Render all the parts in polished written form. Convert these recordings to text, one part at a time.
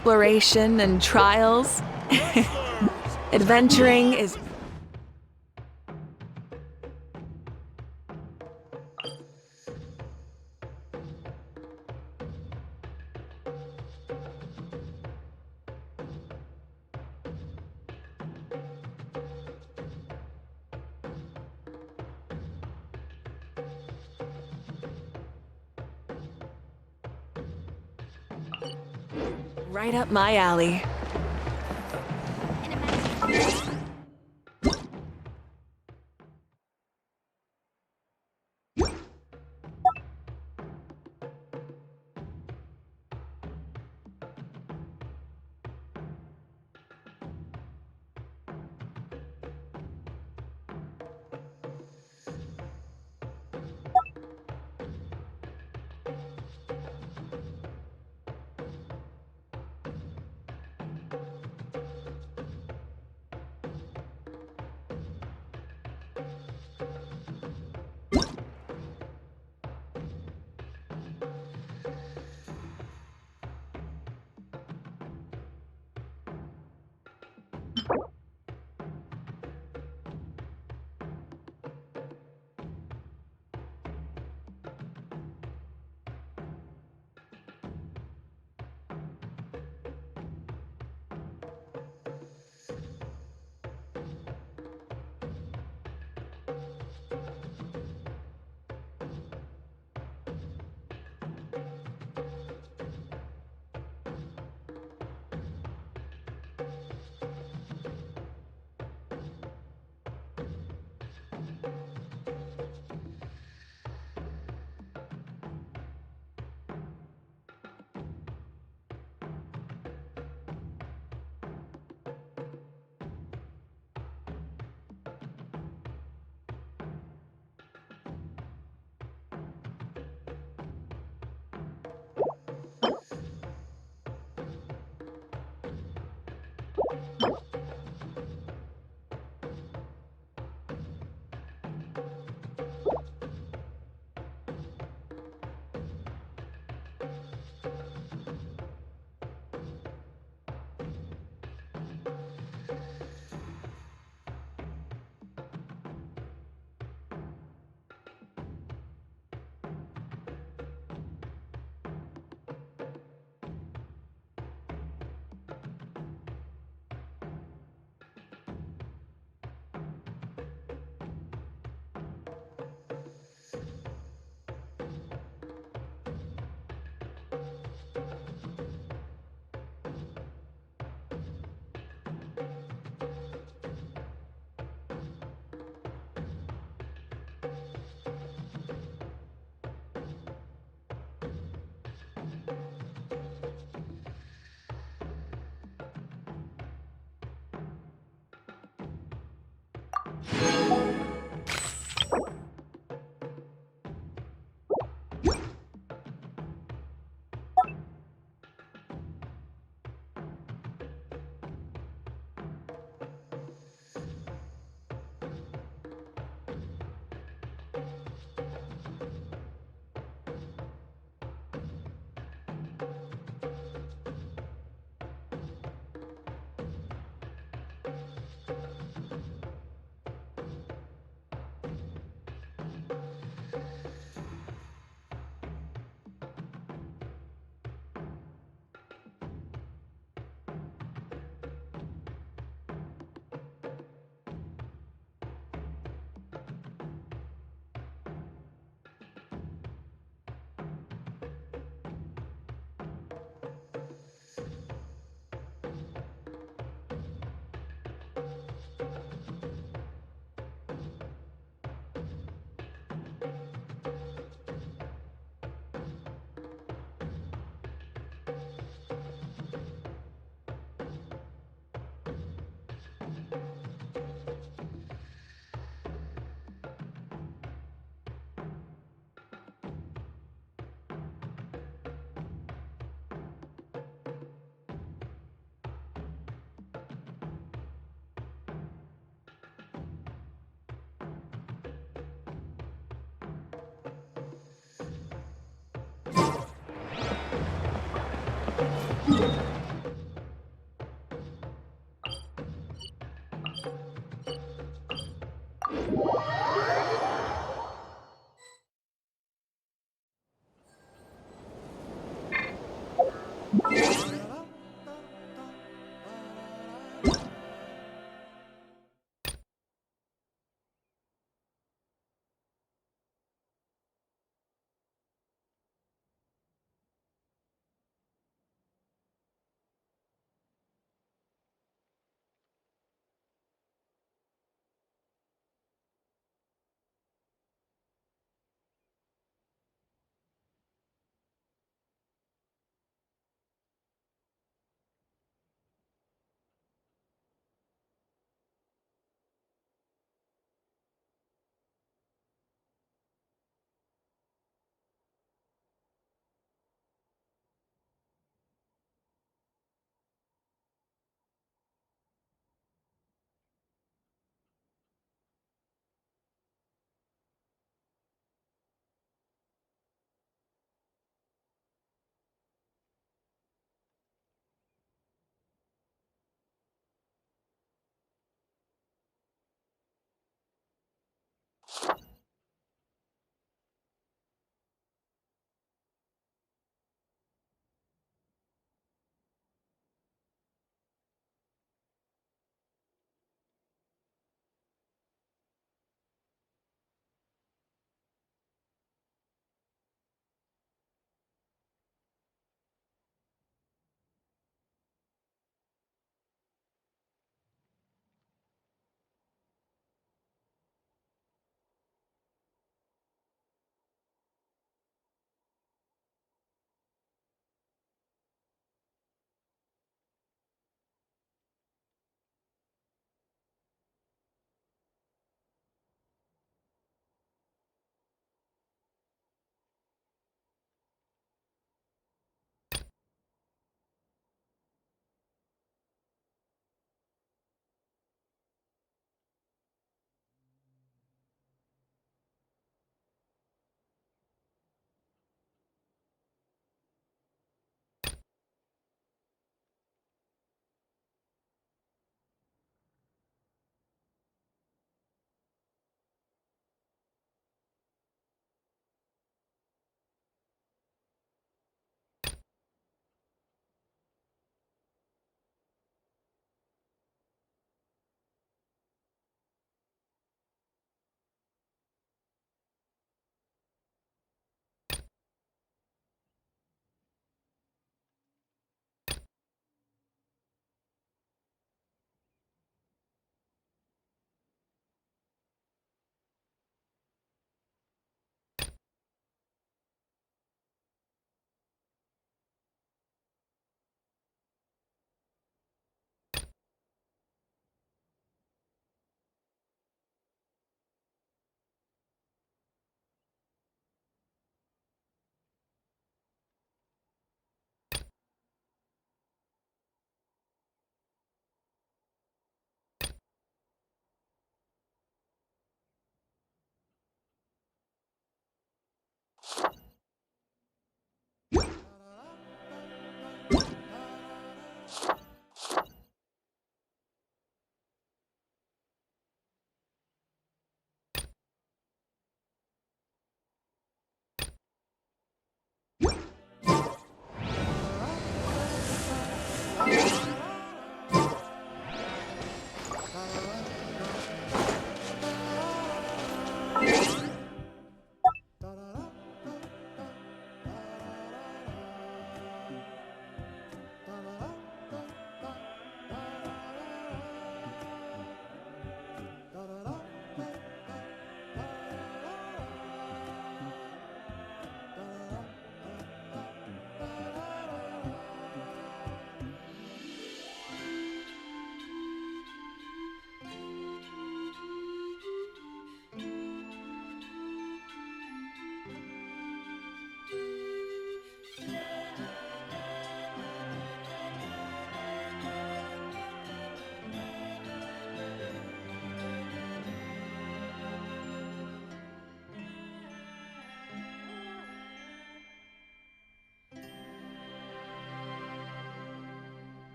exploration and trials. Adventuring is... right up my alley.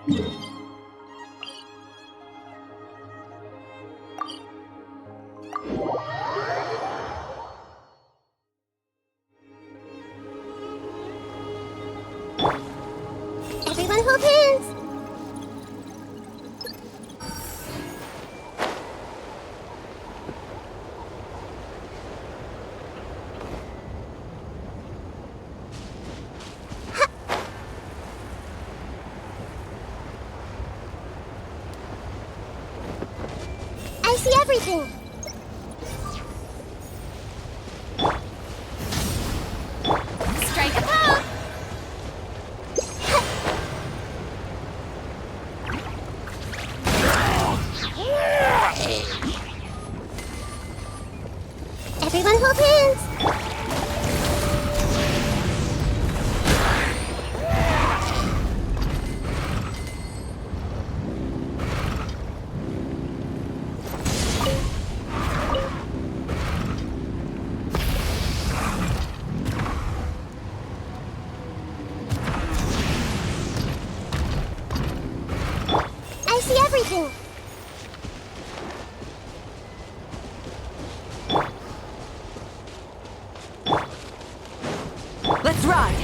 Everyone hold hands. I see everything. Strike a pose. Everyone hold hands. I see everything. Let's ride.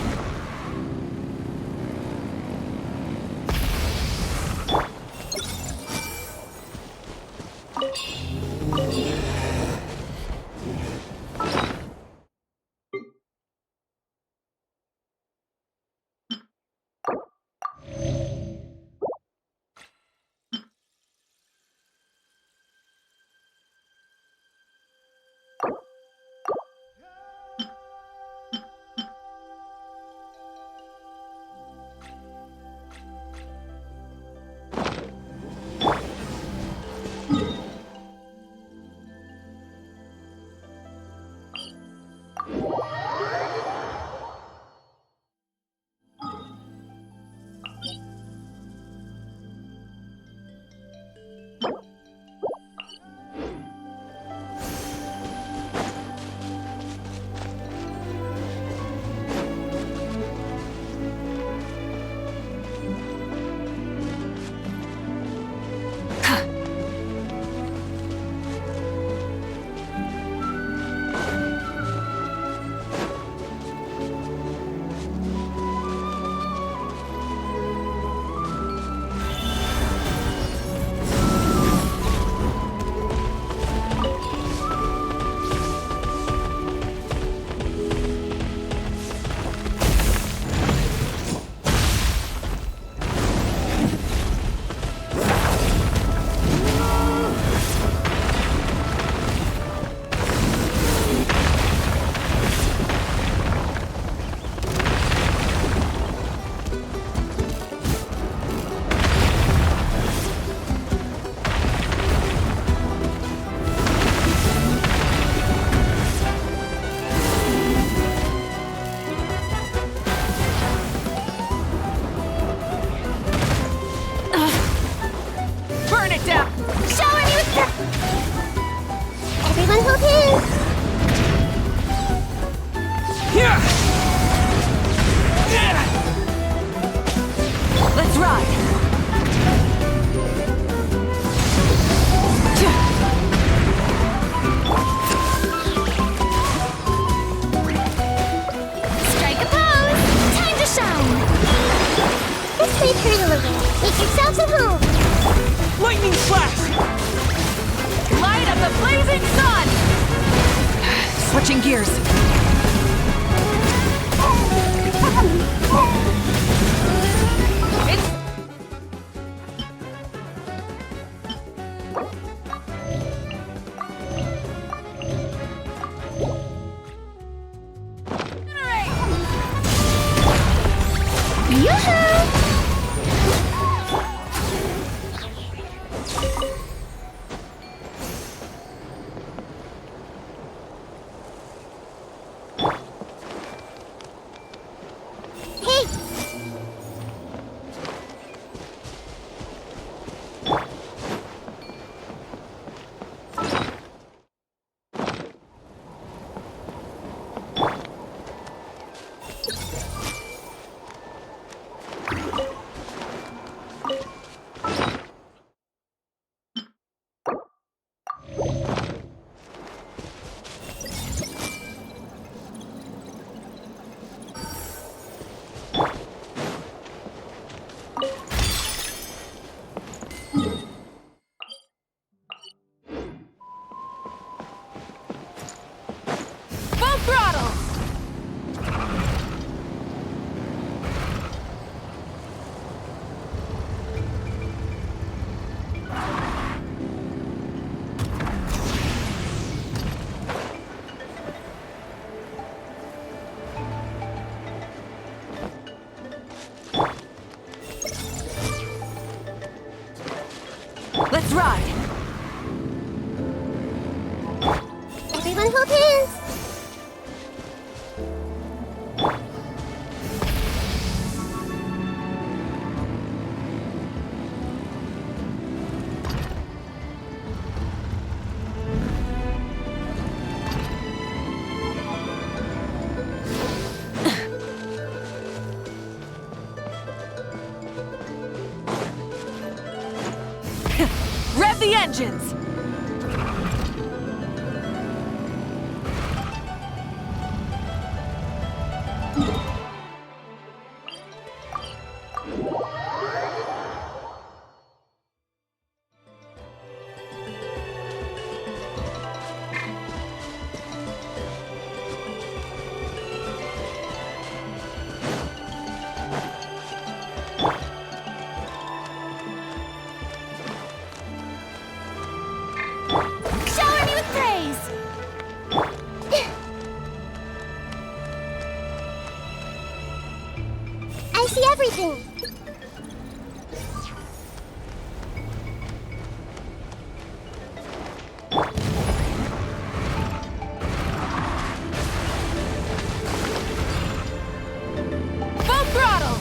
Burn it down. Shower me with the... Everyone hold hands. Here. Let's ride. Strike a pose. Time to shine. This may turn a little. Make yourselves at home. Lightning flash. Light up the blazing sun. Switching gears. It's Yoo-hoo! Hey, Let's ride. Everyone hold hands. Rev the engines! Shower me with praise. I see everything. Full throttle!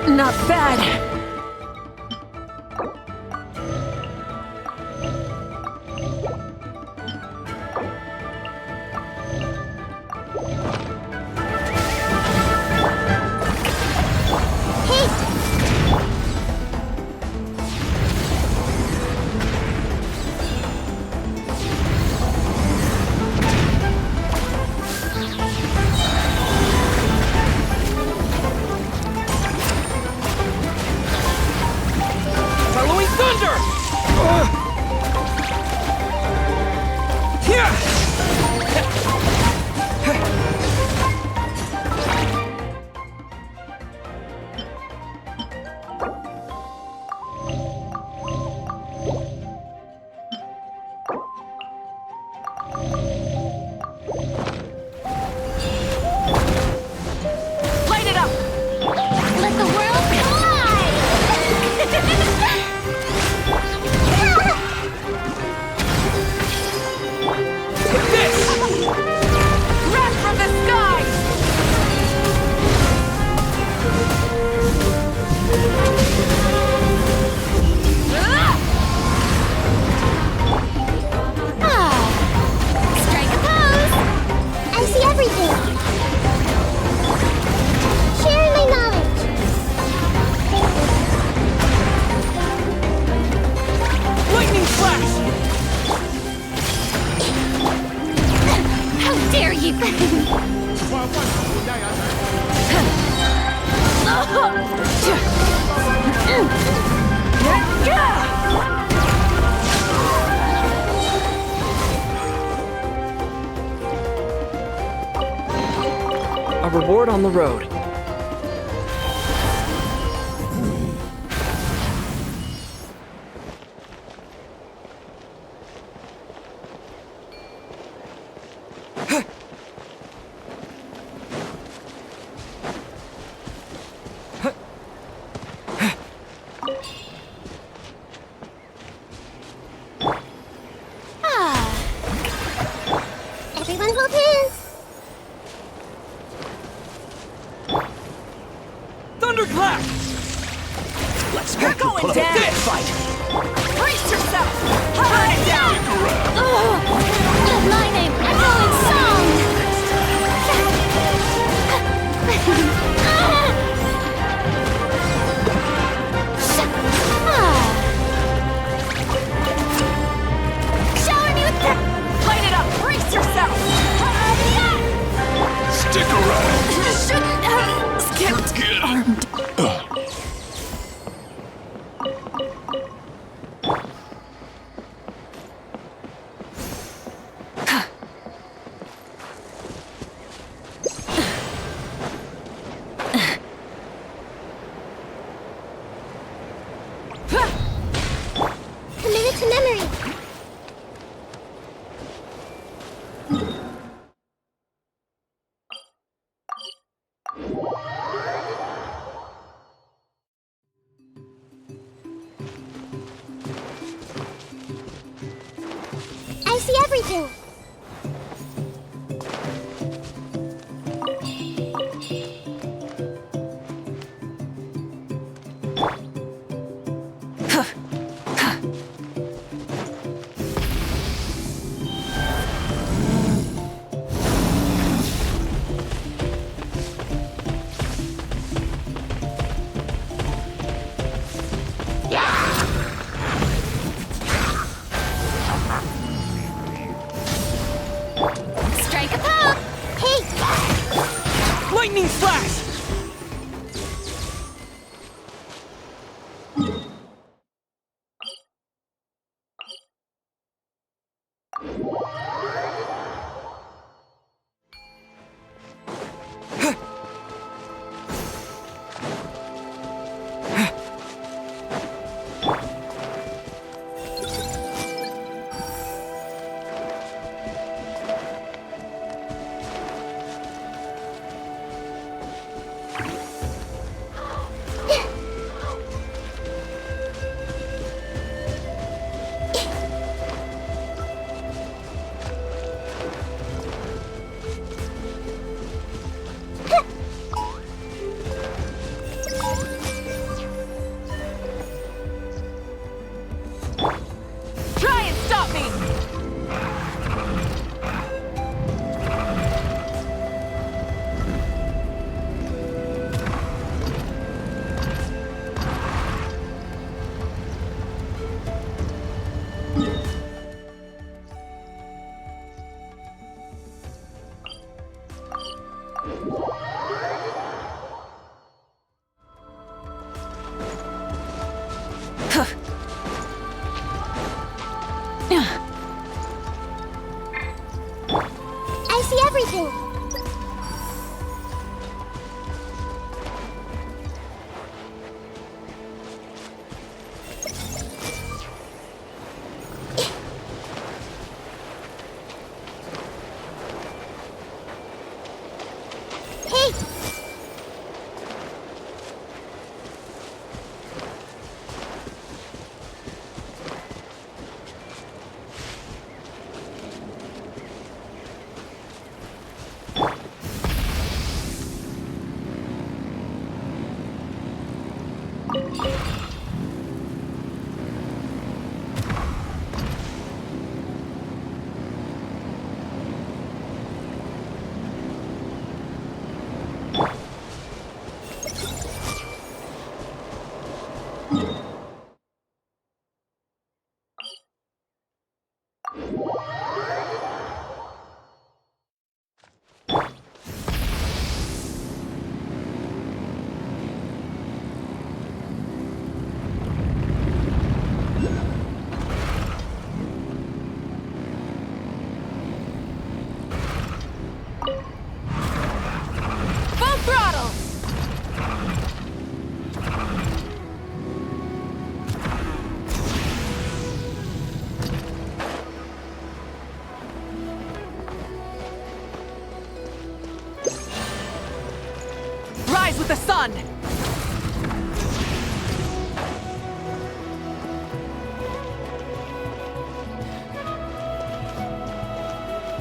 Not bad. Following thunder! Light it up! Let the world collide! Take this! Wrath from the skies! Strike a pose! I see everything! Sharing my knowledge! Lightning flash! How dare you! A reward on the road. Everyone hold hands! Going down. Fight! Brace yourself. Burn it down. Good lightning, echoing song! Shower me with that! Light it up. Brace yourself. Stick around. Shouldn't have skipped. Get armed. Committed to memory. I see everything. Strike a pose! Hey! Lightning flash! Try and stop me. I see everything. Hey! Full throttle. Rise with the sun.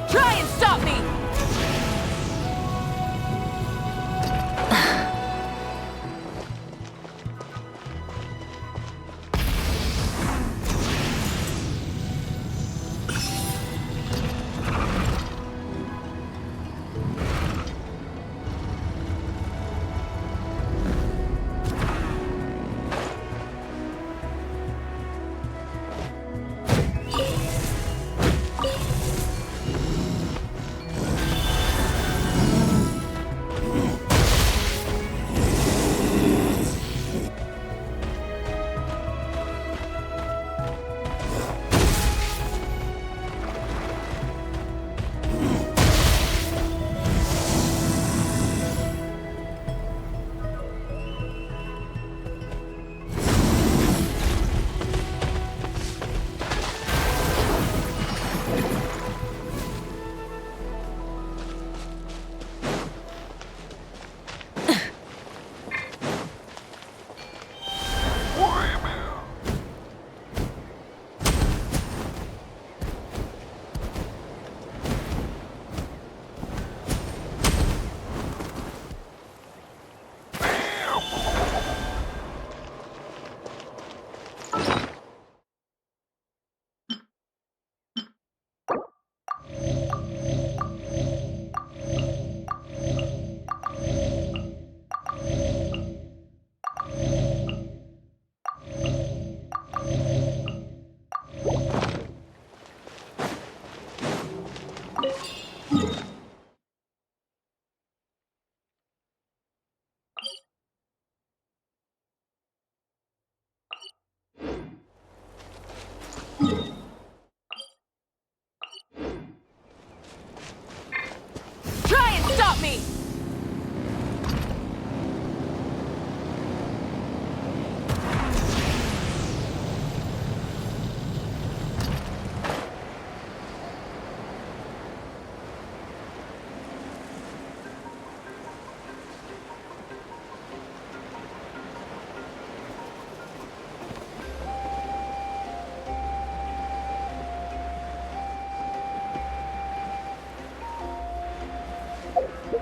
Try and stop me.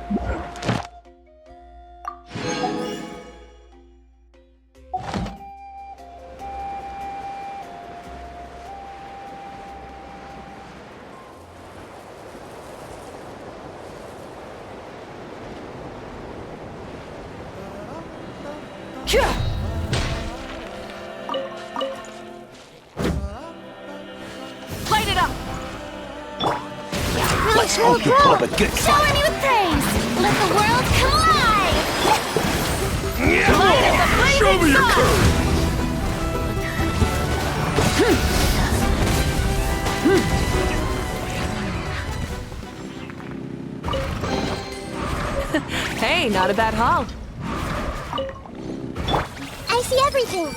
Light it up! Let's hope the puppet gets Shower me with praise! Let the world come alive! Light as the blazing Show me your sun! courage! Hey, not a bad haul. I see everything!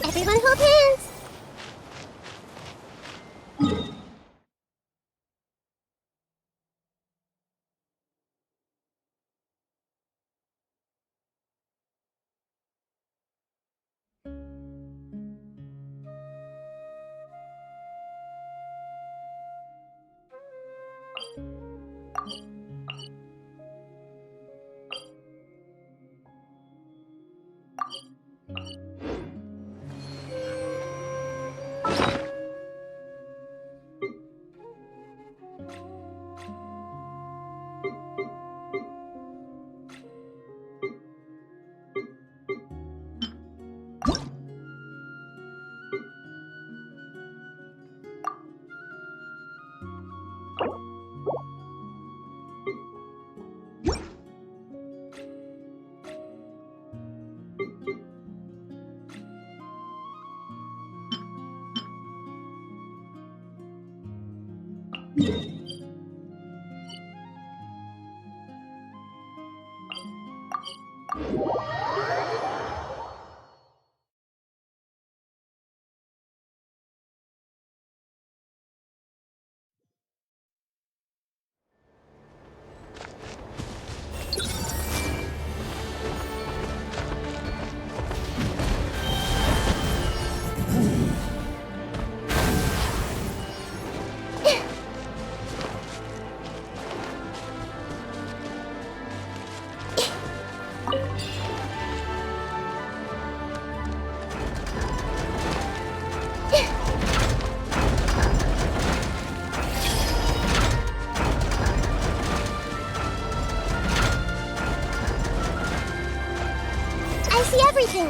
Everyone hold hands! I see everything!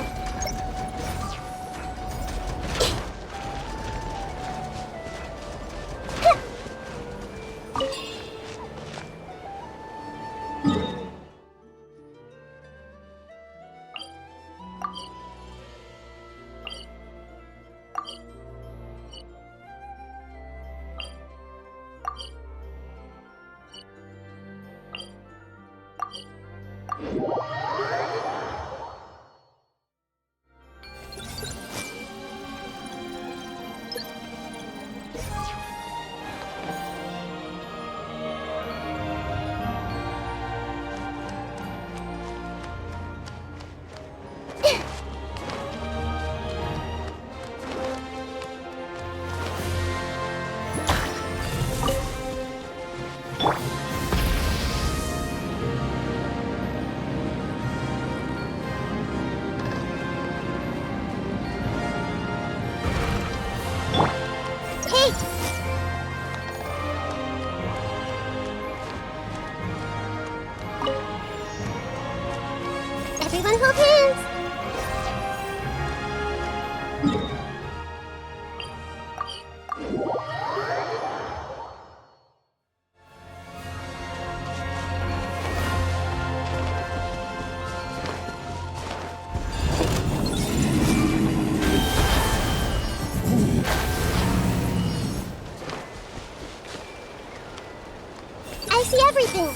Hey! Everyone hold hands! I see everything!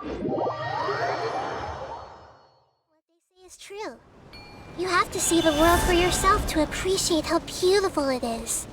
What they say is true. You have to see the world for yourself to appreciate how beautiful it is.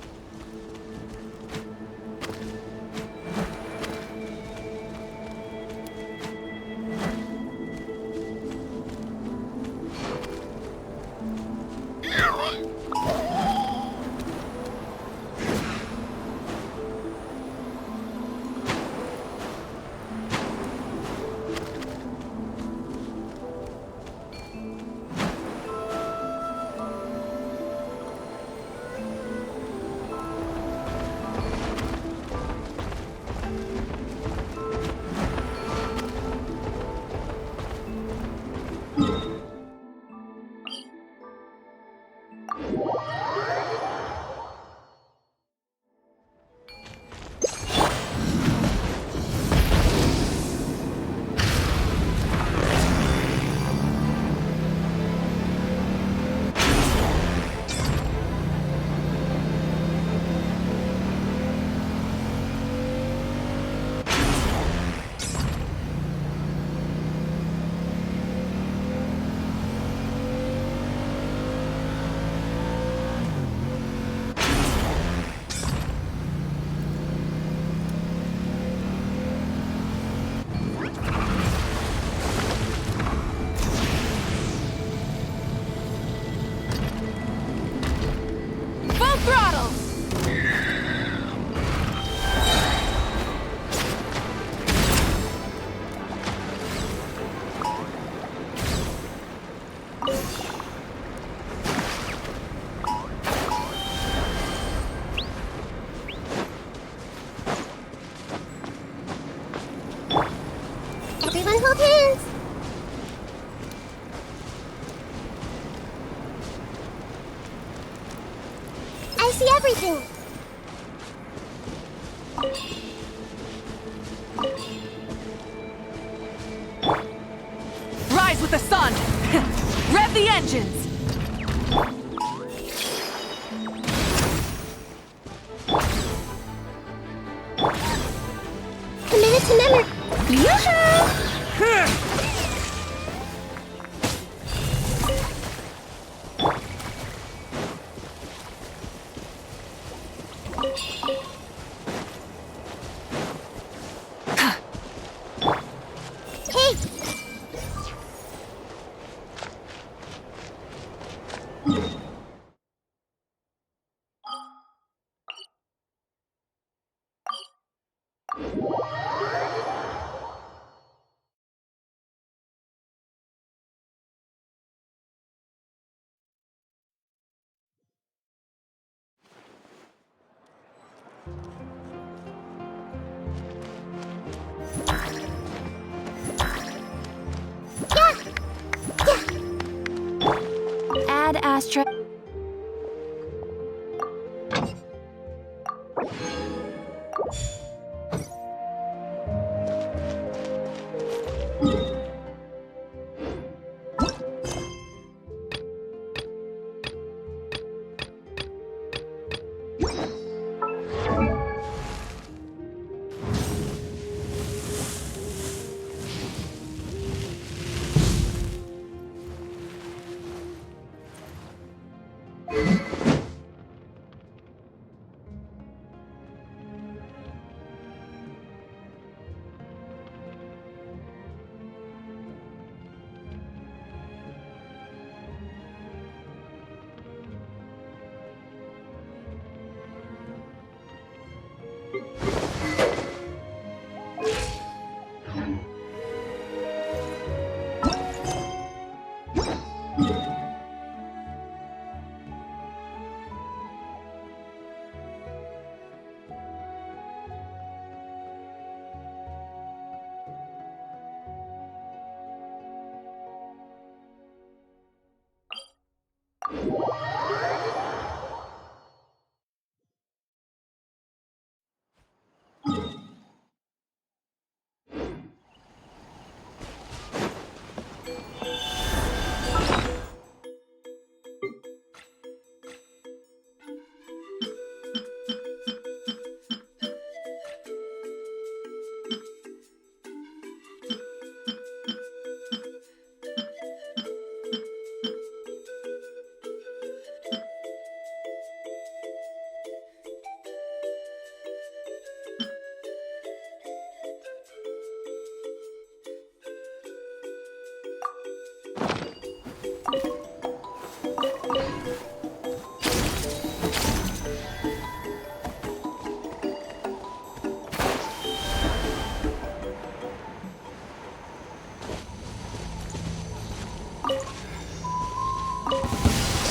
Full throttle! Everyone hold hands. I see everything. Rise with the sun! Rev the engines! Committed to memory. Yoo-hoo! Hey! Add Astra.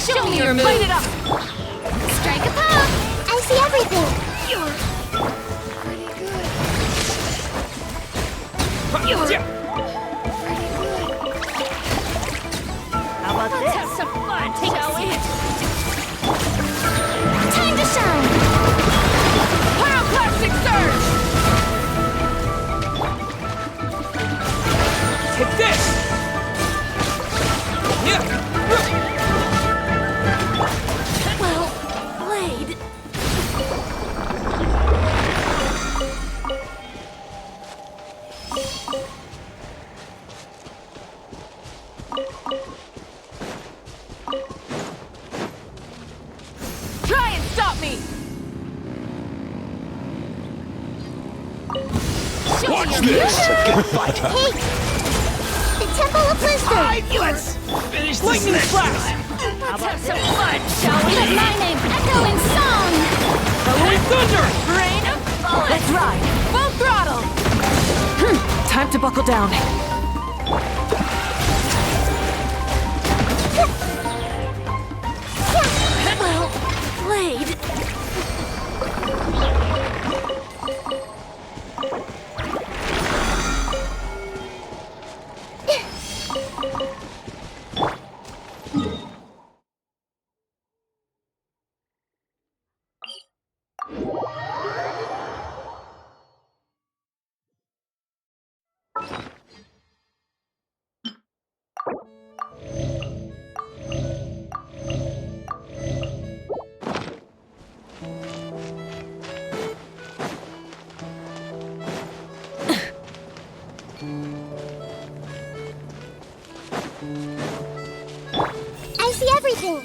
Show me your move. Light it up. Strike a pose. I see everything. You're pretty good. You're pretty good. How about this? Let's have some fun, shall we? Time to shine. Pyroclastic surge. Take this! Well played. Try and stop me. Show Watch me your this! Get fight! Hey! The Temple of Wisdom! Let's finish this Lightning next flash! time! Let's have some fun, shall we? Let my name echo in song! Howling thunder! Rain of bullets. Let's ride. Full throttle. Time to buckle down. Well played. I see everything!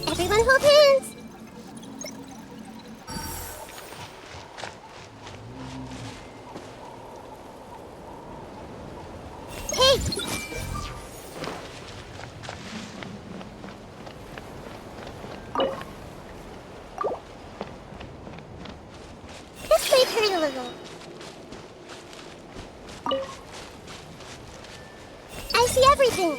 Everyone hold hands! Hey! This might hurt a little. I see everything!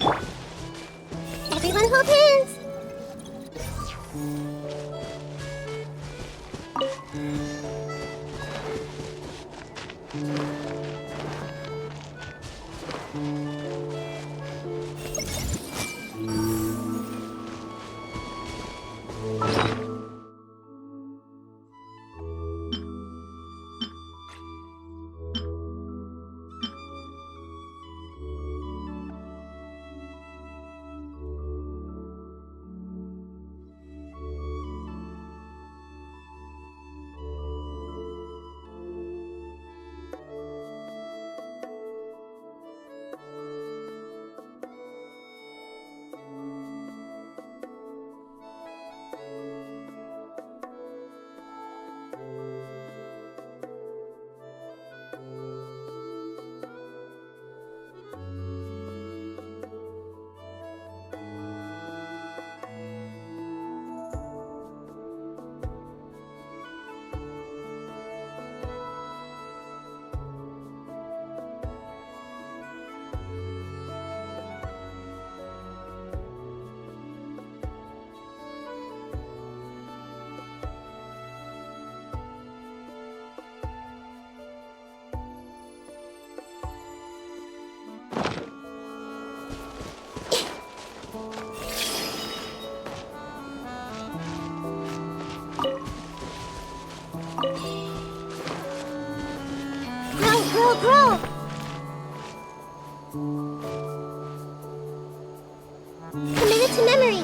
Everyone hold hands. Grow. Committed to memory.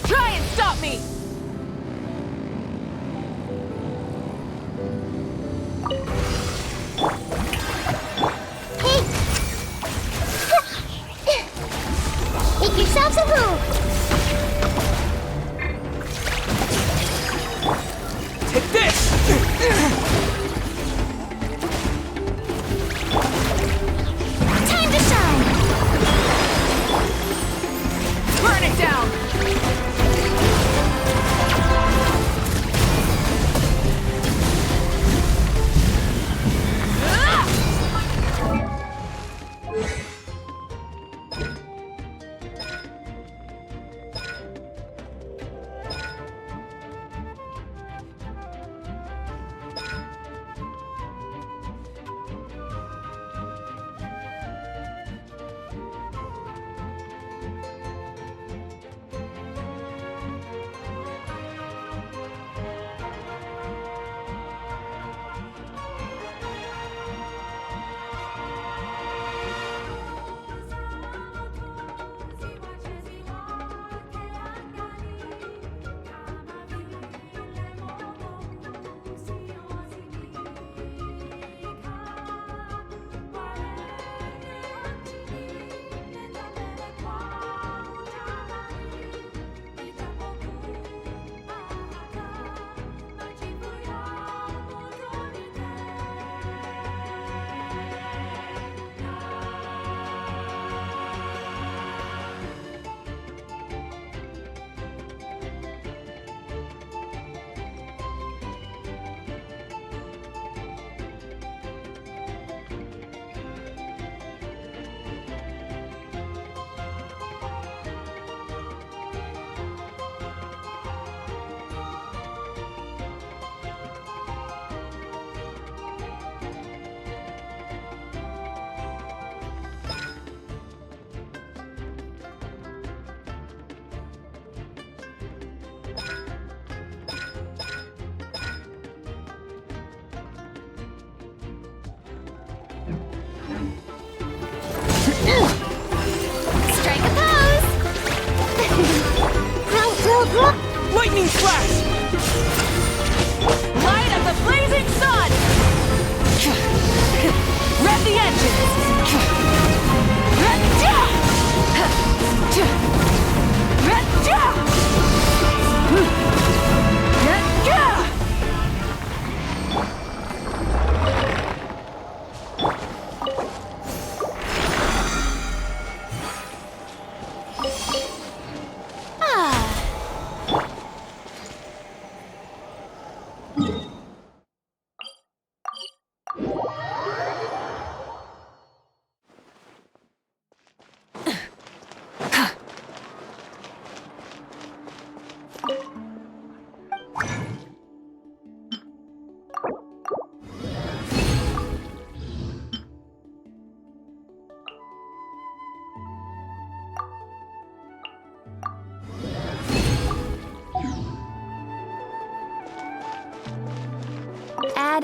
Try and stop me! Hey! Make yourselves at home. Take this! Time to shine. Burn it down!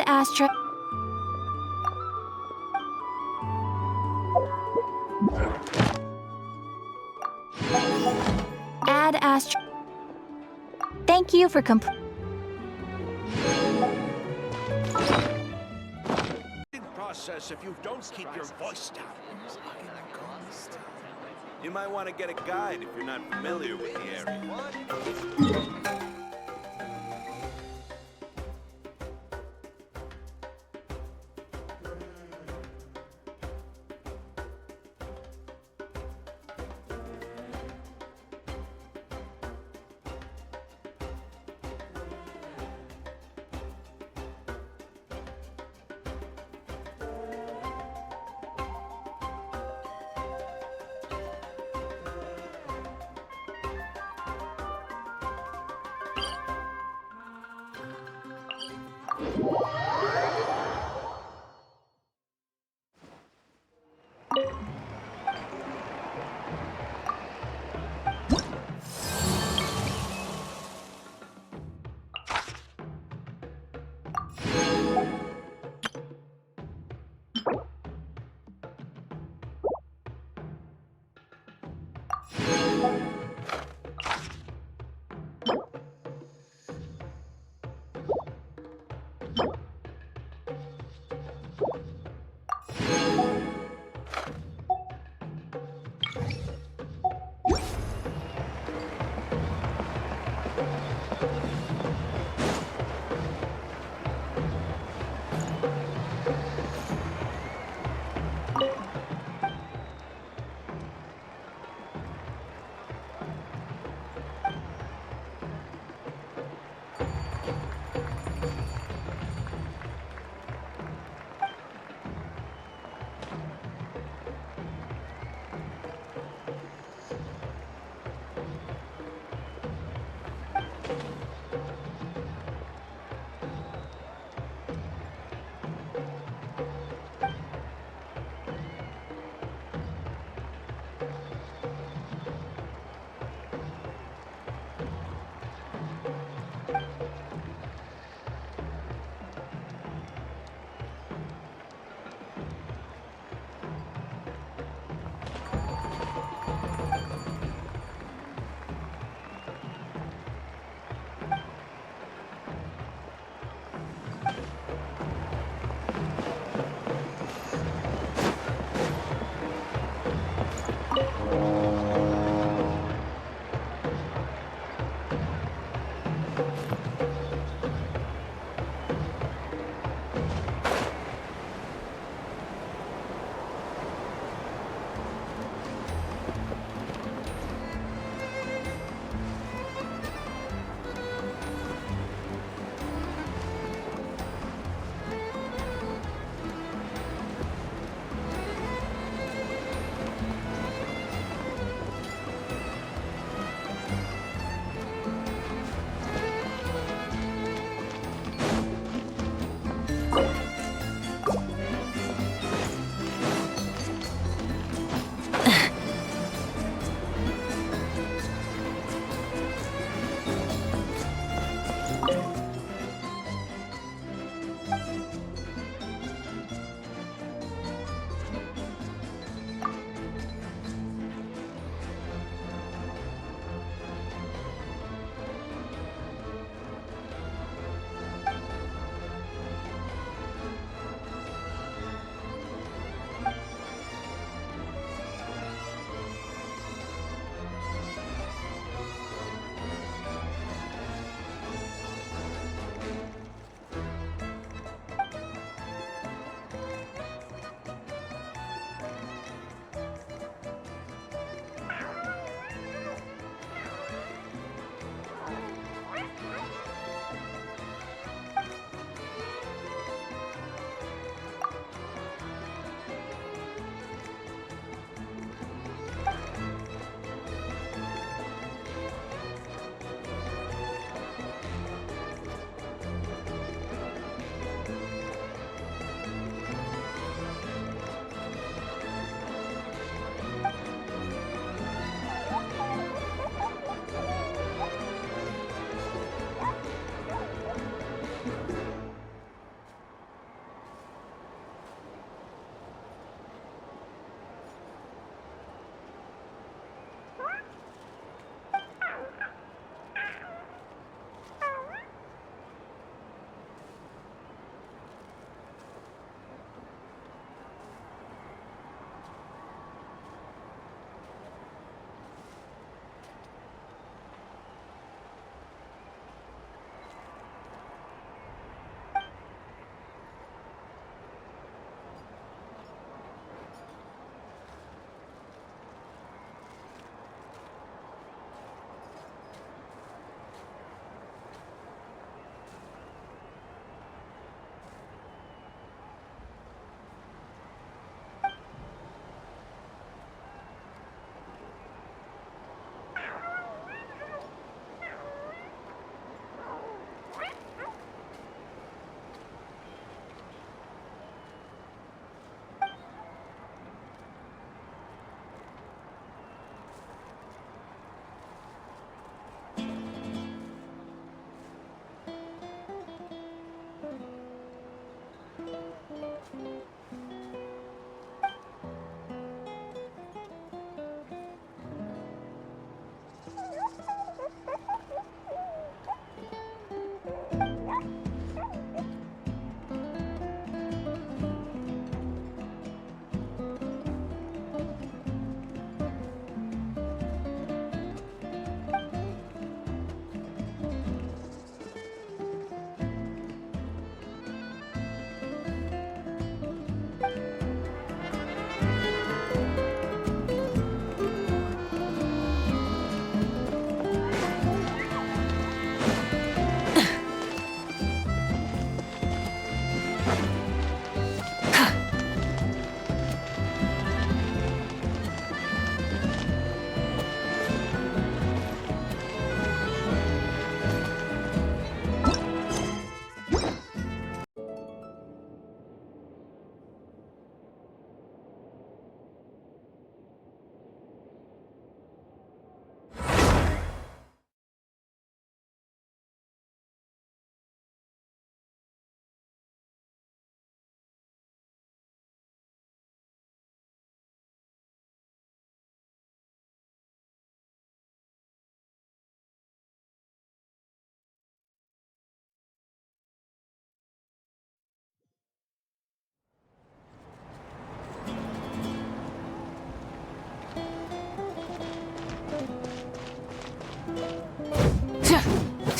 astra. Add astra. Thank you for process if you don't keep your voice down. You might want to get a guide if you're not familiar with the area.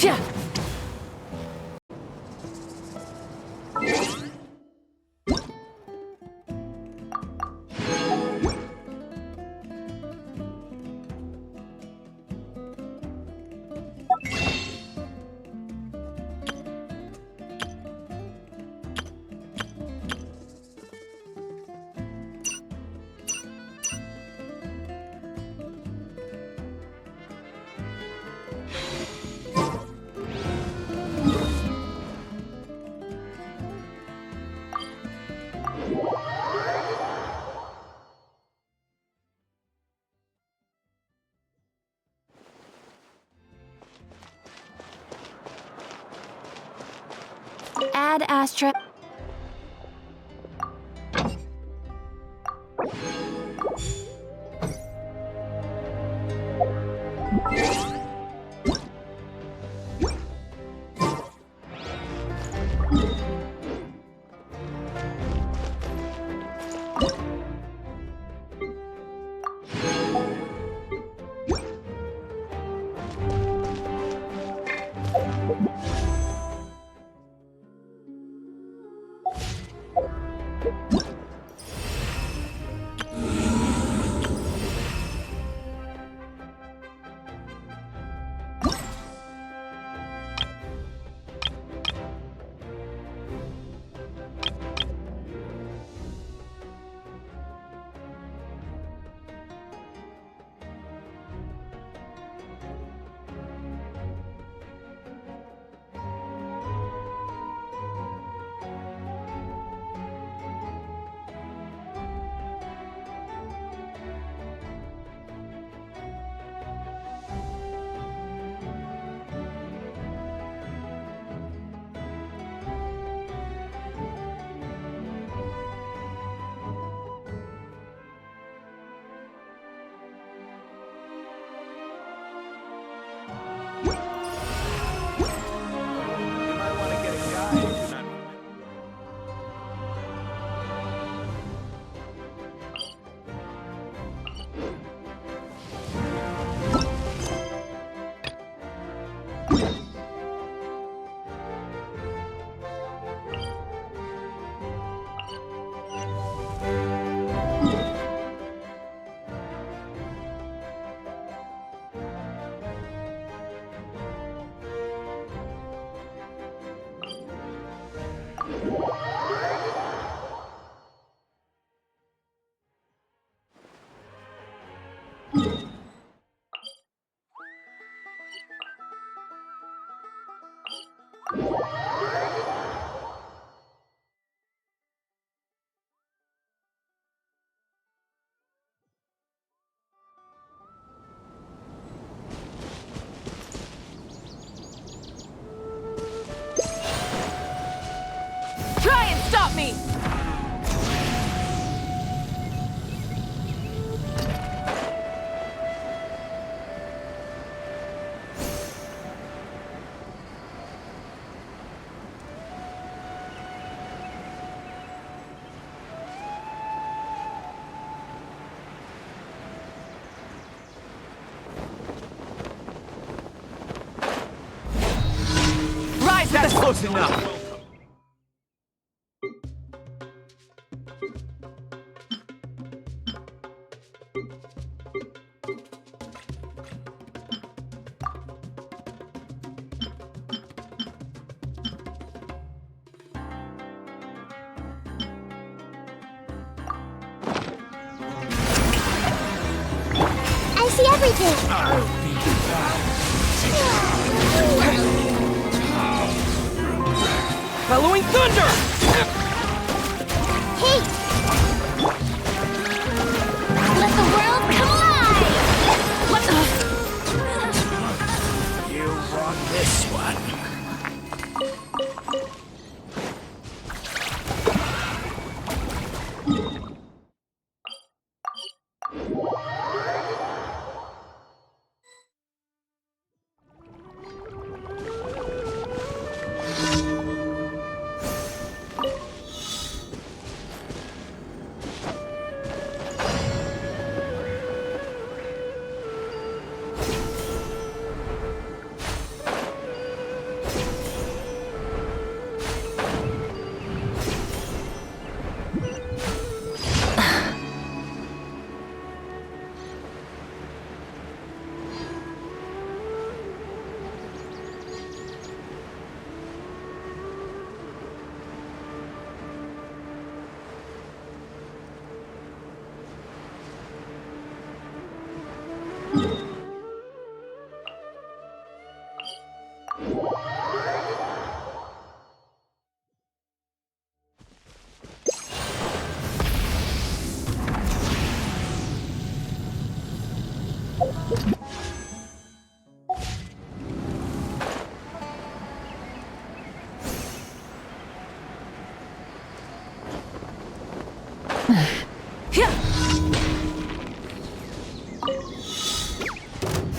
Tja. Add Astra. You might want to get a guide if you're not familiar. Try and stop me! Rise to That's the close enough. I see everything. Following thunder! Hey! Let the world come alive! What the? You won this one.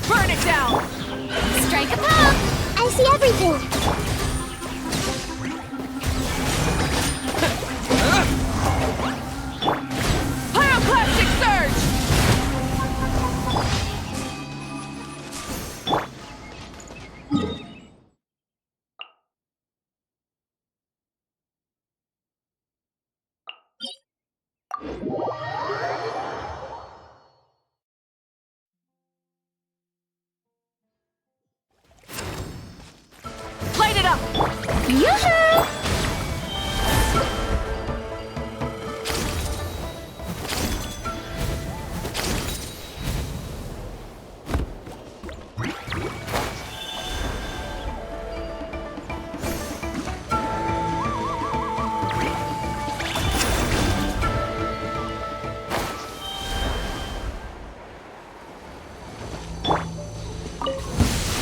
Burn it down! Strike a pose! I see everything! Pyroclastic surge! Light it up! Yoo-hoo!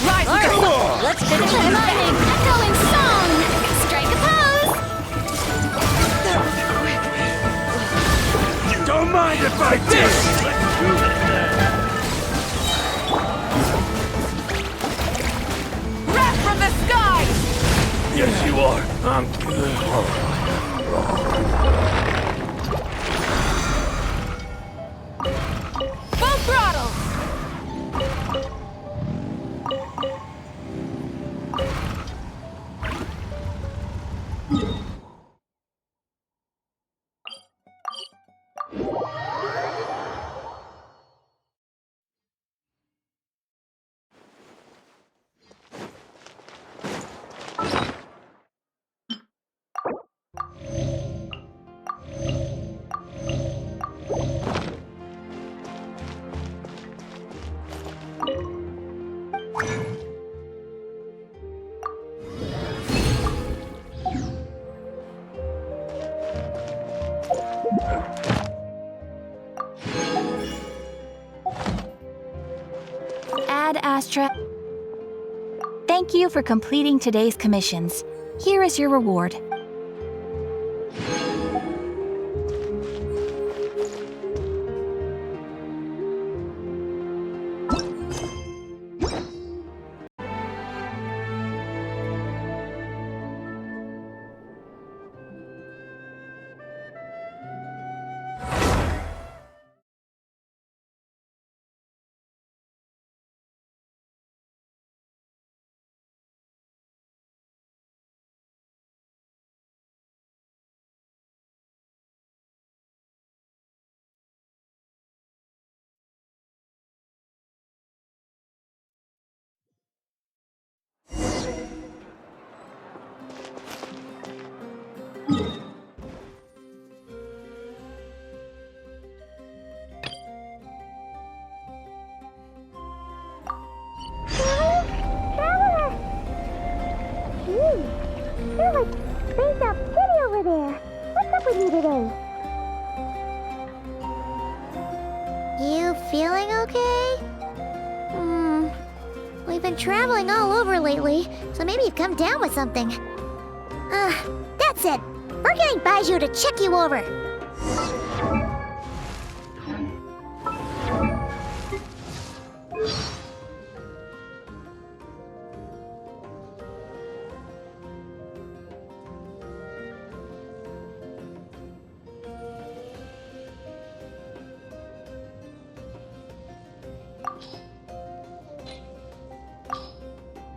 Rise with the sun! Let's finish the lightning! Echoing song! Strike a pose! Don't mind if I do. Wrath from the sky! Yes, you are. I'm good. Full throttle! Ad Astra. Thank you for completing today's commissions. Here is your reward. You're like spaced out kitty over there. What's up with you today? You feeling okay? We've been traveling all over lately, so maybe you've come down with something. That's it. We're getting Baiju to check you over.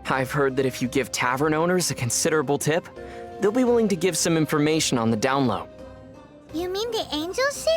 I've heard that if you give tavern owners a considerable tip, they'll be willing to give some information on the down low. You mean the angels here?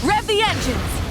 Rev the engines!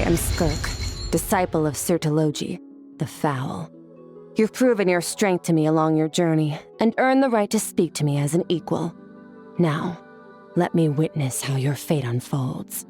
am Skirk, disciple of Sirtologi, the Foul. You've proven your strength to me along your journey, and earned the right to speak to me as an equal. Now, let me witness how your fate unfolds.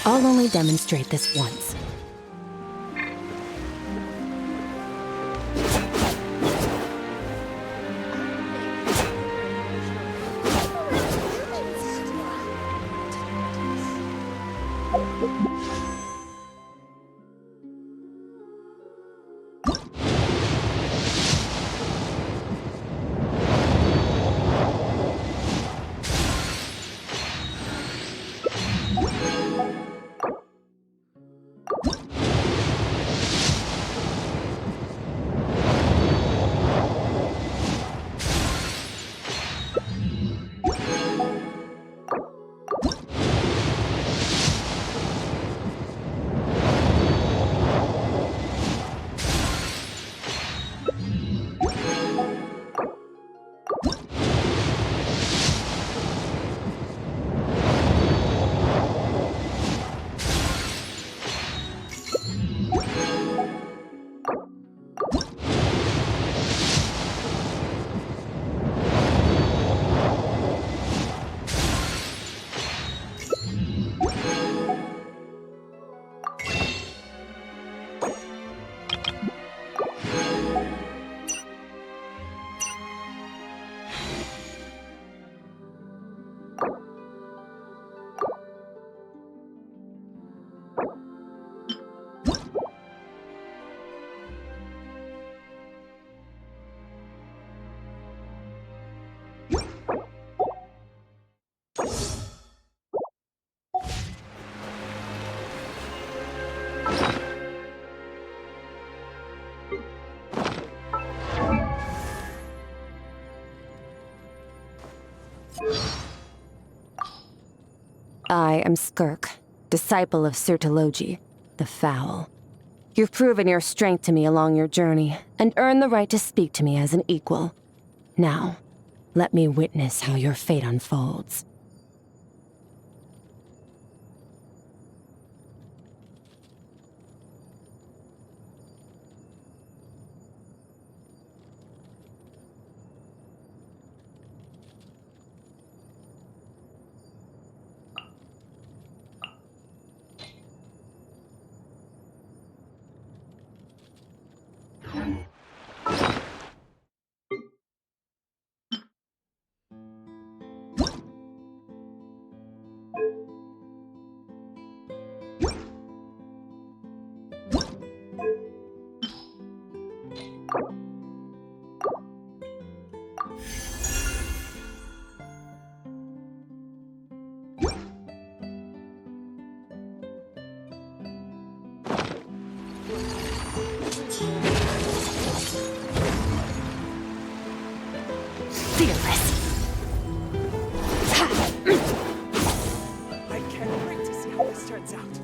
I'll only demonstrate this once. I am Skirk, disciple of Sirtologi, the Foul. You've proven your strength to me along your journey, and earned the right to speak to me as an equal. Now, Let me witness how your fate unfolds. Fearless. I can't wait to see how this turns out.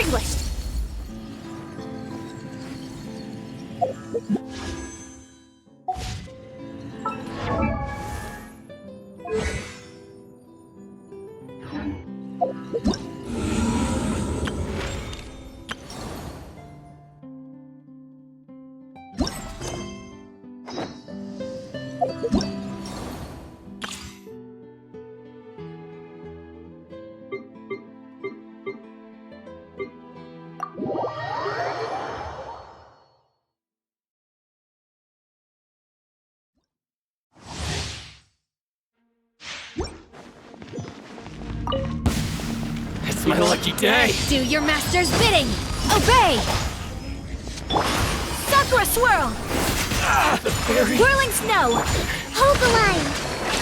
accomplished. It's my lucky day. Do your master's bidding. Obey. Sakura swirl. The fairy. Whirling snow. Hold the line.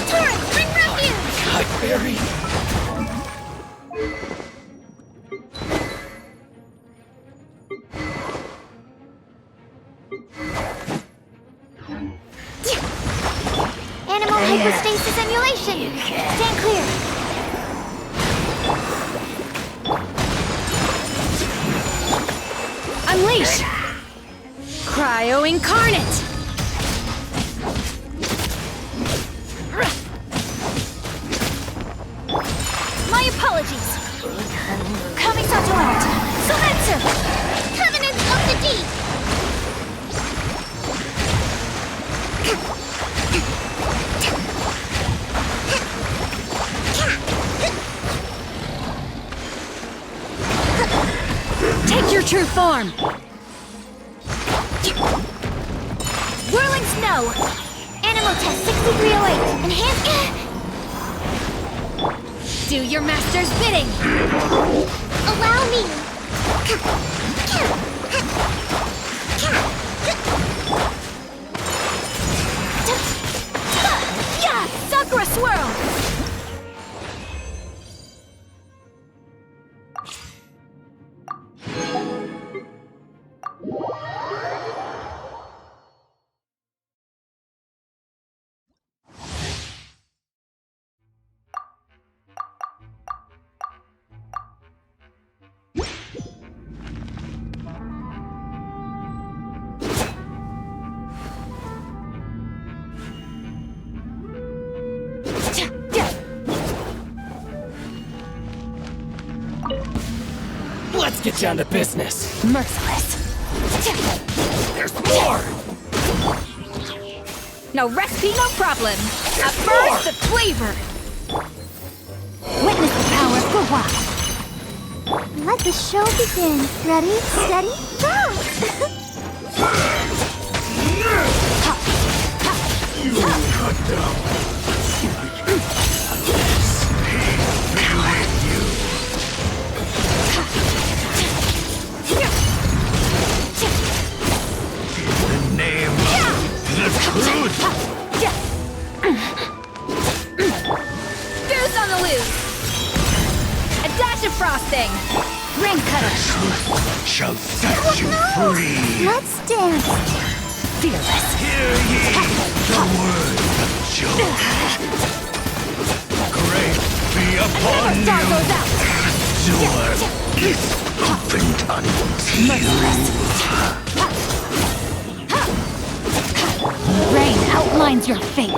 Torrent, bring refuge. Hi, fairy. Animal hypostasis emulation. Stand clear. Unleash! Cryo incarnate! My apologies. Kamisato out. Sometsu. Covenant of the Deep. Take your true form! Whirling snow. Animal test 6308. Enhance. Do your master's bidding! Allow me. Yeah, Sakura swirl. Let's get down to business. Merciless. There's more. No recipe, no problem. At first, the flavor. Witness the power for what? Let the show begin. Ready, steady, go! Cut down. The name of the truth. Goose on the loose. A dash of frosting. Ring cutter. Shall set you free. Let's dance. Fearless. Hear ye the word of joy. Grace be upon Star you. goes out. Door is opened unto you. Rain outlines your fate.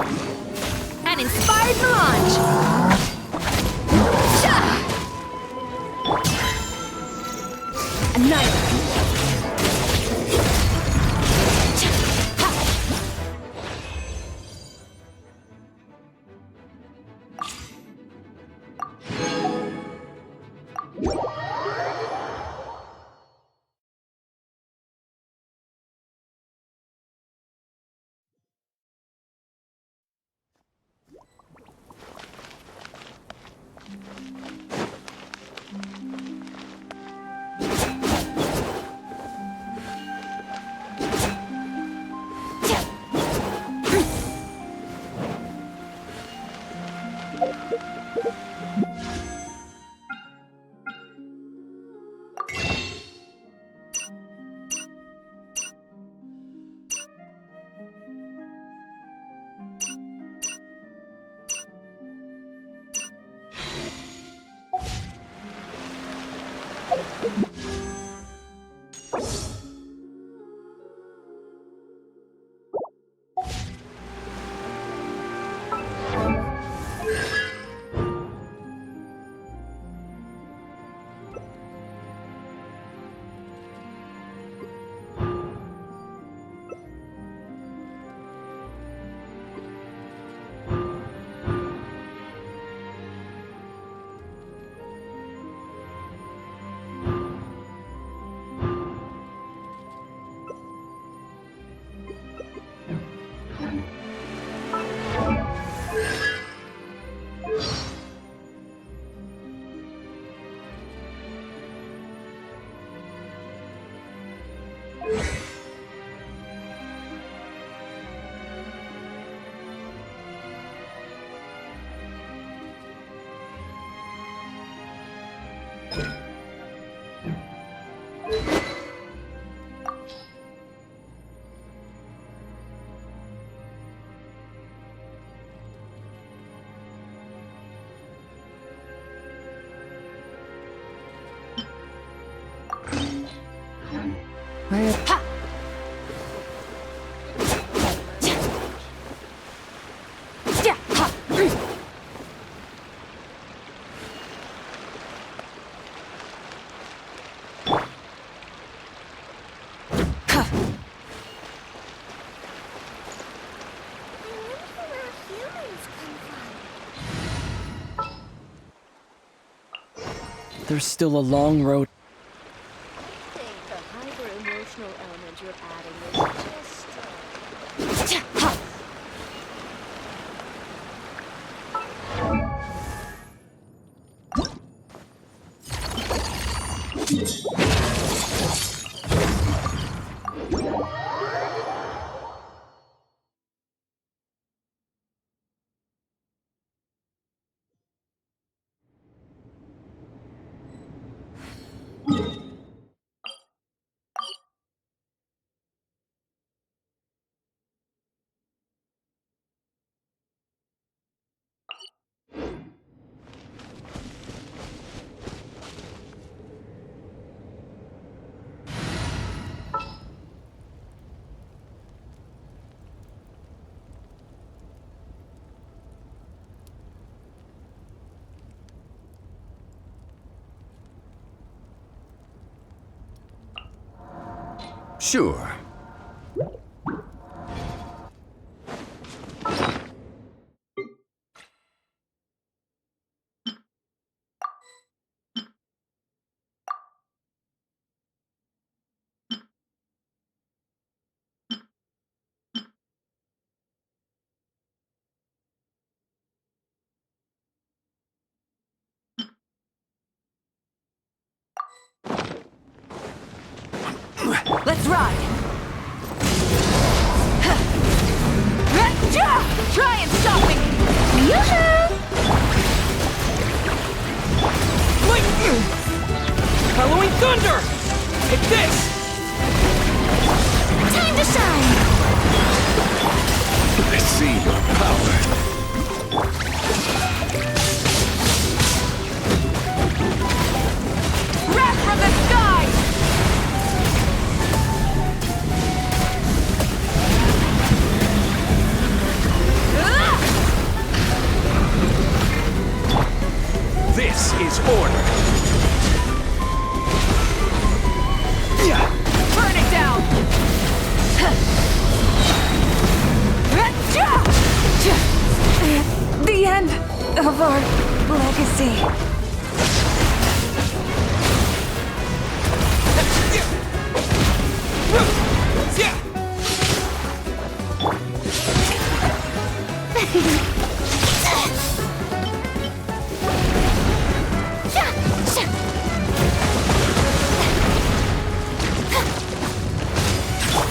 An inspired melange. Annihilate. There's still a long road. The hyper-emotional element you're adding is just... Sure. Let's ride! Try and stop me! Yoo-hoo! Halloween thunder! Take this! Time to shine! I see your power. Wrath from the sky! This is order. Burn it down! The end of our legacy.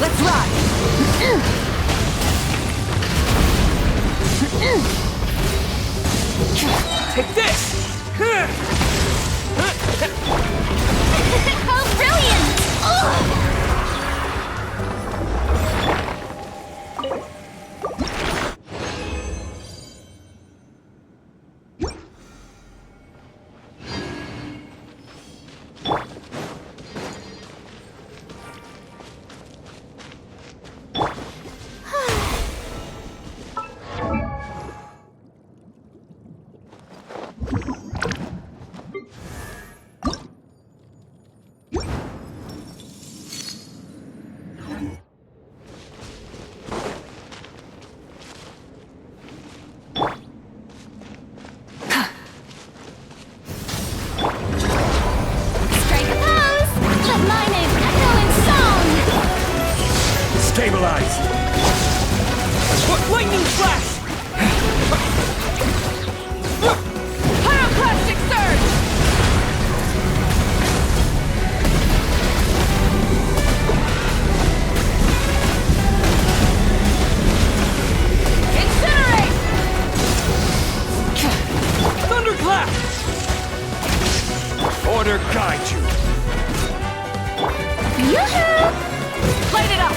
Let's ride! Take this! Order guide you. Yoo-hoo! Light it up!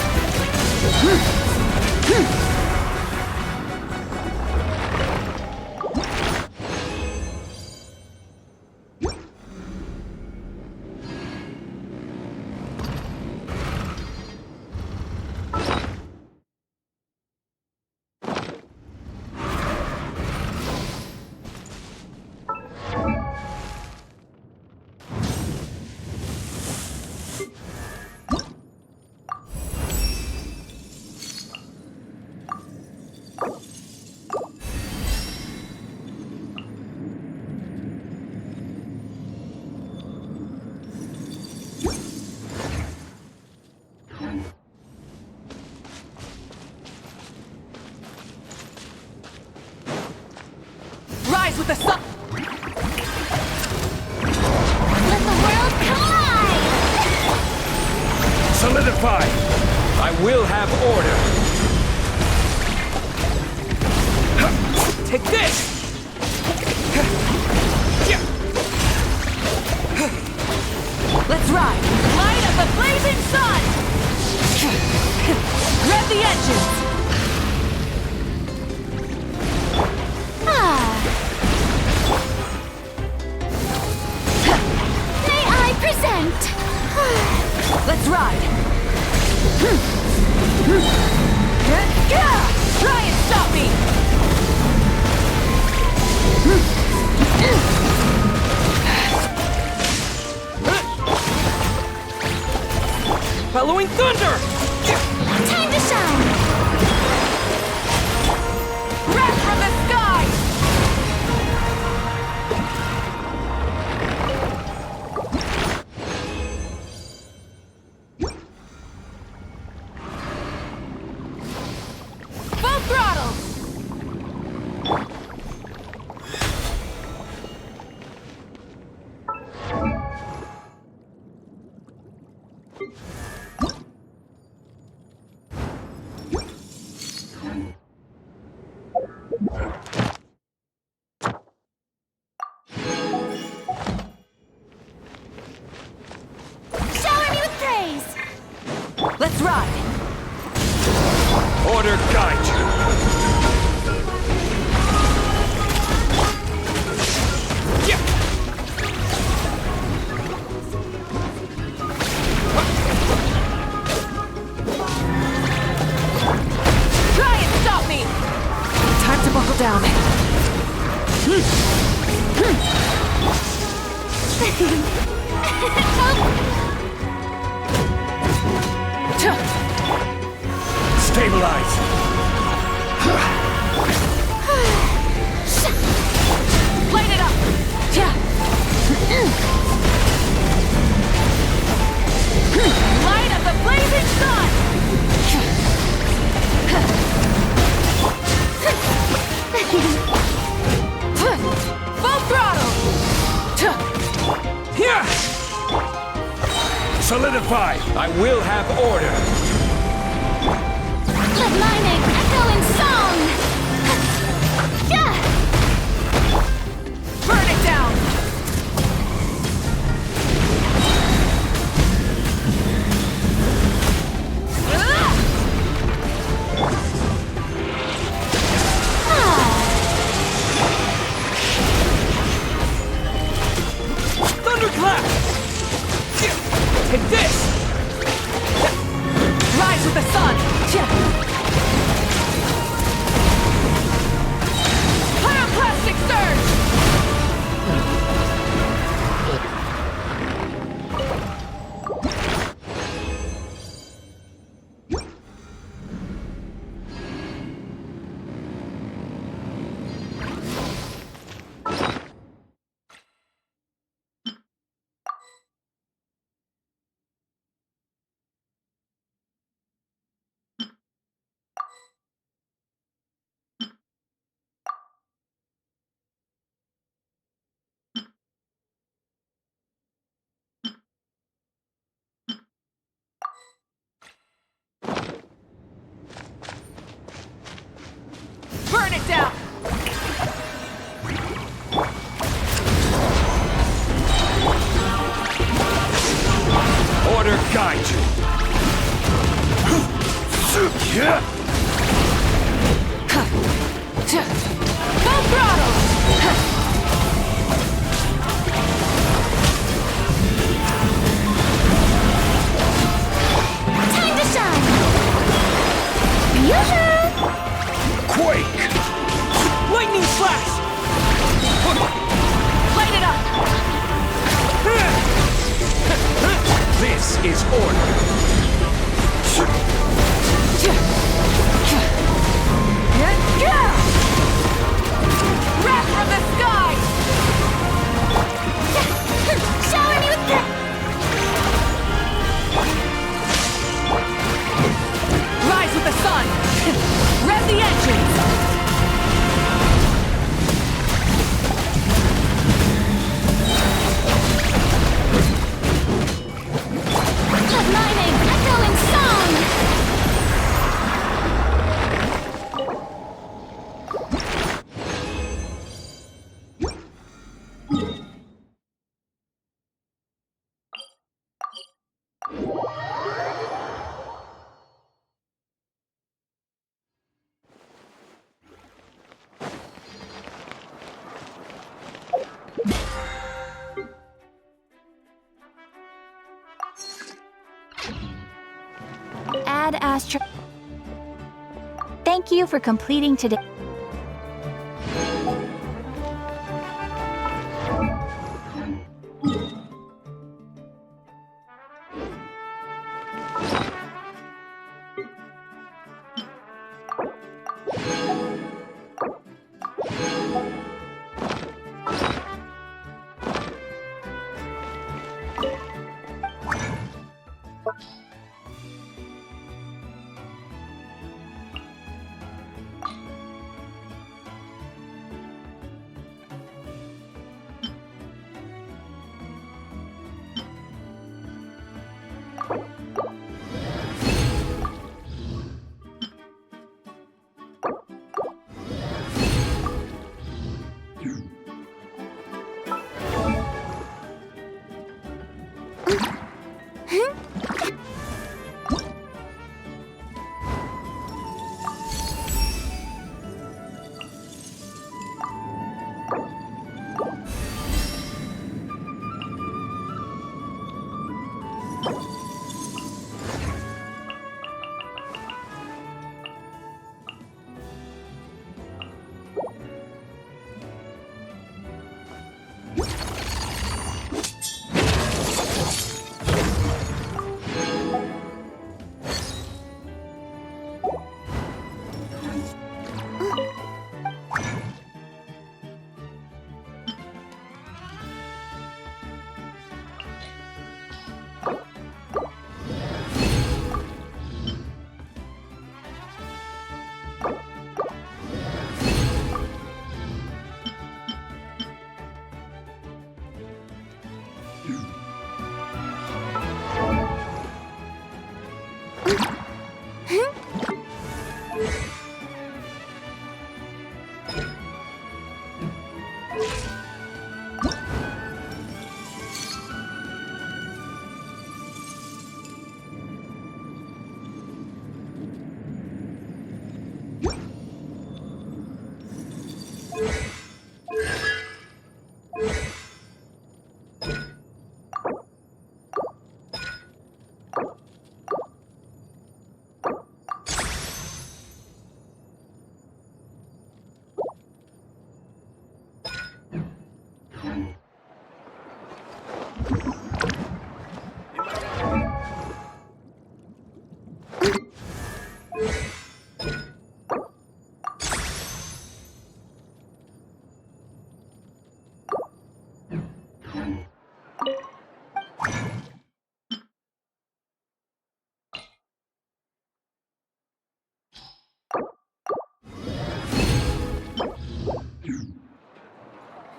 Rise with the sun! Let the world collide! Solidify. I will have order. Take this! Let's ride! Light of the blazing sun! Rev the engines! May I present? Let's ride! Try and stop me! Bellowing thunder! Time to shine! Wrath from the sky! Full throttle! Shower me with praise! Let's ride! Order guide you. Try and stop me! Time to buckle down. Stabilize. Light it up! Light of the blazing sun! Full throttle! Here! Solidify. I will have order. Let my name echo in song! Burn it down! Thunderclap! Take this! Rise with the sun! Pyroclastic surge! Burn it down! guide you. Full throttle! Time to shine! Fusion! Quake! Lightning slash! Light it up! This is order. Wrath from the sky! Shower me with the... Rise with the sun! Rev the engines! Let my name echo in song! Add Astro. Thank you for completing today.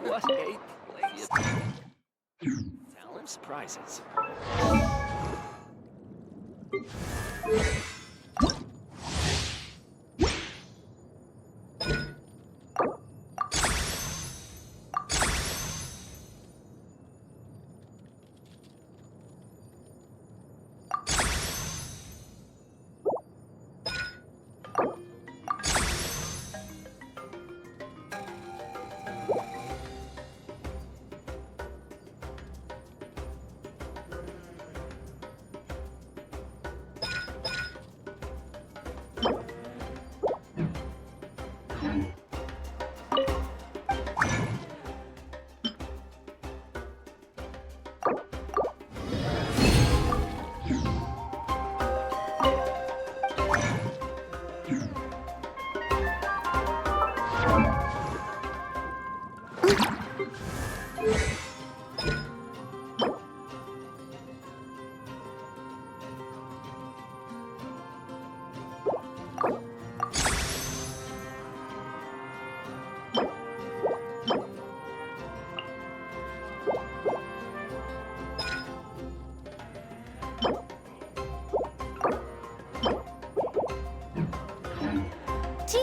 What a place. Talent surprises.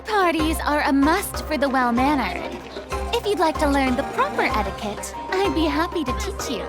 parties are a must for the well-mannered. If you'd like to learn the proper etiquette, I'd be happy to teach you.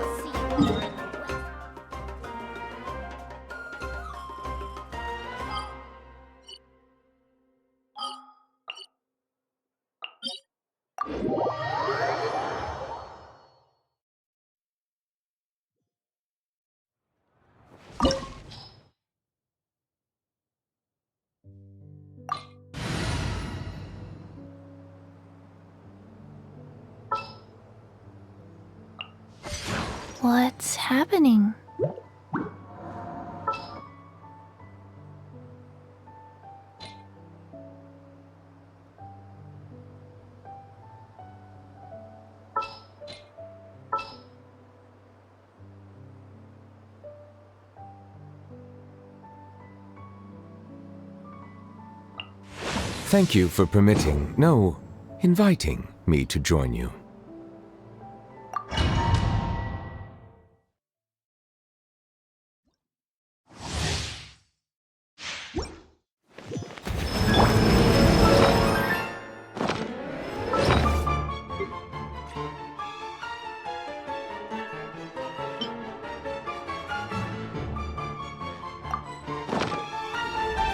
What's happening? Thank you for permitting, no, inviting me to join you.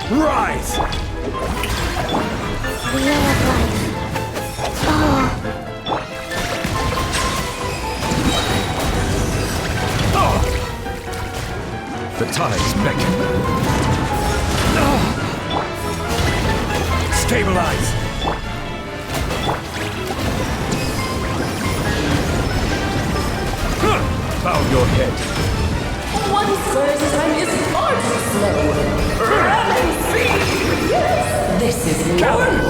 Rise! Wheel of life. The tides beckon. Stabilize! Bow your head. One surge time is far too slow. Ramming speed! Yes! This is more like it.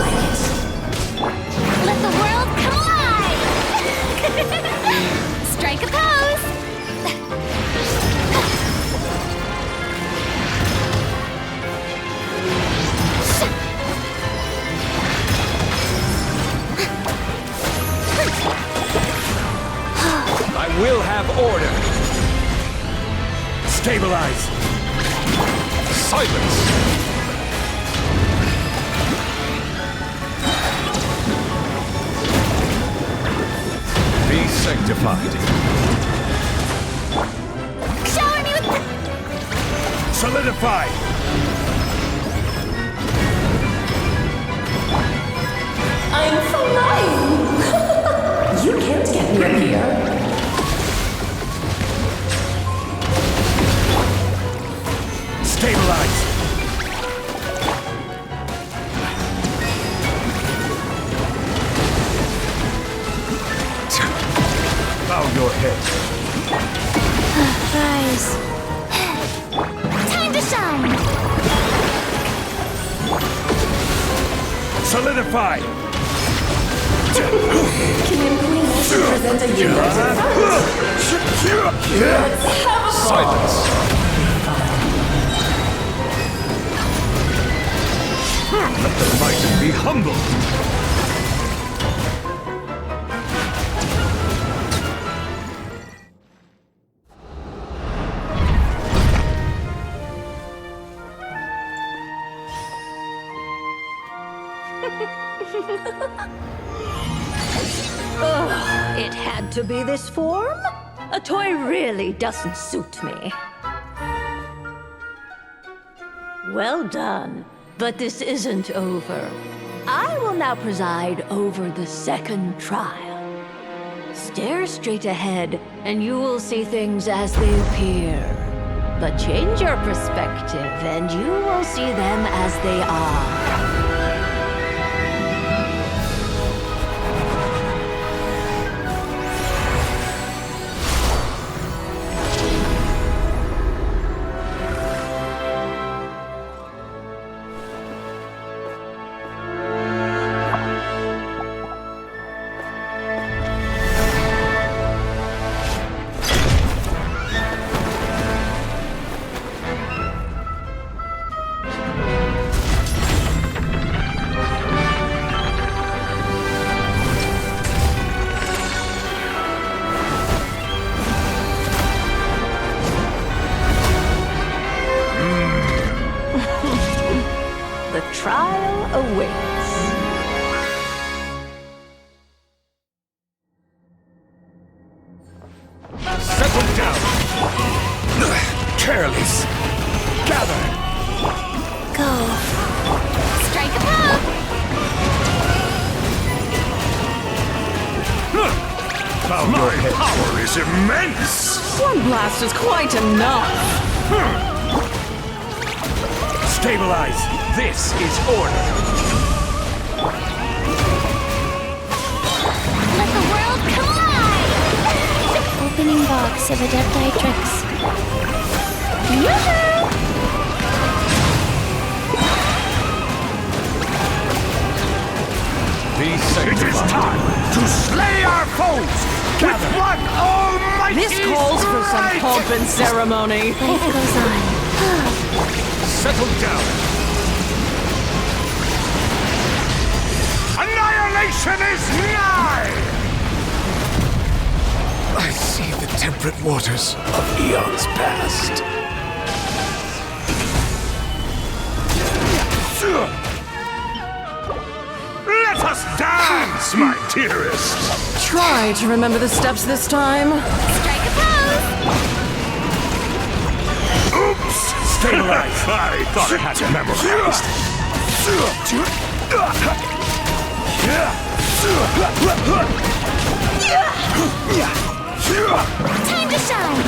Let the world collide! Strike a pose! I will have order. Stabilize. Silence. Be sanctified. Shower me with Solidify. I'm flying! You can't get me up here. Stabilize. Bow your head. Rise. Time to shine! Solidify. Present a Silence. Let the mighty be humbled. It had to be this form? A toy really doesn't suit me. Well done, but this isn't over. I will now preside over the second trial. Stare straight ahead, and you will see things as they appear. But change your perspective, and you will see them as they are. The trial awaits. careless. Gather. Go. Strike a pose! Bow your head. Power is immense. One blast is quite enough. Stabilize. This is order. Let the world collide! Opening box of Adepti tricks. Yoo-hoo! Be sanctified. It is time to slay our foes with one almighty This calls for some strike. pomp and ceremony. Life goes on. Settle down. Annihilation is nigh! I see the temperate waters of eons past. Let us dance, my dearest! Try to remember the steps this time. Strike a pose! Oops! Stabilize! I thought I had it memorized. Time to shine!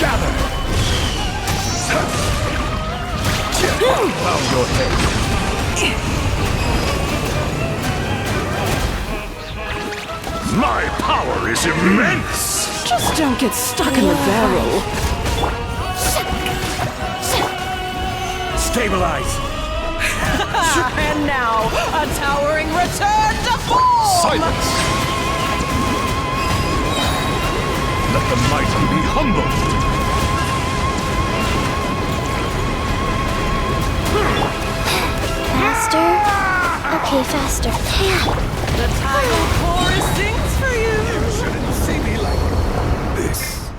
Gather! Bow your head. My power is immense! Just don't get stuck in the barrel. Stabilize! And now, a towering return to form! Silence! Let the mighty be humbled! Faster? Okay, faster. The title chorus sings for you! You shouldn't see me like this.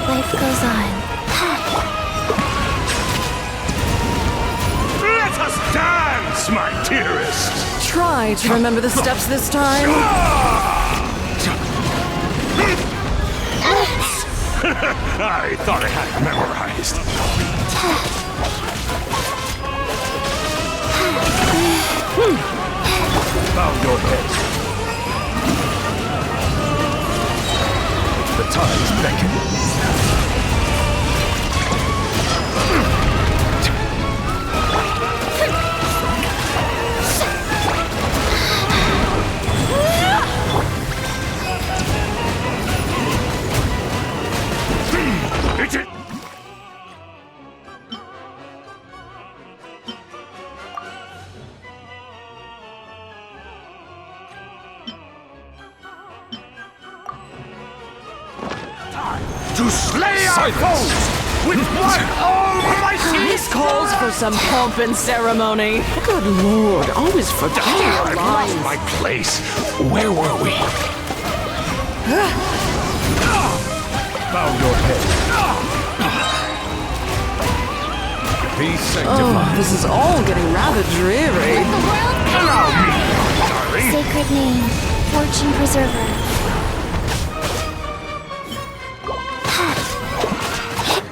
Life goes on. Let us dance, my dearest! Try to remember the steps this time. I thought I had it memorized. Bow your head. The tides beckon. It's it. To slay our foes with one almighty This calls for some pomp and ceremony. Good lord, always forgetting I've your lost lines. my place. Where were we? Bow your head. Be sanctified. Oh, this is all getting rather dreary. Let the world Allow me, collide! darling. Sacred name, Fortune Preserver.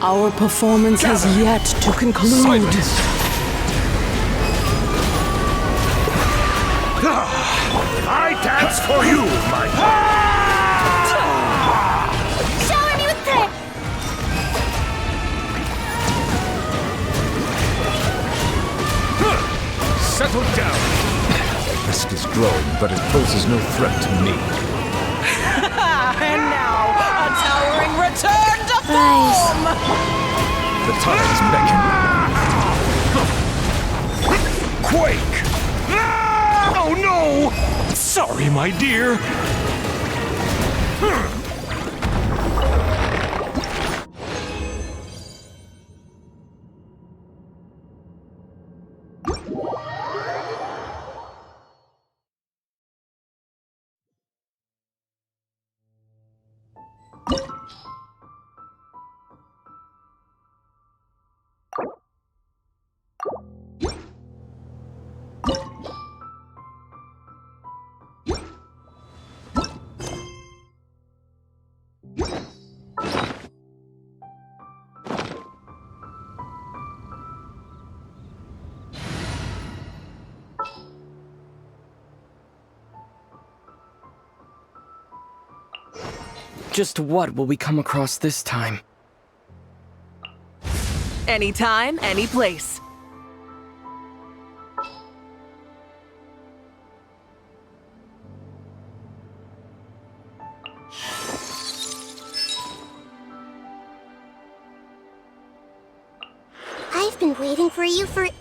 Our performance has yet to conclude. Silence. I dance for you, my Shower me with thread! Settle down. The risk is growing, but it poses no threat to me. And now, a towering return to Rise. form! The tides beckon. Quake! Oh no! Sorry, my dear. Just what will we come across this time? Anytime, any place. I've been waiting for you for 8.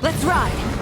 Let's ride!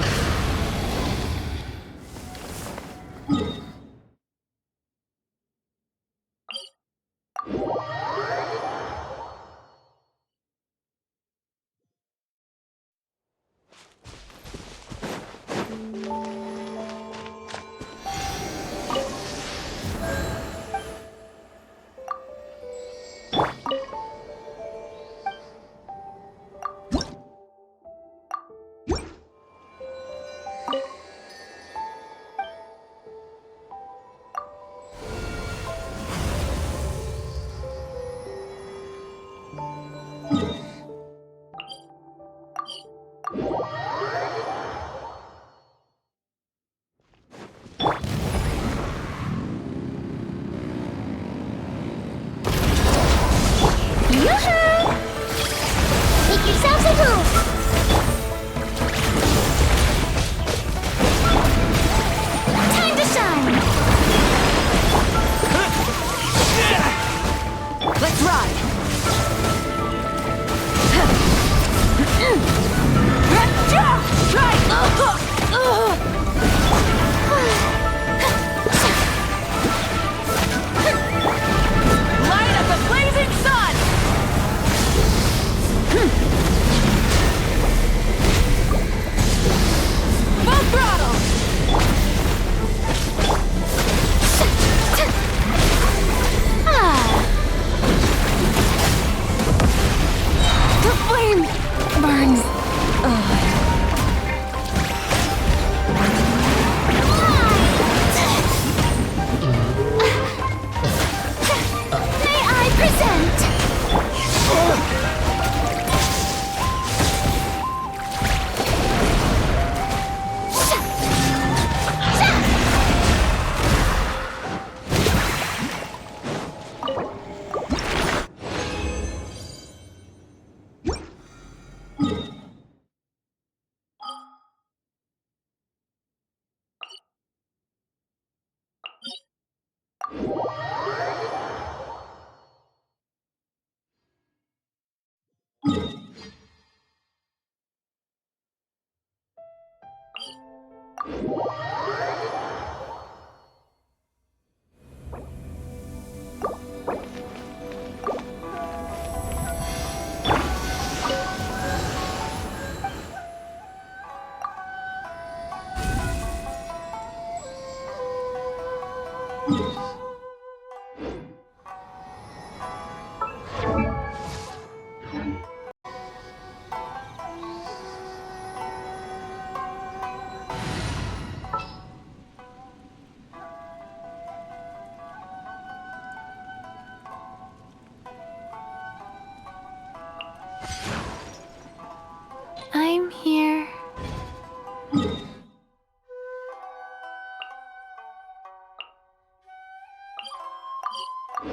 Try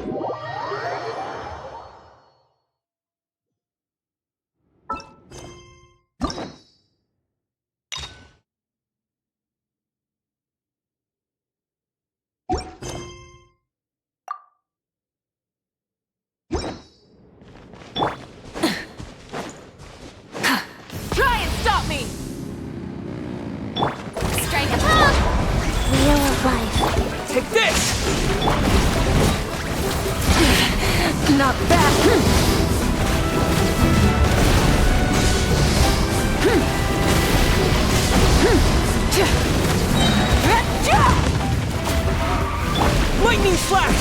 and stop me! Strike a pose! Wheel of life. Take this! Not bad. Lightning slash!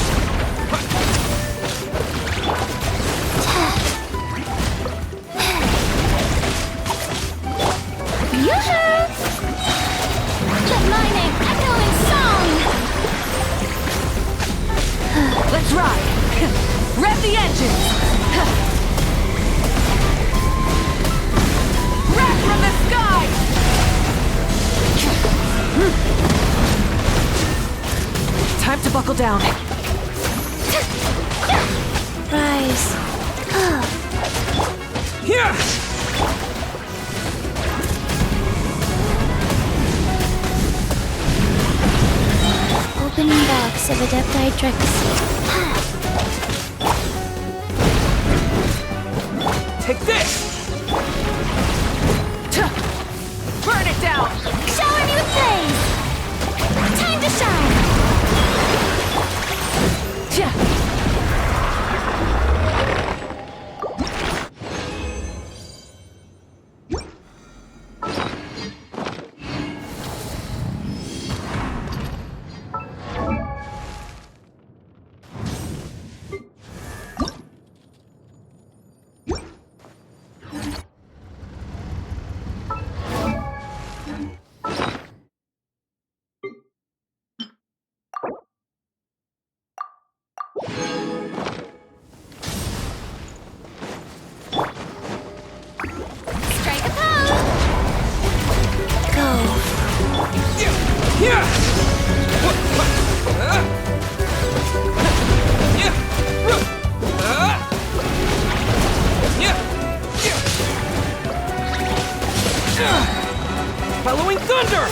Yoo-hoo! Let my name echo in song! Let's ride! Rev the engines! Wrath from the sky! Time to buckle down. Rise. Here! Opening box of Adepti tricks. Take this! Burn it down! Shower me with praise! Time to shine! Strike a pose! Go. Here! Following thunder!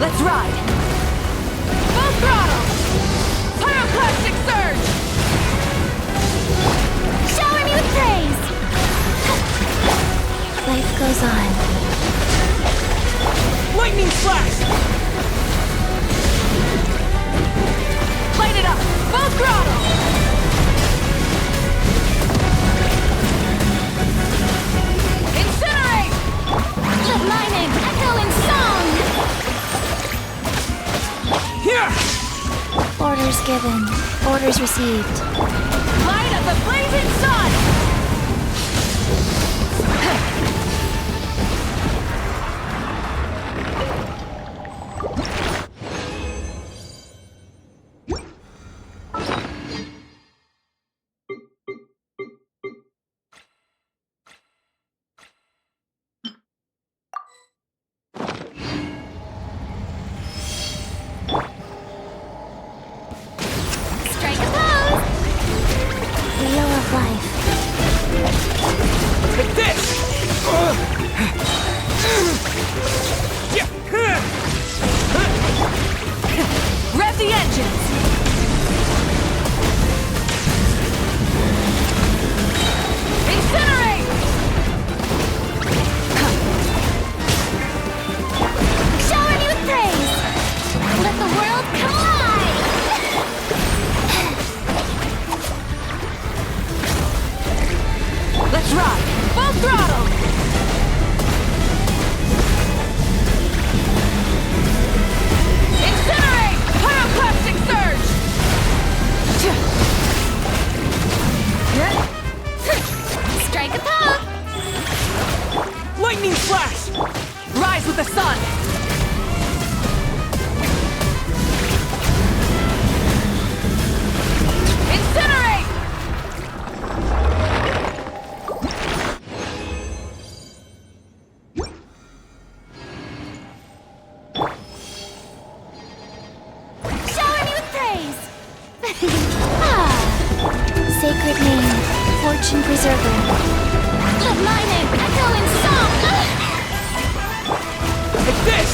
Let's ride! Full throttle! Pyroclastic surge! Shower me with praise! Life goes on. Lightning slash! Light it up! Full throttle! Incinerate! Let my name echo in song! Here! Orders given. Orders received. Light of the blazing sun! Strike a pose! Wheel of life. sacred name, Fortune Preserver. Let my name echo in song! Take this!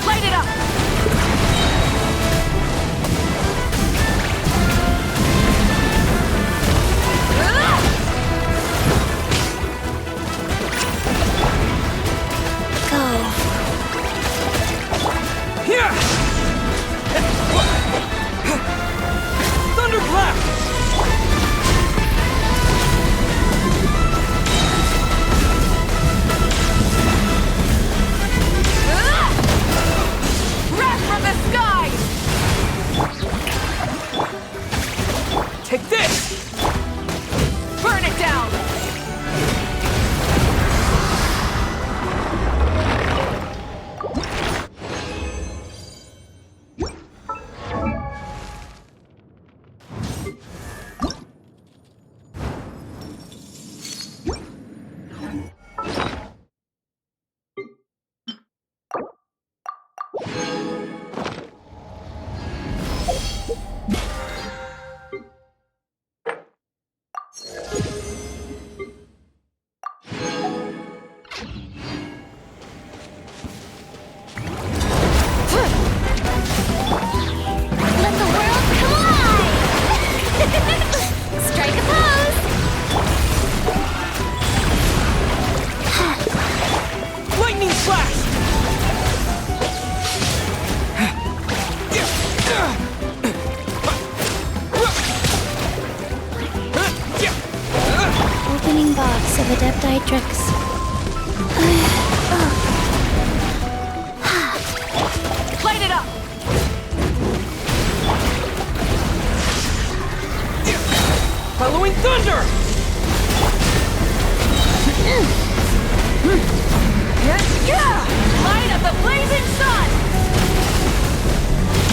Light it up! Go. Here! Thunderclap! Wrath from the sky! Take this! Burn it down! Let the world collide! Strike a pose! Lightning flash! Opening box of Adepti tricks. Light it up! Bellowing thunder! Light up the blazing sun!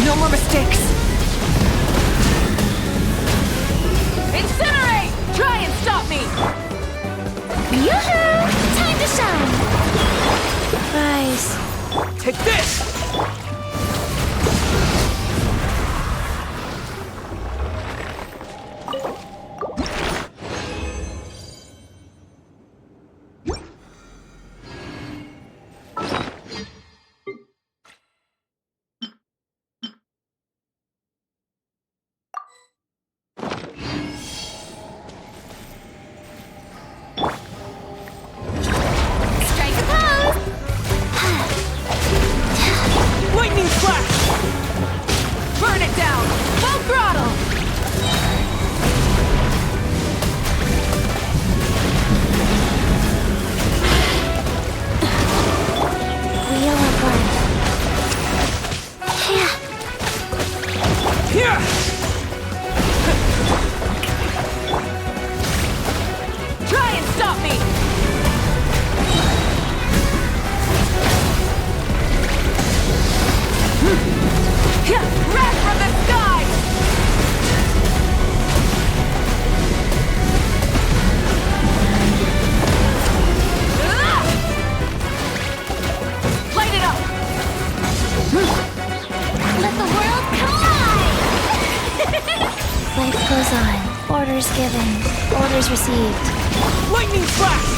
No more mistakes! Incinerate! Try and stop me! Yoo-hoo! Time to shine! Rise. Take this! Strike a pose! Lightning flash! Burn it down! Full throttle! Wheel of life. Yeah. Here! Try and stop me! Wrath from the sky! Light it up! Let the world collide! Life goes on. Orders given. Orders received. Lightning flash!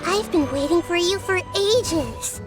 I've been waiting for you for ages.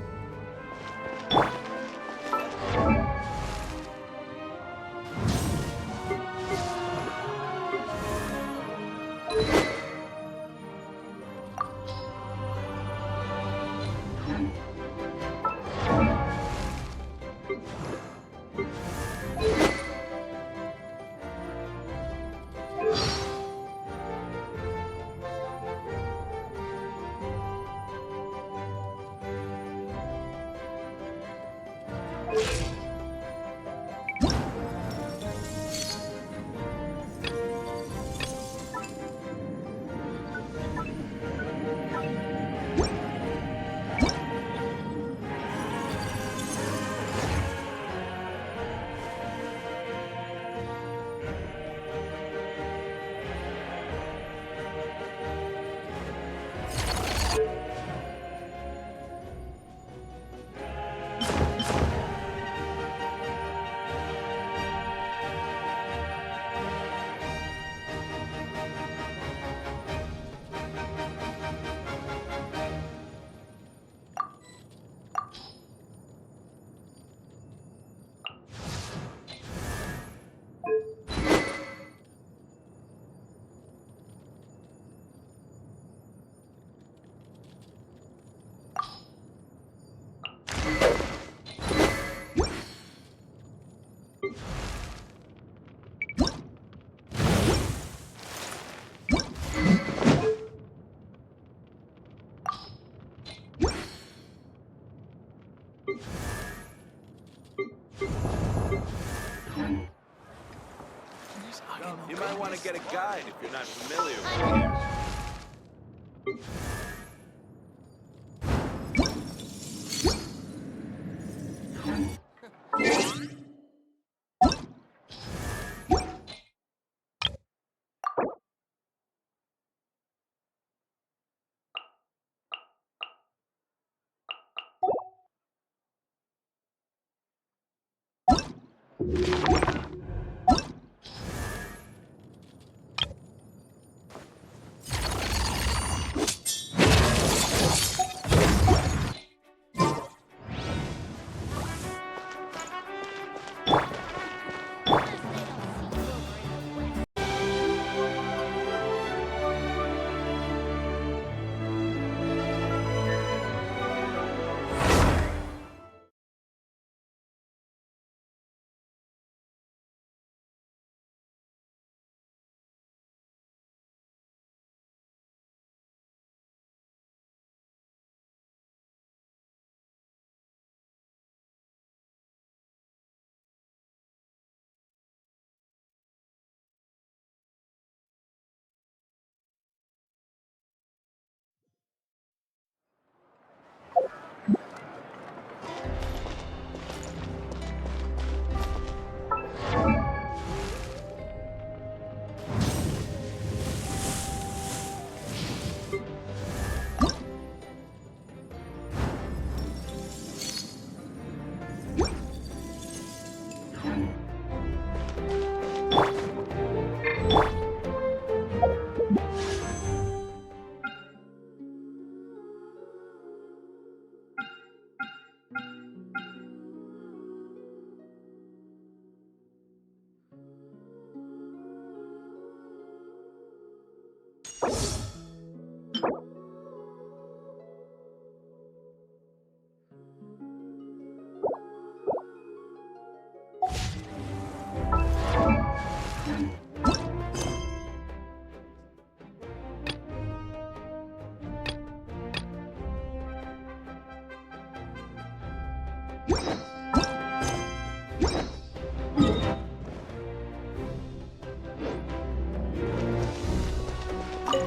You might want to get a guide if you're not familiar with the area.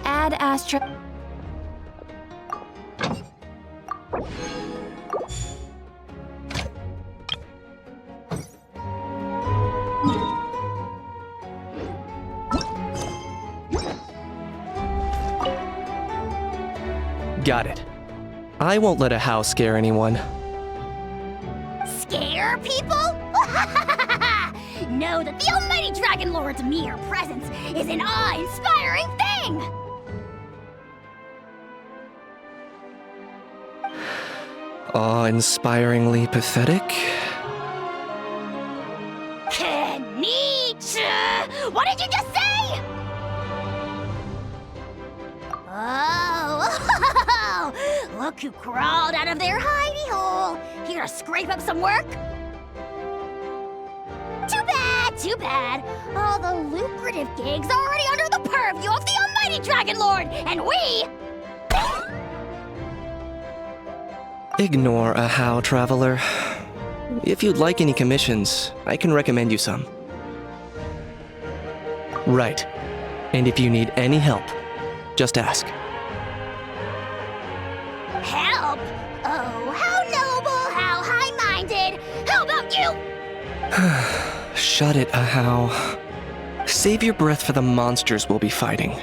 Add Astra. Got it. I won't let a How scare anyone. Scare people? Know that the almighty Dragon Lord's mere presence is an awe-inspiring thing! Awe-inspiringly pathetic? Nietzsche! What did you just say? Oh, look who crawled out of their hidey hole. Here to scrape up some work? Too bad. All the lucrative gigs already under the purview of the almighty Dragon Lord, and we... Ignore a How, traveler. If you'd like any commissions, I can recommend you some. Right. And if you need any help, just ask. Help? Oh, how noble, how high-minded. How about you? Shut it, Ahau. Save your breath for the monsters we'll be fighting.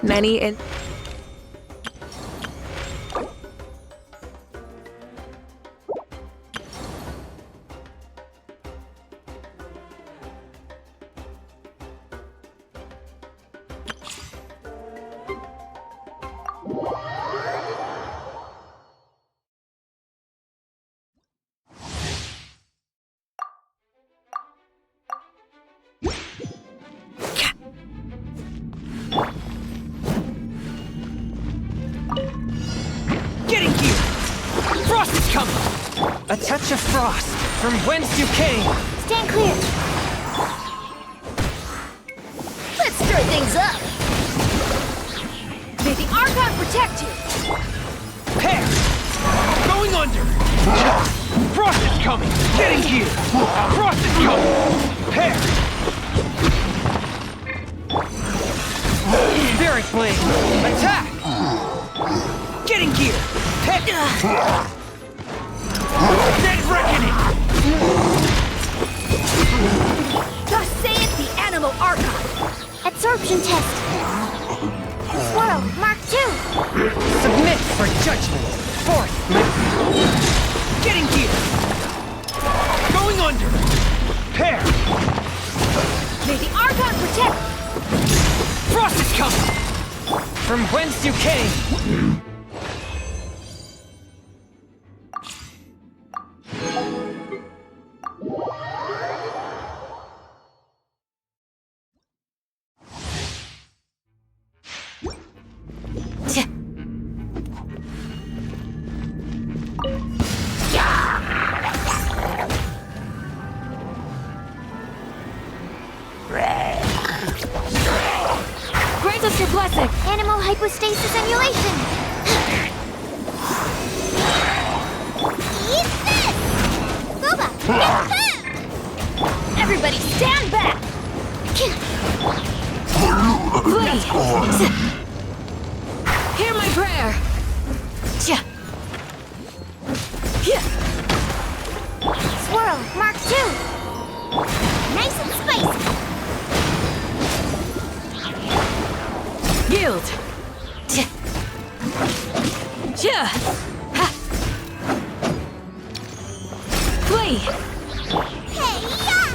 Many in... A touch of frost, from whence you came! Stand clear. Let's stir things up. May the Archon protect you! Pair! Going under! Frost is coming! Getting here! Frost is coming! Pair! Spirit Blade! Attack! Getting gear! Head! Dead reckoning! Thus saith the Animal Archon! Absorption test. Swirl, Mark 2. Submit for judgment! Forth! Getting gear! Going under! Pair! May the Archon protect! Frost is coming! From whence you came! Grant us your blessing! Animal hypostasis emulation. Eat this! Boba, get that! Everybody stand back! Please! Hear my prayer! Swirl, Mark 2! Nice and spicy! Yield! Flee! Hey, yeah!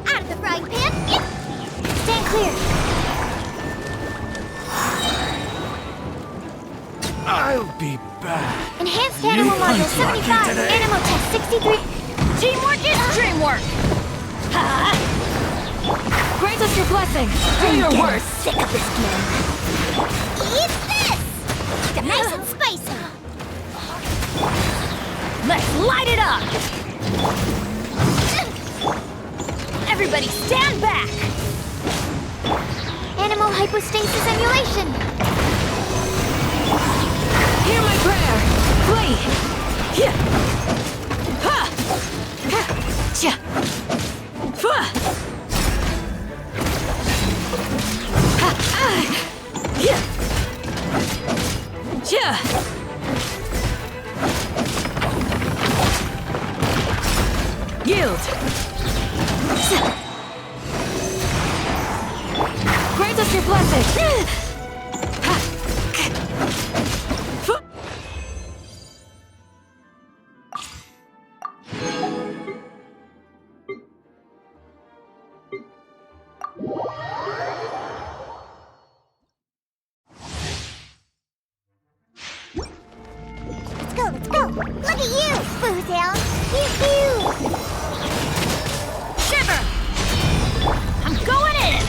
Out of the frying pan! Stand clear! I'll be back. Enhanced Animal Module 75, Animal Test 63. Teamwork is dreamwork! Grant us your blessing! Do your worst! Sick of this game! Eat this! Nice and spicy! Let's light it up! Everybody stand back! Animal hypostasis emulation! Hear my prayer! Flee! Yield! Grant us your blessing! Let's go! Look at you, Boozound! Pew-pew! Shiver! I'm going in!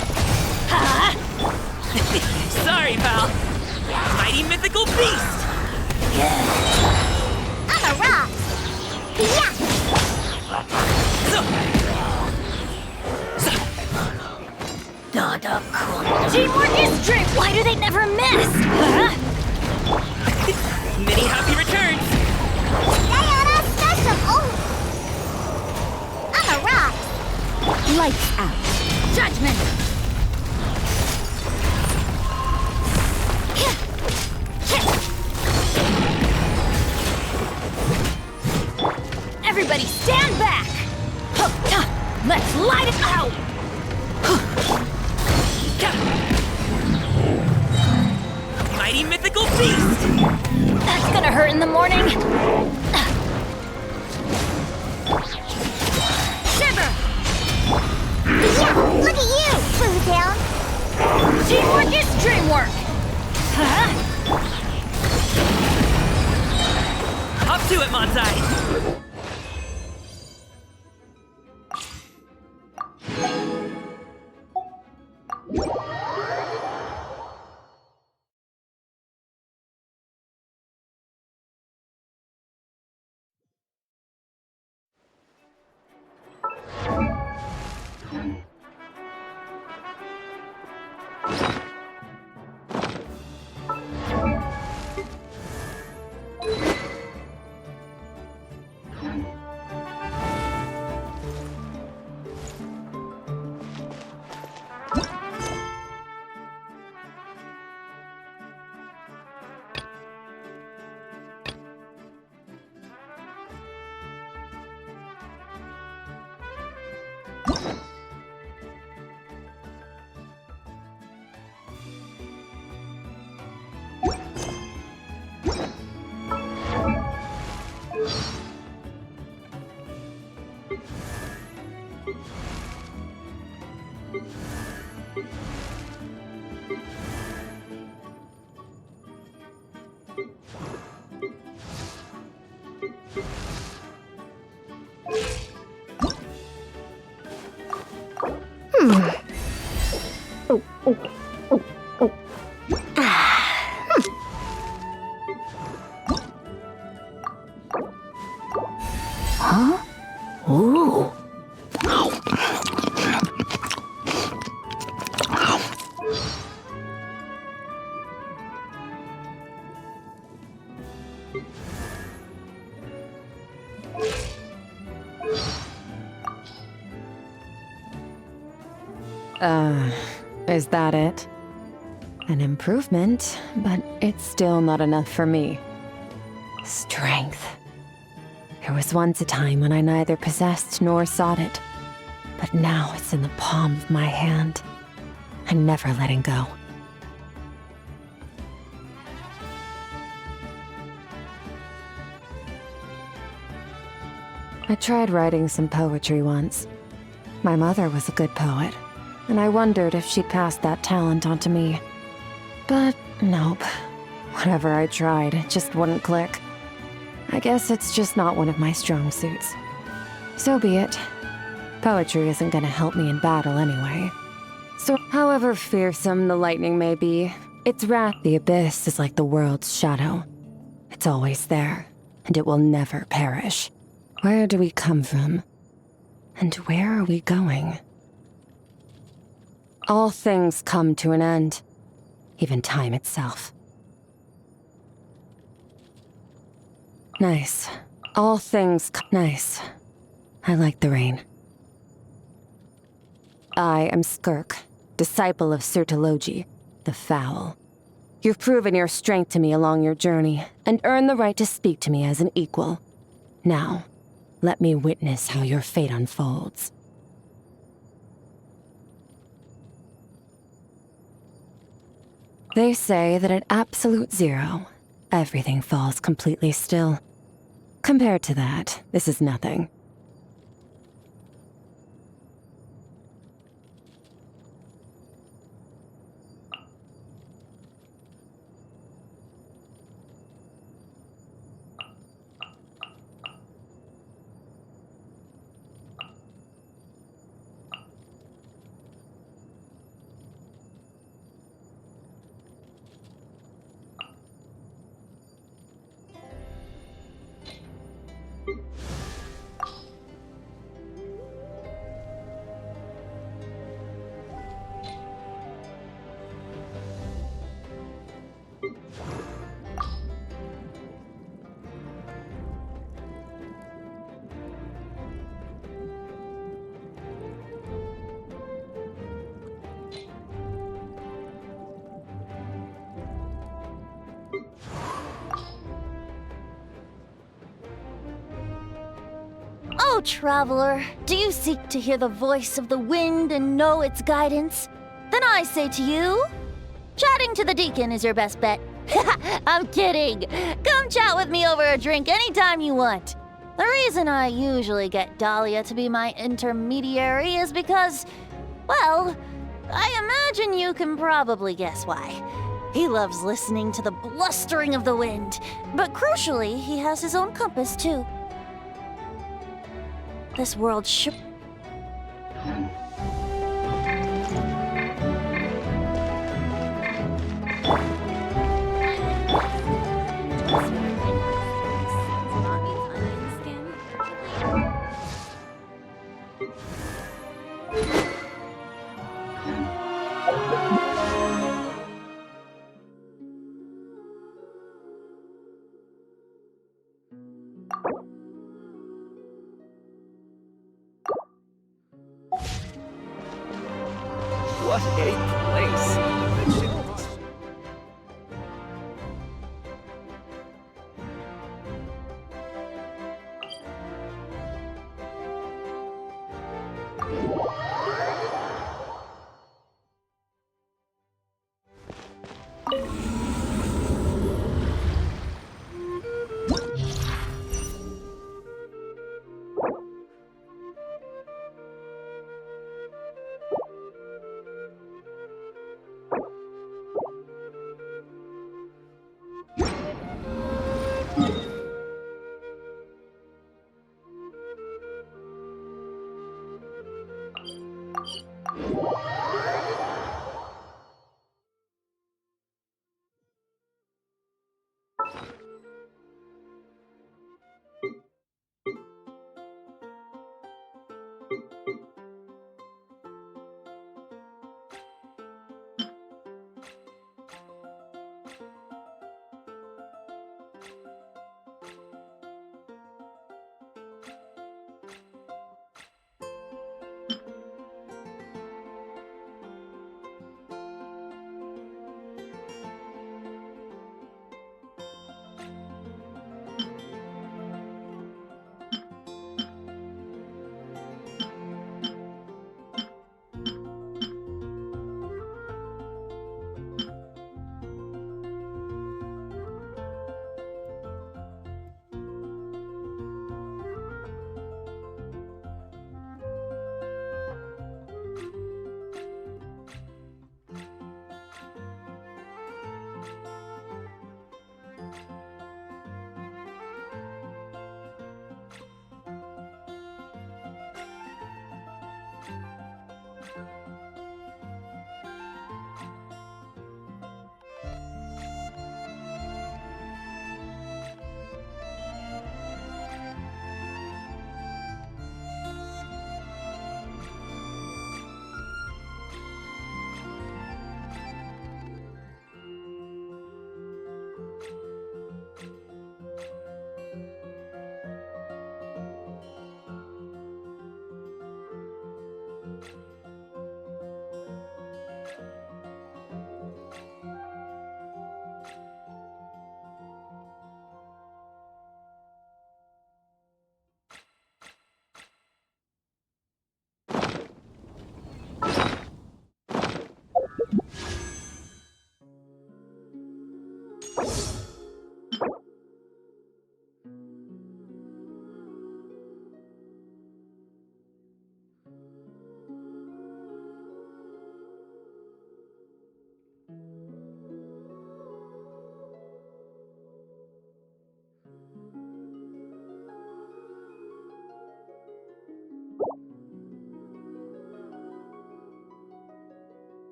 Sorry, pal. Mighty mythical beast! I'm a rock! Yeah! Teamwork is dream! Why do they never miss? Many happy returns! Diana Special! I'm a rock! Lights out. Judgment! Everybody stand back! Let's light it out! Mighty mythical beast! That's gonna hurt in the morning! Shiver! Yeah! Look at you, Boozound! Teamwork is dreamwork! Up to it, Monzai! Is that it? An improvement, but it's still not enough for me. Strength. There was once a time when I neither possessed nor sought it, but now it's in the palm of my hand. I'm never letting go. I tried writing some poetry once. My mother was a good poet, and I wondered if she'd pass that talent on to me. But nope. Whatever I tried, it just wouldn't click. I guess it's just not one of my strong suits. So be it. Poetry isn't gonna help me in battle anyway. So, however fearsome the lightning may be, its wrath, the abyss is like the world's shadow. It's always there, and it will never perish. Where do we come from? And where are we going? All things come to an end, even time itself. Nice. All things nice. I like the rain. I am Skirk, disciple of Sertology, the Foul. You've proven your strength to me along your journey, and earned the right to speak to me as an equal. Now, let me witness how your fate unfolds. They say that at absolute zero, everything falls completely still. Compared to that, this is nothing. Oh, traveler, do you seek to hear the voice of the wind and know its guidance? Then I say to you, chatting to the deacon is your best bet. I'm kidding. Come chat with me over a drink anytime you want. The reason I usually get Dahlia to be my intermediary is because, well, I imagine you can probably guess why. He loves listening to the blustering of the wind, but crucially, he has his own compass too. This world should... What a place!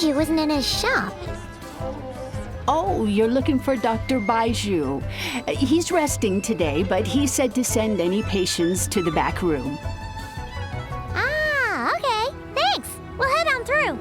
Baiju wasn't in his shop. Oh, you're looking for Dr. Baiju. He's resting today, but he said to send any patients to the back room. Ah, okay. Thanks. We'll head on through.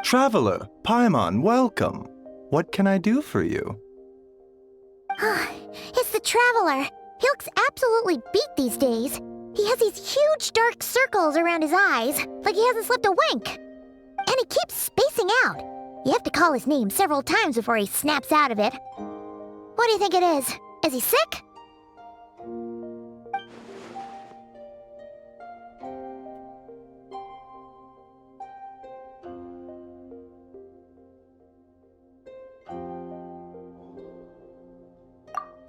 Traveler, Paimon, welcome. What can I do for you? It's the Traveler. He looks absolutely beat these days. He has these huge dark circles around his eyes, like he hasn't slept a wink. And he keeps spacing out. You have to call his name several times before he snaps out of it. What do you think it is? Is he sick?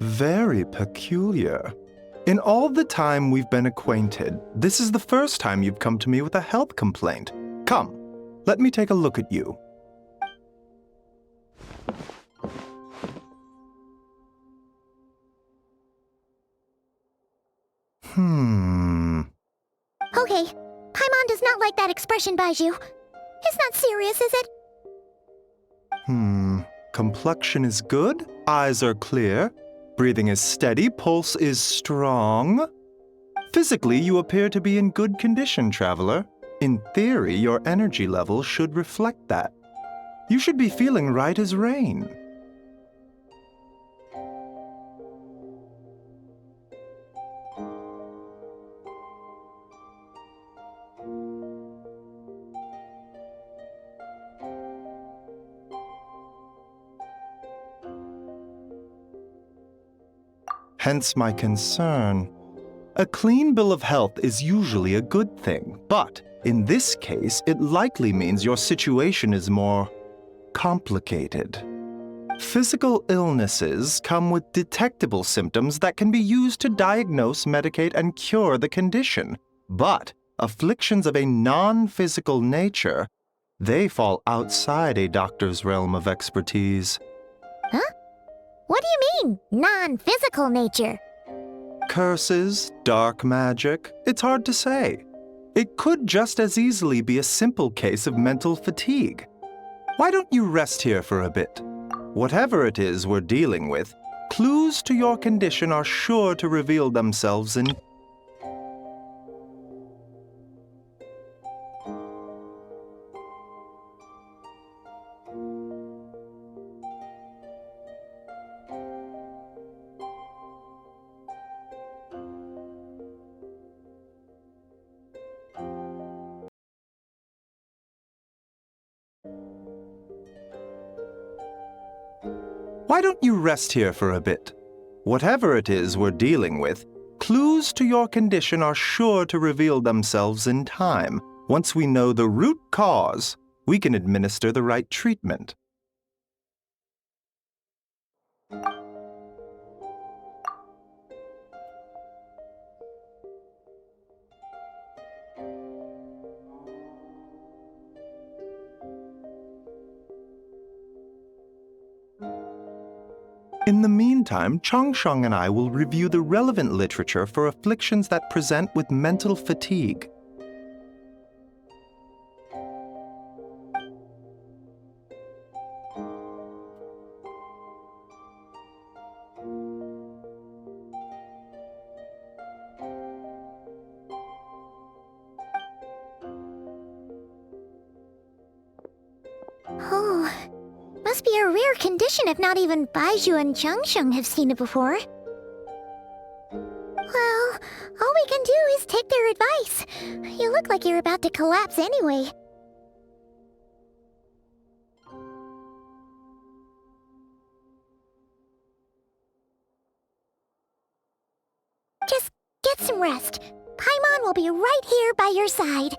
Very peculiar. In all the time we've been acquainted, this is the first time you've come to me with a health complaint. Come, let me take a look at you. Okay, Paimon does not like that expression, Baiju. It's not serious, is it? Complexion is good, eyes are clear, breathing is steady, pulse is strong. Physically, you appear to be in good condition, Traveler. In theory, your energy level should reflect that. You should be feeling right as rain. Hence my concern. A clean bill of health is usually a good thing, but in this case, it likely means your situation is more complicated. Physical illnesses come with detectable symptoms that can be used to diagnose, medicate, and cure the condition. But afflictions of a non-physical nature, they fall outside a doctor's realm of expertise. Huh? What do you mean, non-physical nature? Curses, dark magic, it's hard to say. It could just as easily be a simple case of mental fatigue. Why don't you rest here for a bit? Whatever it is we're dealing with, clues to your condition are sure to reveal themselves in... Why don't you rest here for a bit? Whatever it is we're dealing with, clues to your condition are sure to reveal themselves in time. Once we know the root cause, we can administer the right treatment. In the meantime, Changsheng and I will review the relevant literature for afflictions that present with mental fatigue. Oh, must be a rare condition if not even Baiju and Changsheng have seen it before. Well, all we can do is take their advice. You look like you're about to collapse anyway. Just get some rest. Paimon will be right here by your side.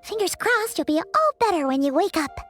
Fingers crossed you'll be all better when you wake up.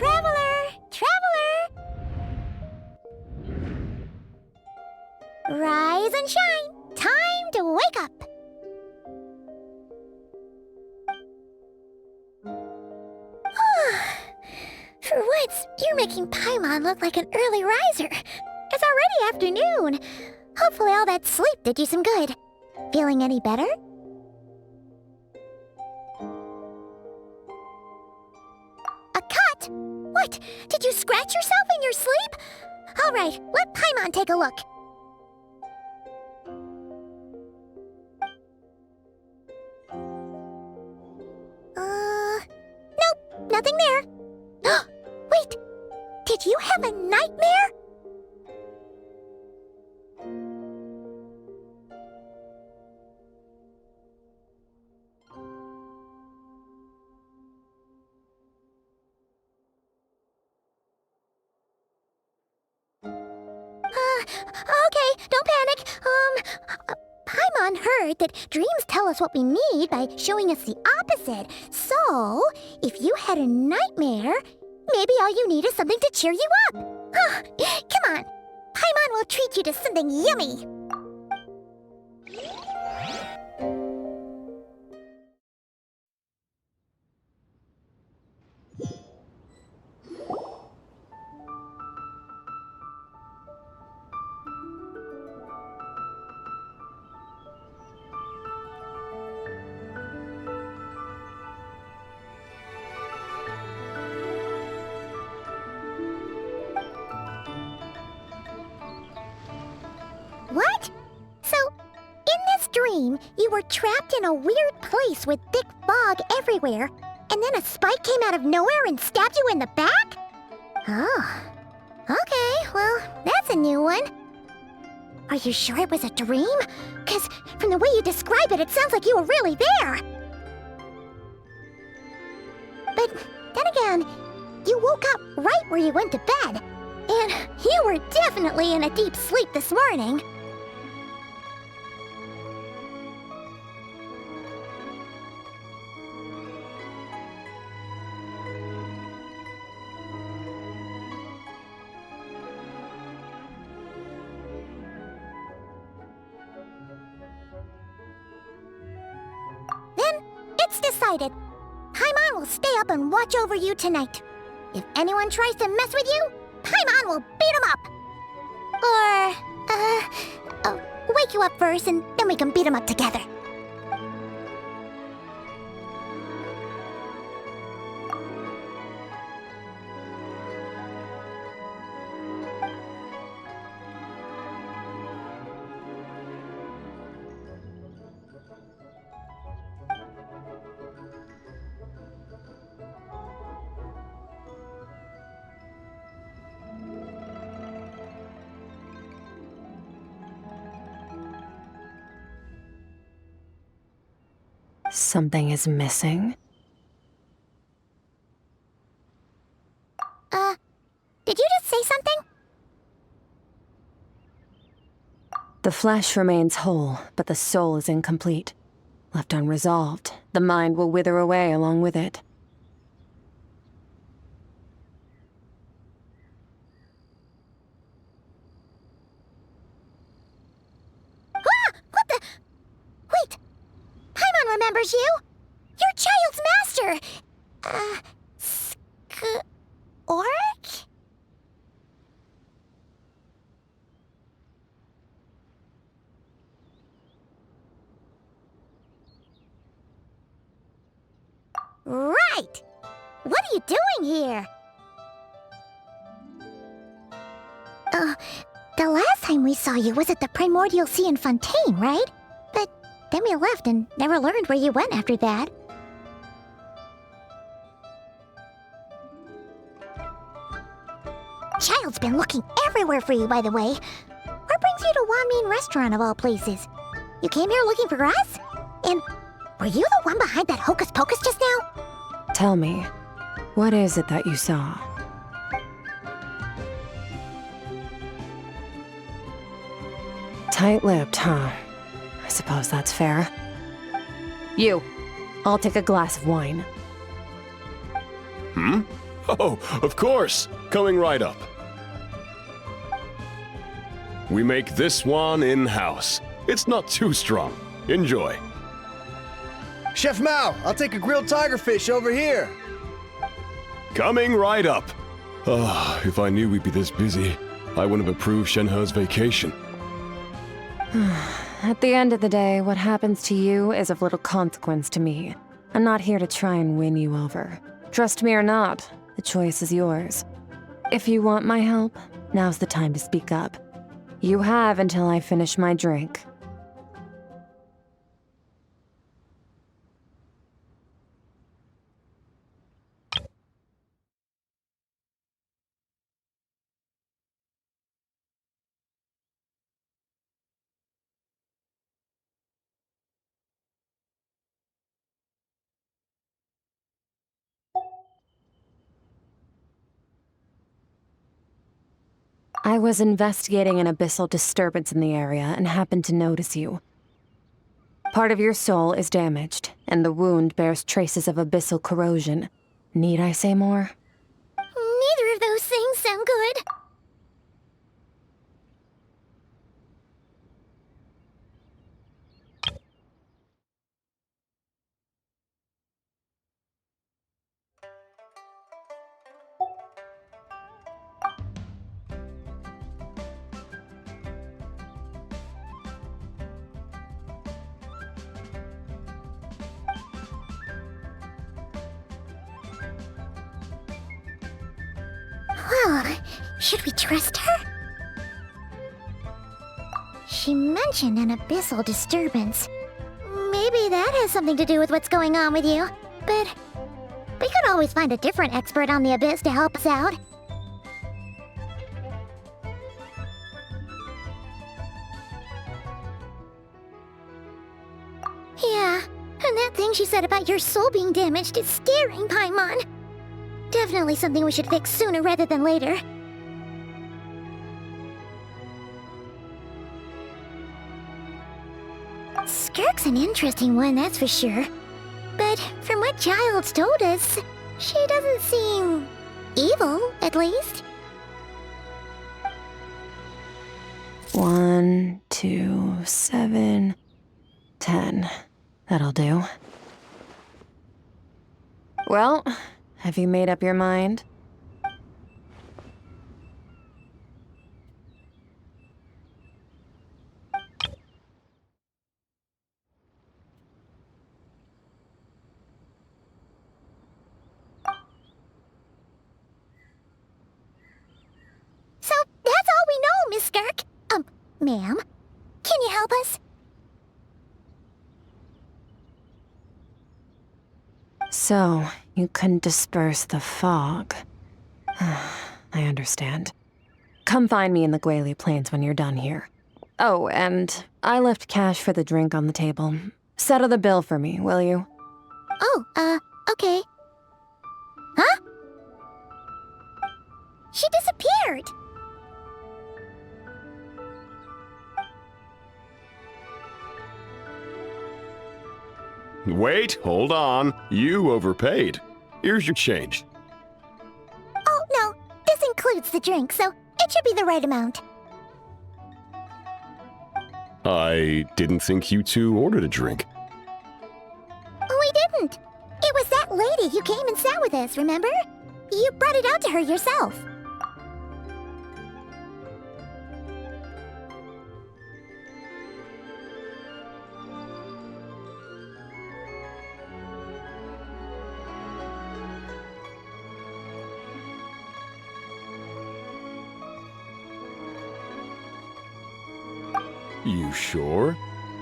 Traveler! Traveler! Rise and shine! Time to wake up! For once, you're making Paimon look like an early riser. It's already afternoon. Hopefully all that sleep did you some good. Feeling any better? A cut? What? Did you scratch yourself in your sleep? All right, let Paimon take a look. Nope, nothing there. Wait, did you have a nightmare? Okay, don't panic. Paimon heard that dreams tell us what we need by showing us the opposite. So, if you had a nightmare, maybe all you need is something to cheer you up. Come on, Paimon will treat you to something yummy. What? So, in this dream, you were trapped in a weird place with thick fog everywhere, and then a spike came out of nowhere and stabbed you in the back? Oh. Okay, well, that's a new one. Are you sure it was a dream? 'Cause from the way you describe it, it sounds like you were really there. But then again, you woke up right where you went to bed. And you were definitely in a deep sleep this morning. Then, it's decided. Paimon will stay up and watch over you tonight. If anyone tries to mess with you, Paimon will beat him up! Or, wake you up first and then we can beat him up together. Something is missing. Did you just say something? The flesh remains whole, but the soul is incomplete. Left unresolved, the mind will wither away along with it. What the? Wait! Paimon remembers you! Your child's master! Skirk? Right! What are you doing here? The last time we saw you was at the Primordial Sea in Fontaine, right? But then we left and never learned where you went after that. Child's been looking everywhere for you, by the way. What brings you to Wanmin Restaurant of all places? You came here looking for us? And were you the one behind that hocus pocus just now? Tell me, what is it that you saw? Tight-lipped, huh? I suppose that's fair. You, I'll take a glass of wine. Oh, of course. Coming right up. We make this one in-house. It's not too strong. Enjoy. Chef Mao, I'll take a grilled tigerfish over here. Coming right up. Ah, if I knew we'd be this busy, I wouldn't have approved Shenhe's vacation. At the end of the day, what happens to you is of little consequence to me. I'm not here to try and win you over. Trust me or not, the choice is yours. If you want my help, now's the time to speak up. You have until I finish my drink. I was investigating an abyssal disturbance in the area and happened to notice you. Part of your soul is damaged, and the wound bears traces of abyssal corrosion. Need I say more? Neither of those things sound good. Well, should we trust her? She mentioned an abyssal disturbance. Maybe that has something to do with what's going on with you. But we could always find a different expert on the abyss to help us out. Yeah, and that thing she said about your soul being damaged is scaring, Paimon. Definitely something we should fix sooner rather than later. Skirk's an interesting one, that's for sure. But from what Child's told us, she doesn't seem evil, at least. 1, 2, 7, 10. That'll do. Well, have you made up your mind? So, that's all we know, Miss Skirk. Ma'am, can you help us? So, you couldn't disperse the fog. I understand. Come find me in the Guili Plains when you're done here. Oh, and I left cash for the drink on the table. Settle the bill for me, will you? Oh, okay. Huh? She disappeared! Wait, hold on. You overpaid. Here's your change. Oh, no. This includes the drink, so it should be the right amount. I didn't think you two ordered a drink. We didn't. It was that lady who came and sat with us, remember? You brought it out to her yourself. You sure?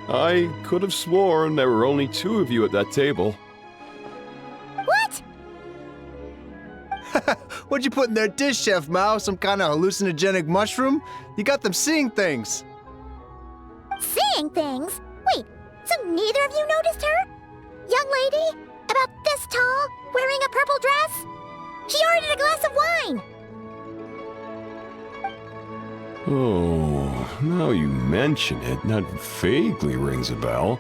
I could have sworn there were only 2 of you at that table. What? What'd you put in their dish, Chef Mao? Some kind of hallucinogenic mushroom? You got them seeing things. Seeing things? Wait, so neither of you noticed her? Young lady? About this tall, wearing a purple dress? She ordered a glass of wine! Oh, now you mention it, that vaguely rings a bell.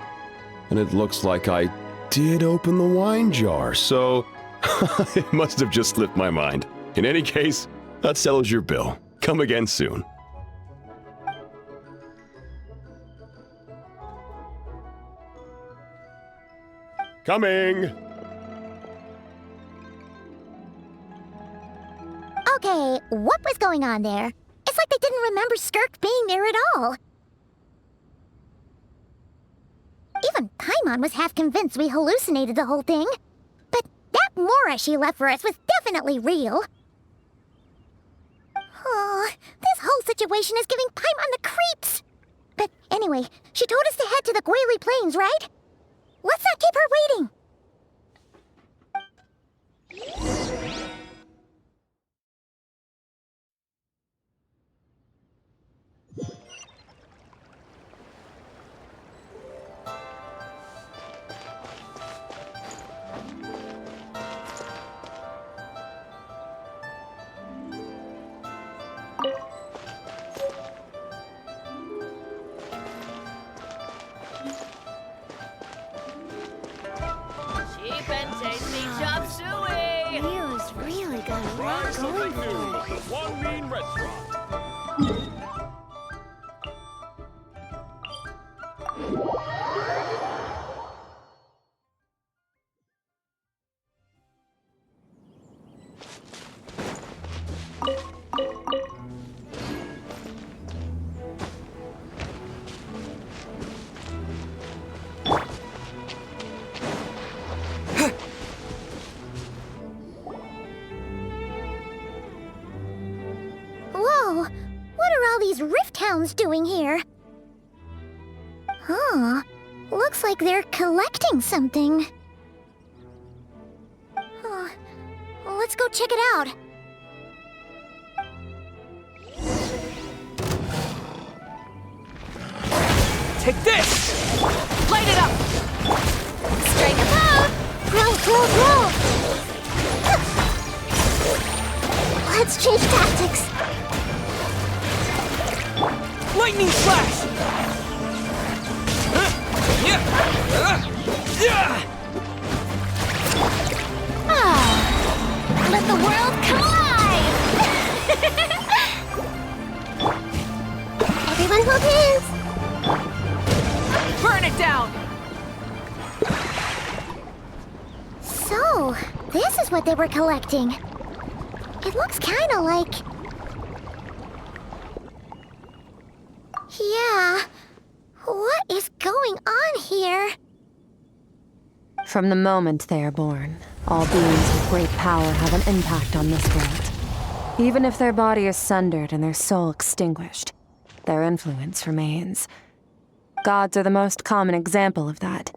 And it looks like I did open the wine jar, so It must have just slipped my mind. In any case, that settles your bill. Come again soon. Coming! Okay, what was going on there? It's like they didn't remember Skirk being there at all. Even Paimon was half convinced we hallucinated the whole thing. But that Mora she left for us was definitely real. Oh, this whole situation is giving Paimon the creeps. But anyway, she told us to head to the Guili Plains, right? Let's not keep her waiting. Cheap and tasty chop suey! Leo's really got a lot going for it. One Mean Restaurant. Whoa, what are all these rift hounds doing here? Huh, looks like they're collecting something. Huh. Let's go check it out. Take this! Light it up! Strike a pose! Roll! Let's change tactics. Lightning flash! Let the world collide! Everyone hold hands! Burn it down! So, this is what they were collecting. It looks kinda like... Yeah. What is going on here? From the moment they are born, all beings with great power have an impact on this world. Even if their body is sundered and their soul extinguished, their influence remains. Gods are the most common example of that.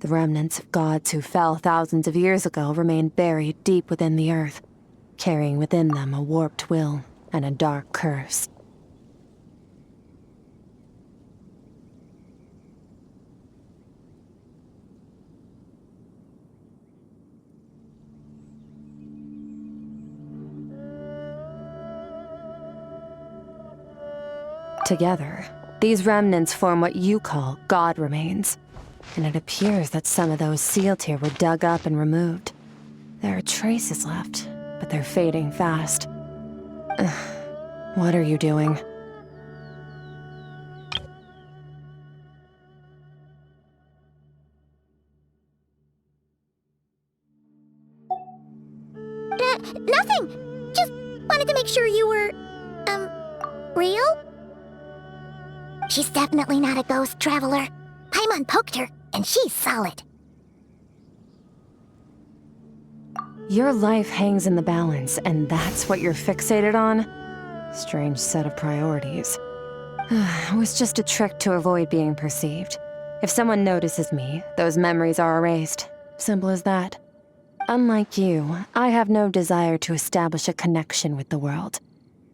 The remnants of gods who fell thousands of years ago remain buried deep within the earth, carrying within them a warped will and a dark curse. Together, these remnants form what you call god remains, and it appears that some of those sealed here were dug up and removed. There are traces left, but they're fading fast. What are you doing? Nothing! Just wanted to make sure you were, real? She's definitely not a ghost traveler. Paimon poked her, and she's solid. Your life hangs in the balance, and that's what you're fixated on? Strange set of priorities. It was just a trick to avoid being perceived. If someone notices me, those memories are erased. Simple as that. Unlike you, I have no desire to establish a connection with the world.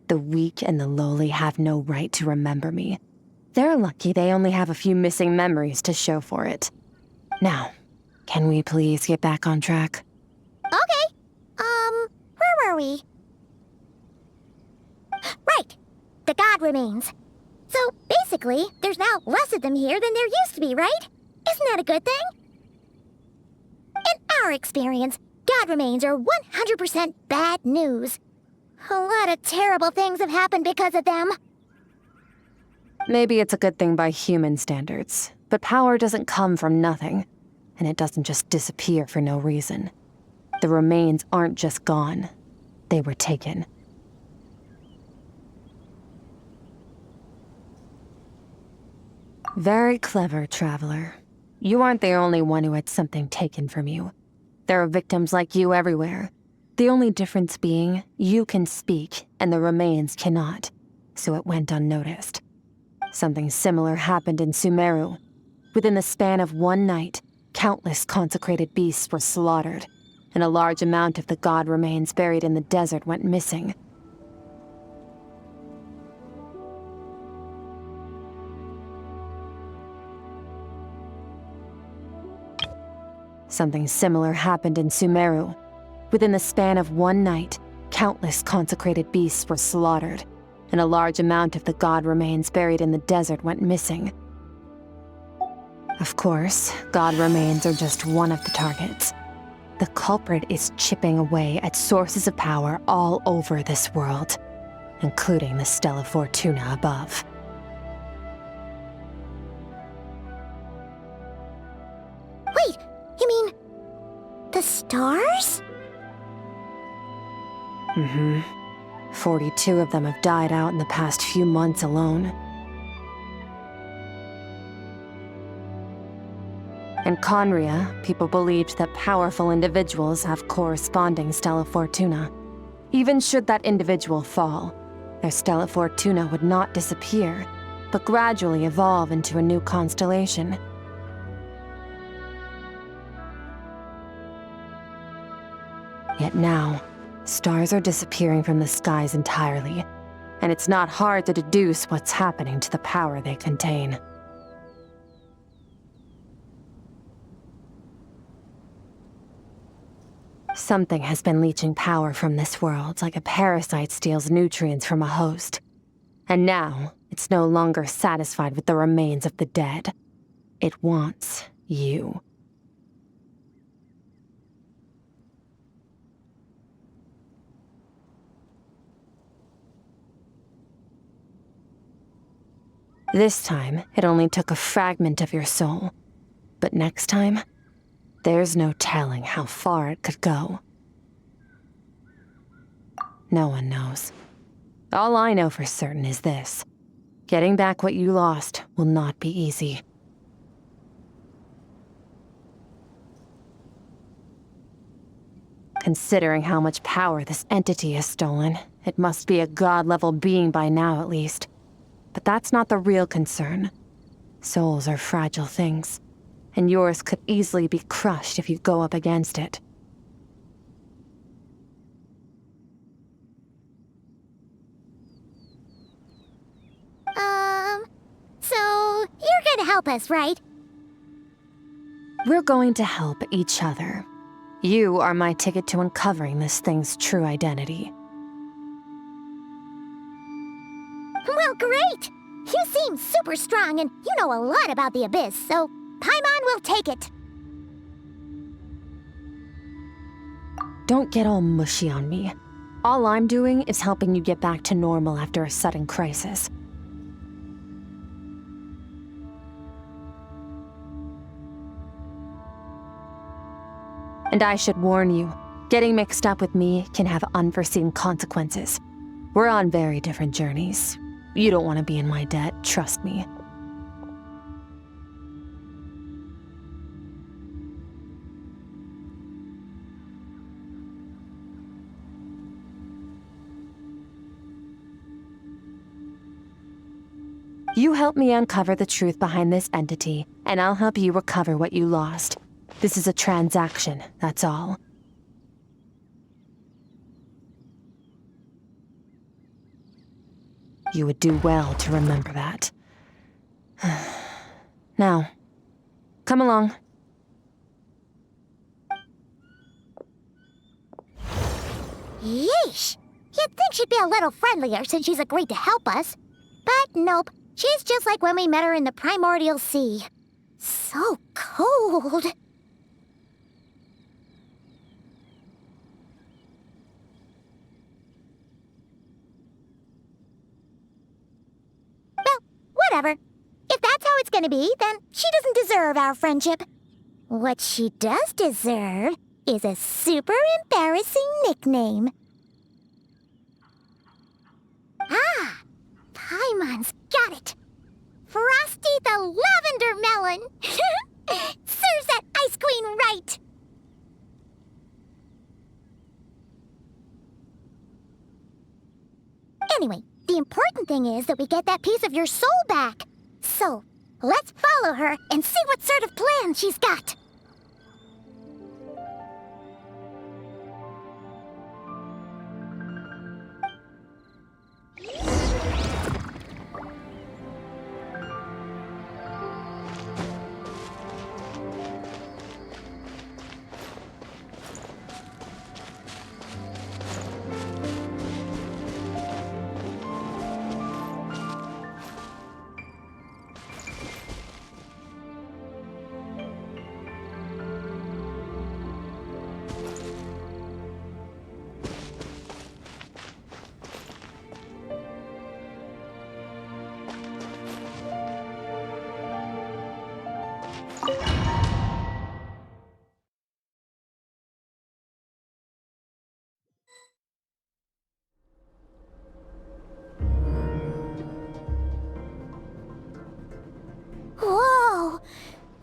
The weak and the lowly have no right to remember me. They're lucky they only have a few missing memories to show for it. Now, can we please get back on track? Okay. Where were we? Right. The god remains. So, basically, there's now less of them here than there used to be, right? Isn't that a good thing? In our experience, god remains are 100% bad news. A lot of terrible things have happened because of them. Maybe it's a good thing by human standards, but power doesn't come from nothing, and it doesn't just disappear for no reason. The remains aren't just gone. They were taken. Very clever, traveler. You aren't the only one who had something taken from you. There are victims like you everywhere. The only difference being, you can speak, and the remains cannot, so it went unnoticed. Something similar happened in Sumeru. Within the span of one night, countless consecrated beasts were slaughtered, and a large amount of the god remains buried in the desert went missing. Something similar happened in Sumeru. Within the span of one night, countless consecrated beasts were slaughtered, and a large amount of the god remains buried in the desert went missing. Of course, god remains are just one of the targets. The culprit is chipping away at sources of power all over this world, including the Stella Fortuna above. Wait, you mean the stars? 42 of them have died out in the past few months alone. In Conria, people believed that powerful individuals have corresponding Stella Fortuna. Even should that individual fall, their Stella Fortuna would not disappear, but gradually evolve into a new constellation. Yet now, stars are disappearing from the skies entirely, and it's not hard to deduce what's happening to the power they contain. Something has been leeching power from this world like a parasite steals nutrients from a host. And now, it's no longer satisfied with the remains of the dead. It wants you. This time, it only took a fragment of your soul. But next time, there's no telling how far it could go. No one knows. All I know for certain is this. Getting back what you lost will not be easy. Considering how much power this entity has stolen, it must be a god-level being by now at least. But that's not the real concern. Souls are fragile things, and yours could easily be crushed if you go up against it. So you're gonna help us, right? We're going to help each other. You are my ticket to uncovering this thing's true identity. Well, great! You seem super strong and you know a lot about the Abyss, so Paimon will take it. Don't get all mushy on me. All I'm doing is helping you get back to normal after a sudden crisis. And I should warn you, getting mixed up with me can have unforeseen consequences. We're on very different journeys. You don't want to be in my debt, trust me. You help me uncover the truth behind this entity, and I'll help you recover what you lost. This is a transaction, that's all. You would do well to remember that. Now, come along. Yeesh! You'd think she'd be a little friendlier since she's agreed to help us. But nope, she's just like when we met her in the Primordial Sea. So cold. Whatever. If that's how it's gonna be, then she doesn't deserve our friendship. What she does deserve is a super embarrassing nickname. Ah, Paimon's got it. Frosty the Lavender Melon. Serves that ice queen right. Anyway, the important thing is that we get that piece of your soul back. So, let's follow her and see what sort of plan she's got. Whoa!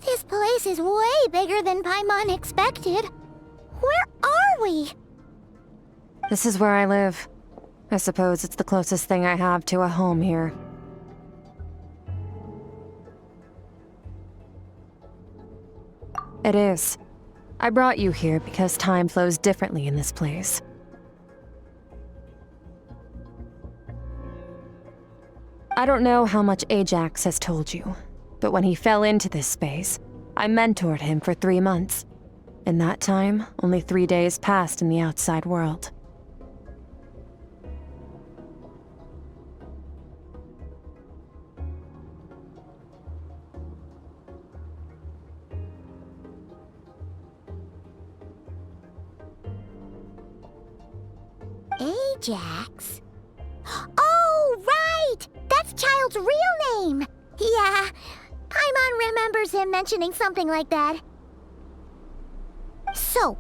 This place is way bigger than Paimon expected. Where are we? This is where I live. I suppose it's the closest thing I have to a home here. It is. I brought you here because time flows differently in this place. I don't know how much Ajax has told you, but when he fell into this space, I mentored him for 3 months. In that time, only 3 days passed in the outside world. Ajax? Oh, right! That's Child's real name! Yeah, Paimon remembers him mentioning something like that. So,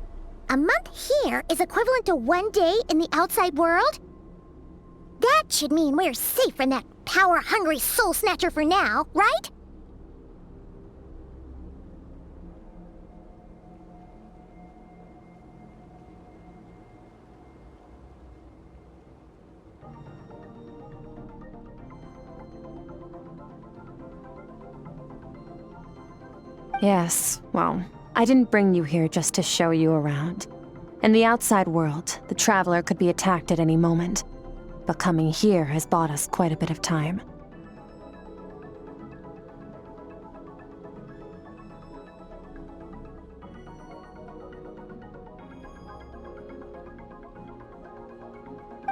a month here is equivalent to 1 day in the outside world? That should mean we're safe from that power-hungry soul snatcher for now, right? Yes, well, I didn't bring you here just to show you around. In the outside world, the Traveler could be attacked at any moment, but coming here has bought us quite a bit of time.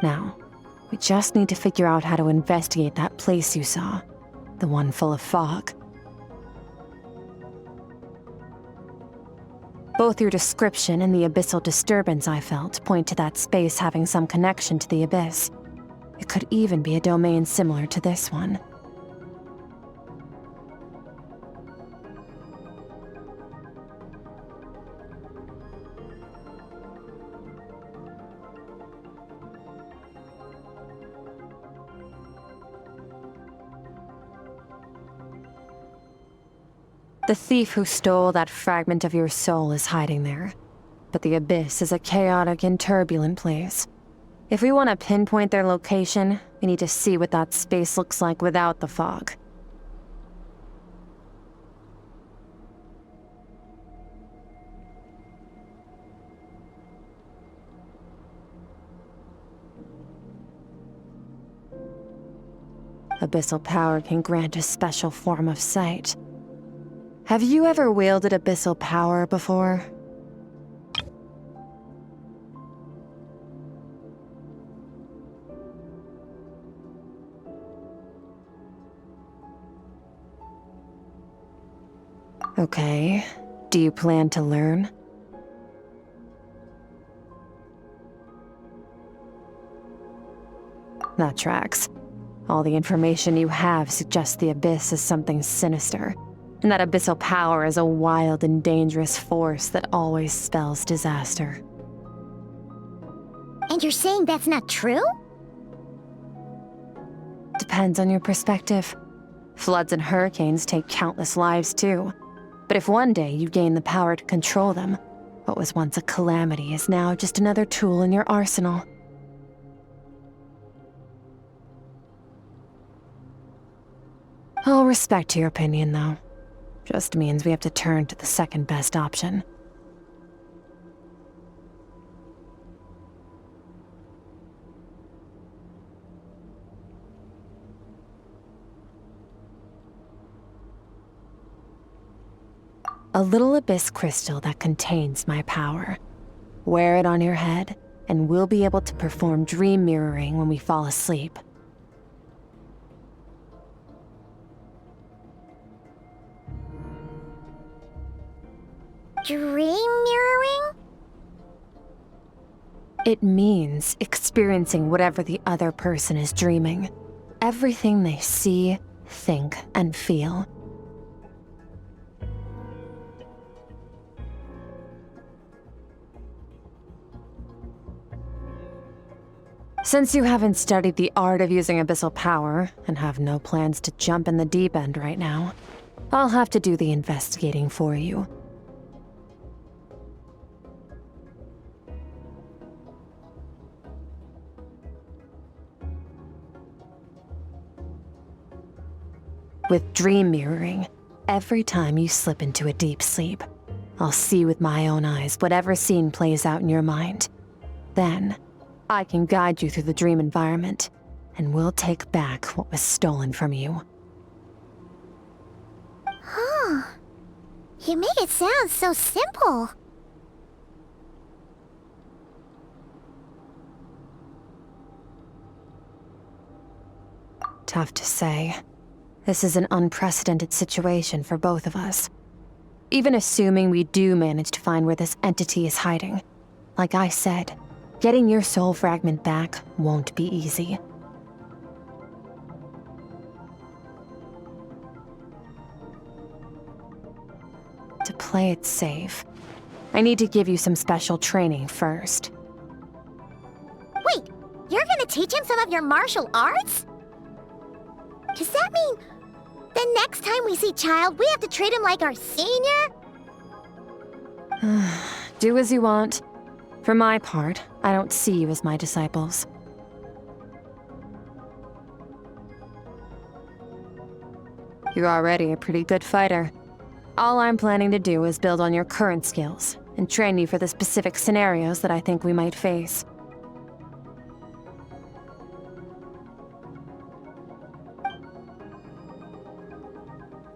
Now, we just need to figure out how to investigate that place you saw, the one full of fog. Both your description and the abyssal disturbance I felt point to that space having some connection to the abyss. It could even be a domain similar to this one. The thief who stole that fragment of your soul is hiding there. But the Abyss is a chaotic and turbulent place. If we want to pinpoint their location, we need to see what that space looks like without the fog. Abyssal power can grant a special form of sight. Have you ever wielded abyssal power before? Okay. Do you plan to learn? That tracks. All the information you have suggests the Abyss is something sinister, and that abyssal power is a wild and dangerous force that always spells disaster. And you're saying that's not true? Depends on your perspective. Floods and hurricanes take countless lives too. But if one day you gain the power to control them, what was once a calamity is now just another tool in your arsenal. All respect to your opinion, though. Just means we have to turn to the second best option. A little abyss crystal that contains my power. Wear it on your head, and we'll be able to perform dream mirroring when we fall asleep. Dream mirroring? It means experiencing whatever the other person is dreaming. Everything they see, think, and feel. Since you haven't studied the art of using abyssal power, and have no plans to jump in the deep end right now, I'll have to do the investigating for you. With dream mirroring, every time you slip into a deep sleep, I'll see with my own eyes whatever scene plays out in your mind. Then, I can guide you through the dream environment, and we'll take back what was stolen from you. Huh. You make it sound so simple. Tough to say. This is an unprecedented situation for both of us. Even assuming we do manage to find where this entity is hiding, like I said, getting your soul fragment back won't be easy. To play it safe, I need to give you some special training first. Wait, you're gonna teach him some of your martial arts? Does that mean the next time we see Child, we have to treat him like our senior? Do as you want. For my part, I don't see you as my disciples. You're already a pretty good fighter. All I'm planning to do is build on your current skills, and train you for the specific scenarios that I think we might face.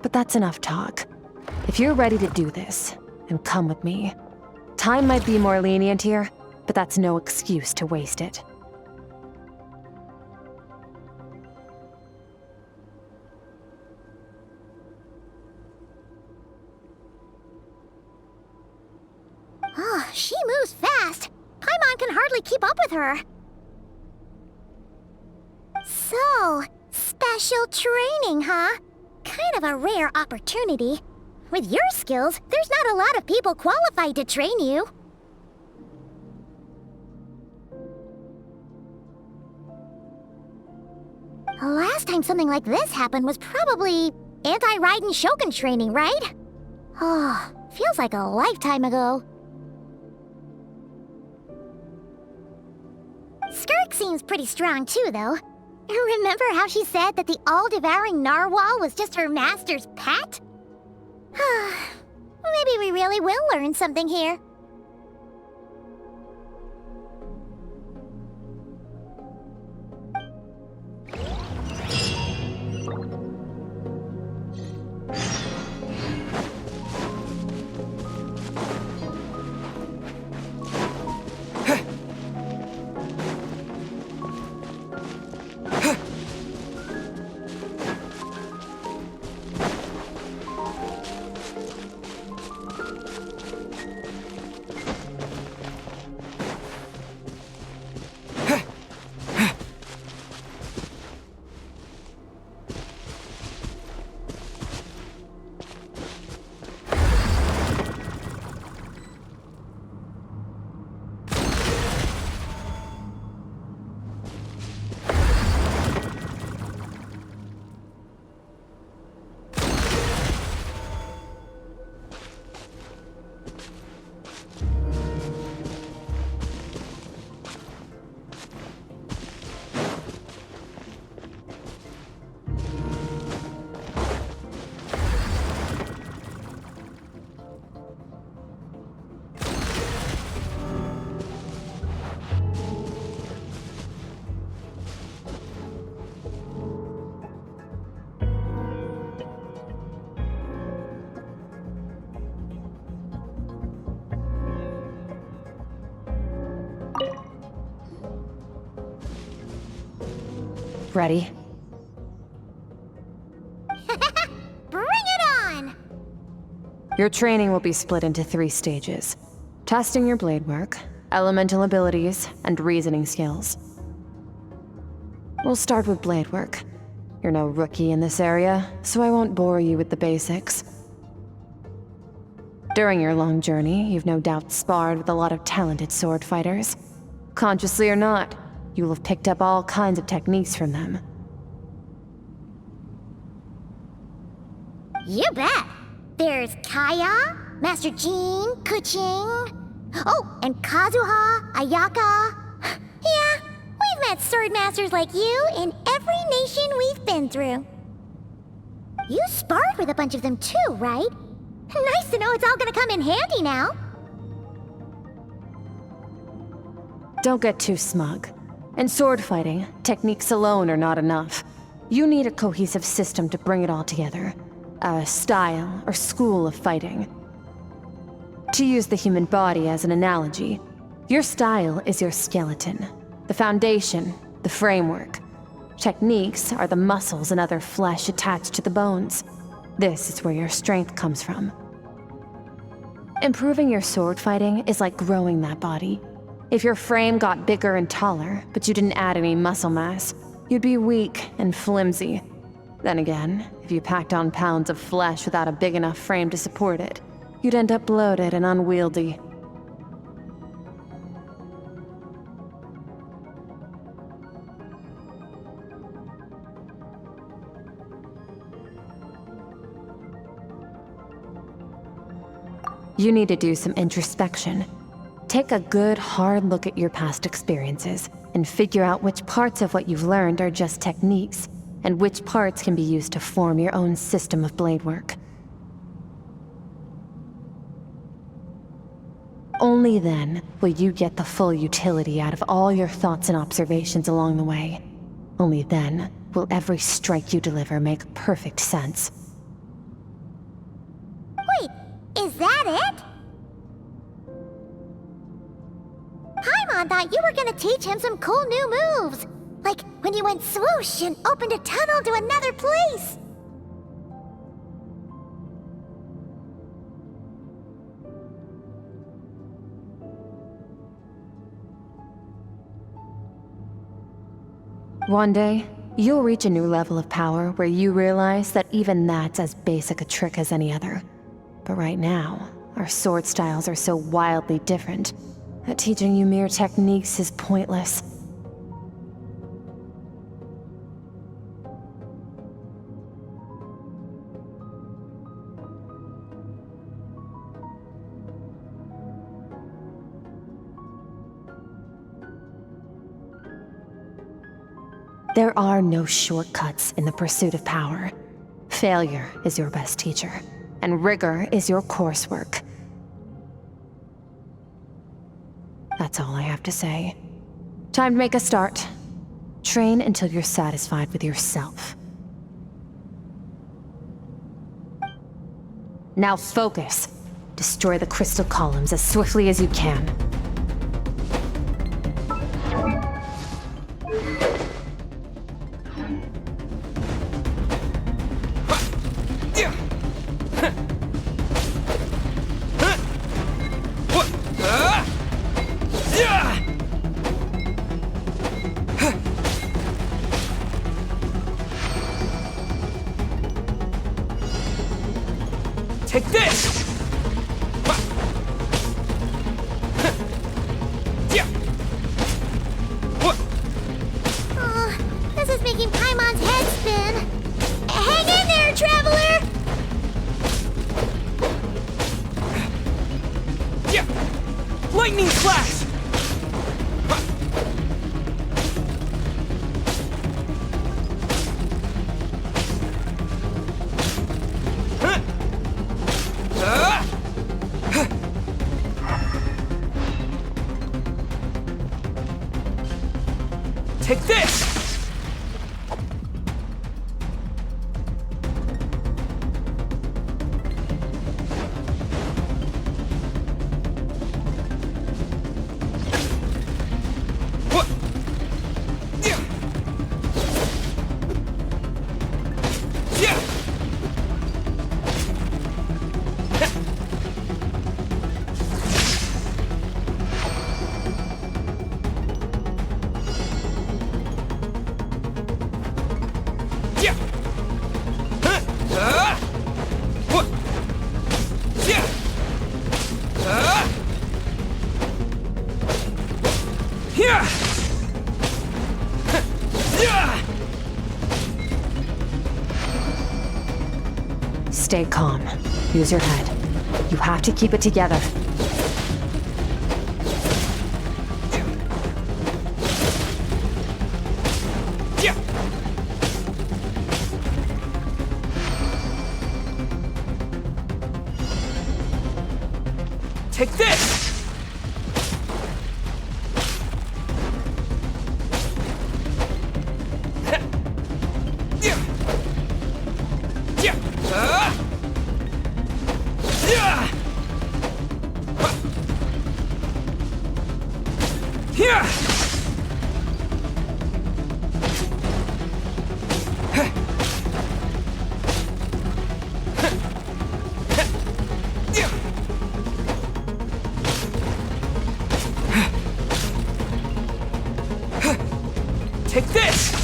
But that's enough talk. If you're ready to do this, then come with me. Time might be more lenient here, but that's no excuse to waste it. Oh, she moves fast. Paimon can hardly keep up with her. So, special training, huh? Kind of a rare opportunity. With your skills, there's not a lot of people qualified to train you. Last time something like this happened was probably anti-Raiden Shogun training, right? Oh, feels like a lifetime ago. Skirk seems pretty strong too, though. Remember how she said that the all-devouring narwhal was just her master's pet? Maybe we really will learn something here. Ready? Bring it on! Your training will be split into 3 stages. Testing your blade work, elemental abilities, and reasoning skills. We'll start with blade work. You're no rookie in this area, so I won't bore you with the basics. During your long journey, you've no doubt sparred with a lot of talented sword fighters. Consciously or not, you will have picked up all kinds of techniques from them. You bet! There's Kaya, Master Jean, Kuching... Oh, and Kazuha, Ayaka... Yeah, we've met sword masters like you in every nation we've been through. You sparred with a bunch of them too, right? Nice to know it's all gonna come in handy now. Don't get too smug. In sword fighting, techniques alone are not enough. You need a cohesive system to bring it all together. A style or school of fighting. To use the human body as an analogy, your style is your skeleton, the foundation, the framework. Techniques are the muscles and other flesh attached to the bones. This is where your strength comes from. Improving your sword fighting is like growing that body. If your frame got bigger and taller, but you didn't add any muscle mass, you'd be weak and flimsy. Then again, if you packed on pounds of flesh without a big enough frame to support it, you'd end up bloated and unwieldy. You need to do some introspection. Take a good, hard look at your past experiences and figure out which parts of what you've learned are just techniques, and which parts can be used to form your own system of blade work. Only then will you get the full utility out of all your thoughts and observations along the way. Only then will every strike you deliver make perfect sense. Wait, is that it? Paimon thought you were gonna teach him some cool new moves. Like when you went swoosh and opened a tunnel to another place. One day, you'll reach a new level of power where you realize that even that's as basic a trick as any other. But right now, our sword styles are so wildly different that teaching you mere techniques is pointless. There are no shortcuts in the pursuit of power. Failure is your best teacher, and rigor is your coursework. That's all I have to say. Time to make a start. Train until you're satisfied with yourself. Now focus. Destroy the crystal columns as swiftly as you can. Take this! Oh, this is making Paimon's head spin. Hang in there, traveler! Lightning flash! Take this! Stay calm. Use your head. You have to keep it together. Take this! Take this!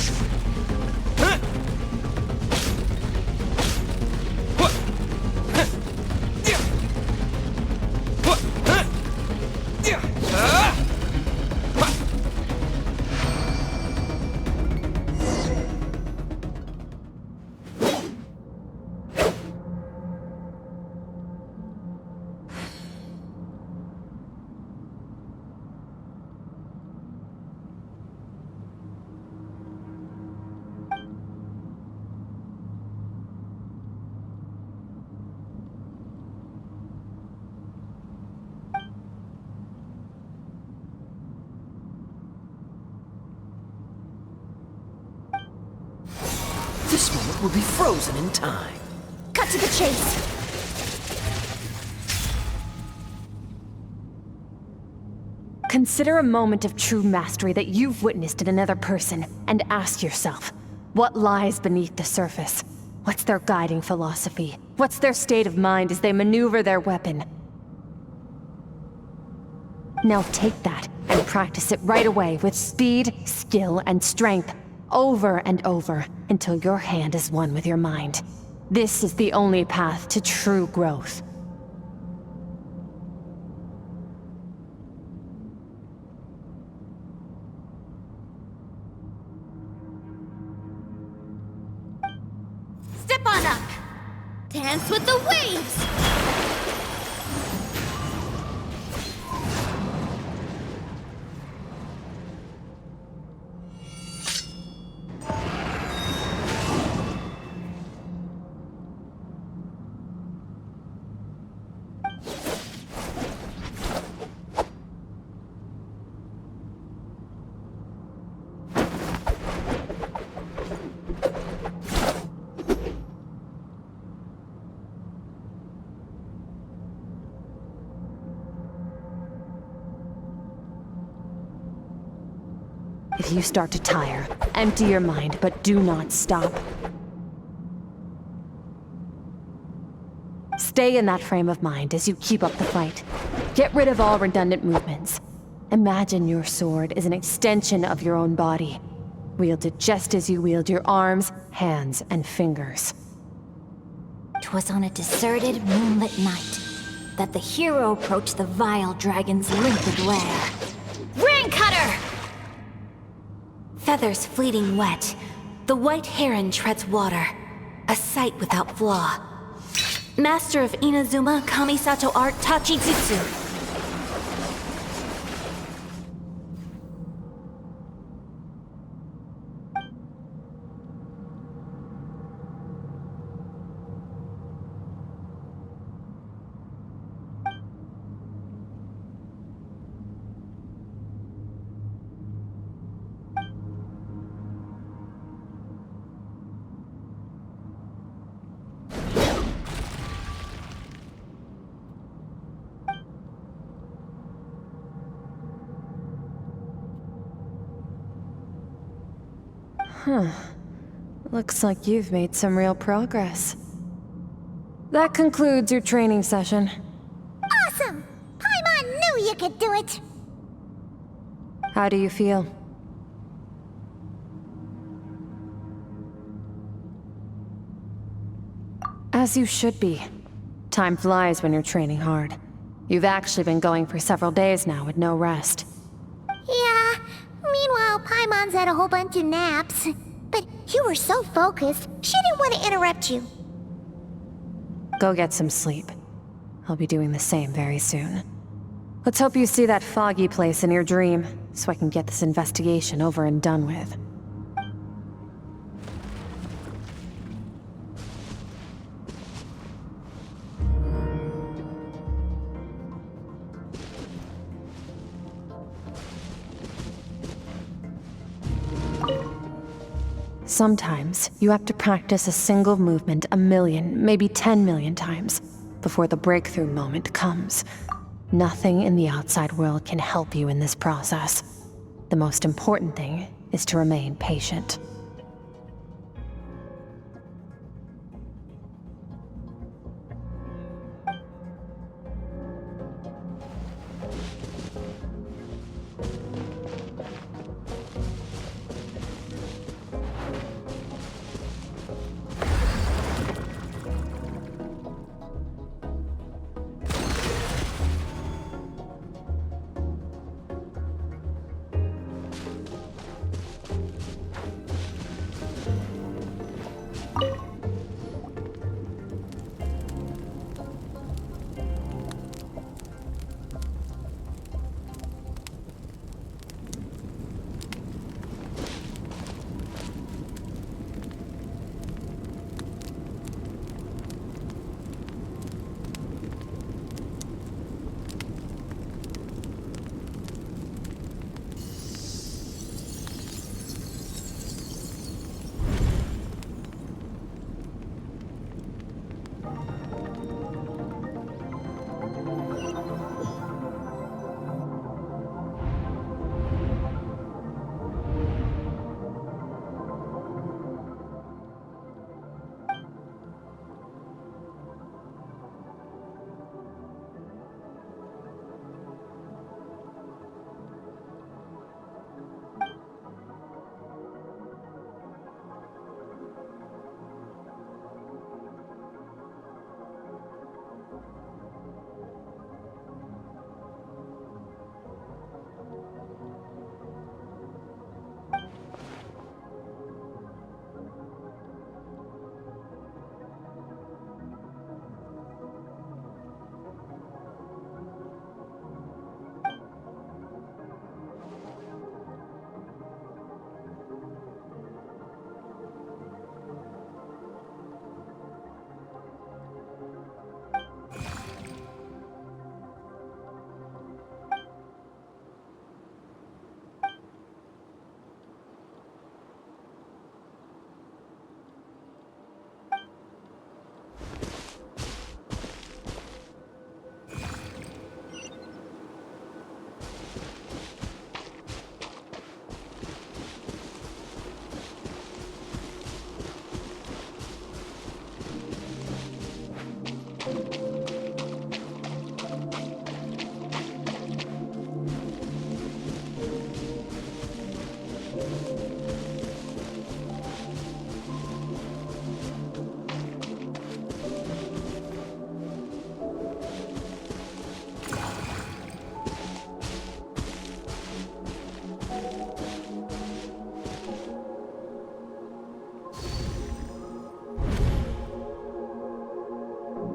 This moment will be frozen in time. Cut to the chase! Consider a moment of true mastery that you've witnessed in another person, and ask yourself, what lies beneath the surface? What's their guiding philosophy? What's their state of mind as they maneuver their weapon? Now take that and practice it right away with speed, skill, and strength, over and over, until your hand is one with your mind. This is the only path to true growth. Step on up! Dance with the waves! If you start to tire, empty your mind, but do not stop. Stay in that frame of mind as you keep up the fight. Get rid of all redundant movements. Imagine your sword is an extension of your own body. Wield it just as you wield your arms, hands, and fingers. 'Twas on a deserted, moonlit night that the hero approached the vile dragon's limpid lair. Ring cutter! Feathers fleeting wet, the white heron treads water, a sight without flaw. Master of Inazuma Kamisato art Tachijutsu. Huh. Looks like you've made some real progress. That concludes your training session. Awesome! Paimon knew you could do it! How do you feel? As you should be. Time flies when you're training hard. You've actually been going for several days now with no rest. Yeah, meanwhile Paimon's had a whole bunch of naps. But you were so focused, she didn't want to interrupt you. Go get some sleep. I'll be doing the same very soon. Let's hope you see that foggy place in your dream, so I can get this investigation over and done with. Sometimes, you have to practice a single movement 1 million, maybe 10 million times, before the breakthrough moment comes. Nothing in the outside world can help you in this process. The most important thing is to remain patient.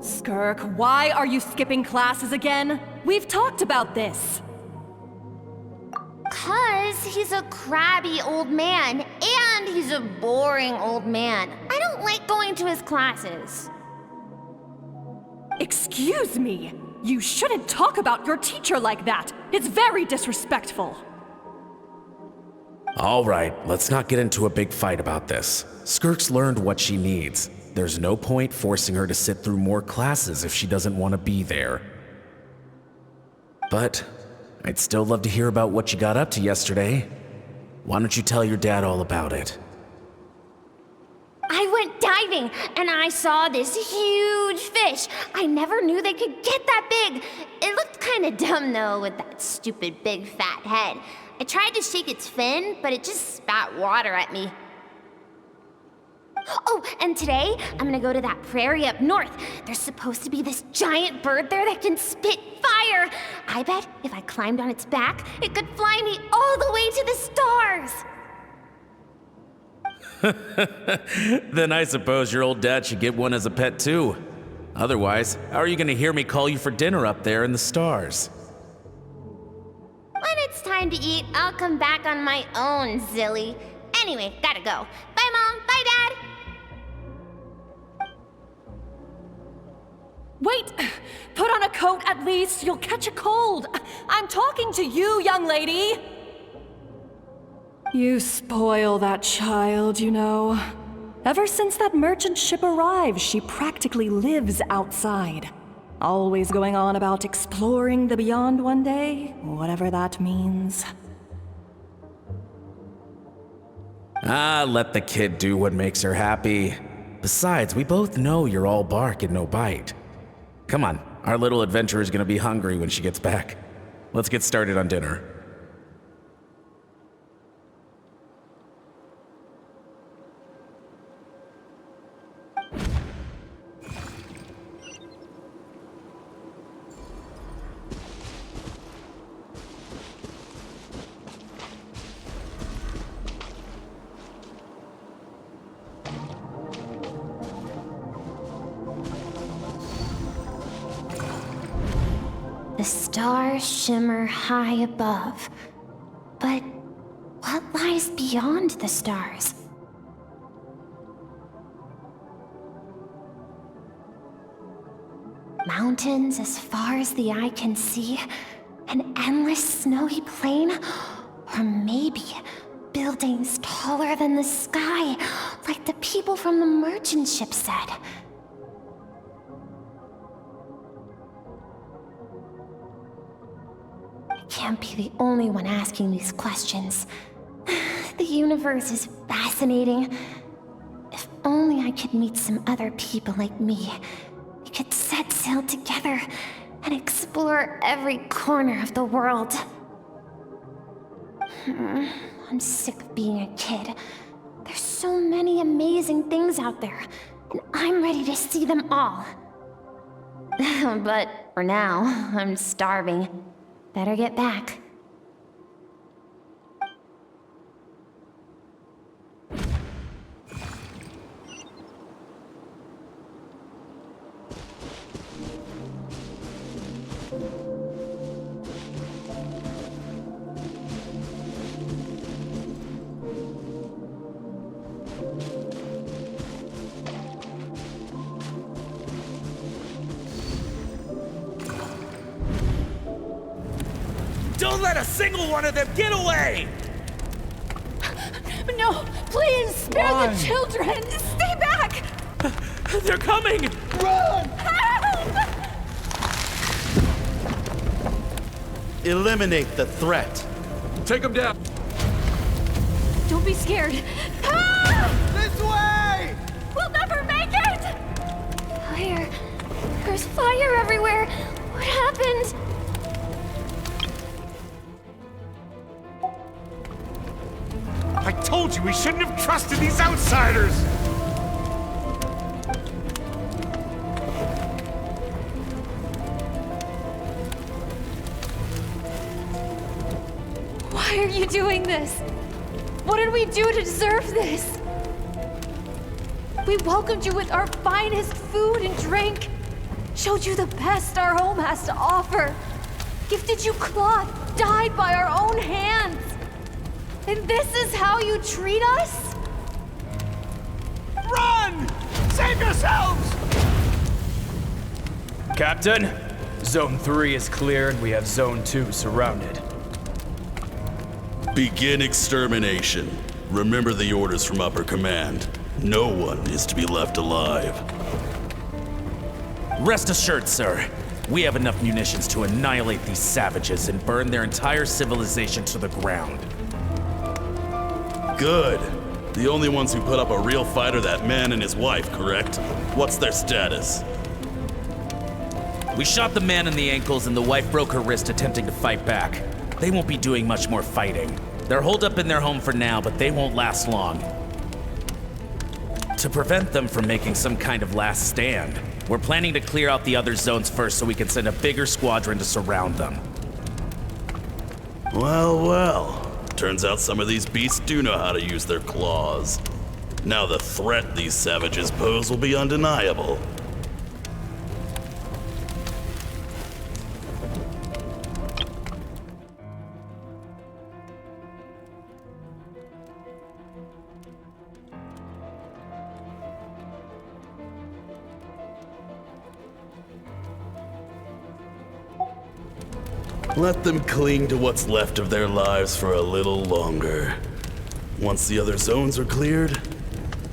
Skirk, why are you skipping classes again? We've talked about this. 'Cause he's a crabby old man, and he's a boring old man. I don't like going to his classes. Excuse me. You shouldn't talk about your teacher like that. It's very disrespectful. All right, let's not get into a big fight about this. Skirk's learned what she needs. There's no point forcing her to sit through more classes if she doesn't want to be there. But I'd still love to hear about what you got up to yesterday. Why don't you tell your dad all about it? I went diving, and I saw this huge fish. I never knew they could get that big. It looked kind of dumb, though, with that stupid big fat head. I tried to shake its fin, but it just spat water at me. Oh, and today, I'm gonna go to that prairie up north. There's supposed to be this giant bird there that can spit fire. I bet if I climbed on its back, it could fly me all the way to the stars. Then I suppose your old dad should get one as a pet too. Otherwise, how are you gonna hear me call you for dinner up there in the stars? When it's time to eat, I'll come back on my own, Zilly. Anyway, gotta go. Bye, Mom. Bye, Dad. Wait! Put on a coat at least. You'll catch a cold. I'm talking to you, young lady. You spoil that child, you know. Ever since that merchant ship arrived, she practically lives outside. Always going on about exploring the beyond one day, whatever that means. Let the kid do what makes her happy. Besides, we both know you're all bark and no bite. Come on, our little adventurer is gonna be hungry when she gets back. Let's get started on dinner. The stars shimmer high above. But what lies beyond the stars? Mountains as far as the eye can see? An endless snowy plain? Or maybe buildings taller than the sky, like the people from the merchant ship said. Can't be the only one asking these questions. The universe is fascinating. If only I could meet some other people like me. We could set sail together and explore every corner of the world. I'm sick of being a kid. There's so many amazing things out there, and I'm ready to see them all. But for now, I'm starving. Better get back. Don't let a single one of them get away! No, please, spare the children! Stay back! They're coming! Run! Help! Eliminate the threat. Take them down. Don't be scared. Help! This way! We'll never make it! Fire. There's fire everywhere. What happened? I told you we shouldn't have trusted these outsiders! Why are you doing this? What did we do to deserve this? We welcomed you with our finest food and drink, showed you the best our home has to offer, gifted you cloth dyed by our own hands. And this is how you treat us? Run! Save yourselves! Captain, Zone 3 is clear and we have Zone 2 surrounded. Begin extermination. Remember the orders from upper command. No one is to be left alive. Rest assured, sir. We have enough munitions to annihilate these savages and burn their entire civilization to the ground. Good. The only ones who put up a real fight are that man and his wife, correct? What's their status? We shot the man in the ankles and the wife broke her wrist attempting to fight back. They won't be doing much more fighting. They're holed up in their home for now, but they won't last long. To prevent them from making some kind of last stand, we're planning to clear out the other zones first so we can send a bigger squadron to surround them. Well, well. Turns out some of these beasts do know how to use their claws. Now the threat these savages pose will be undeniable. Let them cling to what's left of their lives for a little longer. Once the other zones are cleared,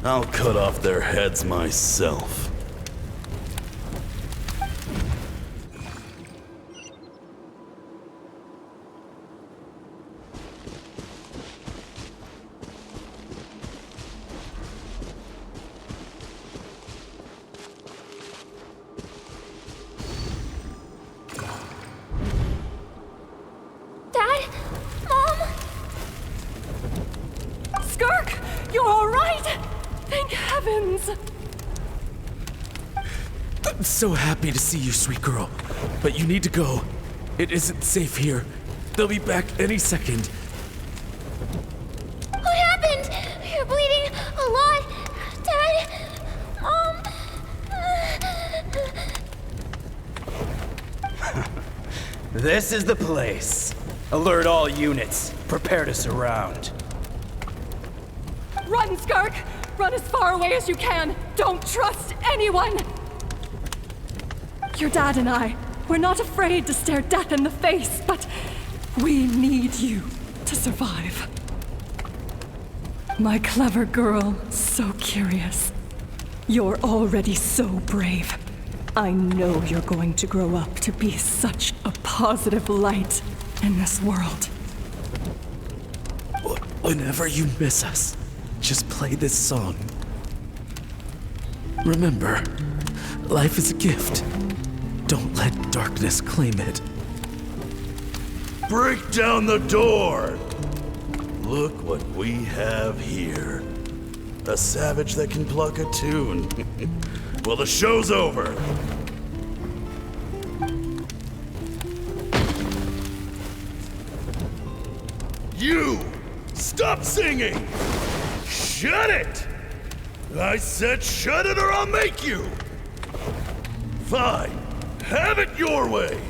I'll cut off their heads myself. Dad? Mom? Skirk, you're all right? Thank heavens. I'm so happy to see you, sweet girl. But you need to go. It isn't safe here. They'll be back any second. What happened? You're bleeding a lot. Dad? Mom? This is the place. Alert all units. Prepare to surround. Run, Skirk! Run as far away as you can! Don't trust anyone! Your dad and I, we're not afraid to stare death in the face, but we need you to survive. My clever girl, so curious. You're already so brave. I know you're going to grow up to be such a positive light in this world. Whenever you miss us, just play this song. Remember, life is a gift. Don't let darkness claim it. Break down the door! Look what we have here. A savage that can pluck a tune. Well, the show's over. You! Stop singing! Shut it! I said shut it or I'll make you! Fine. Have it your way!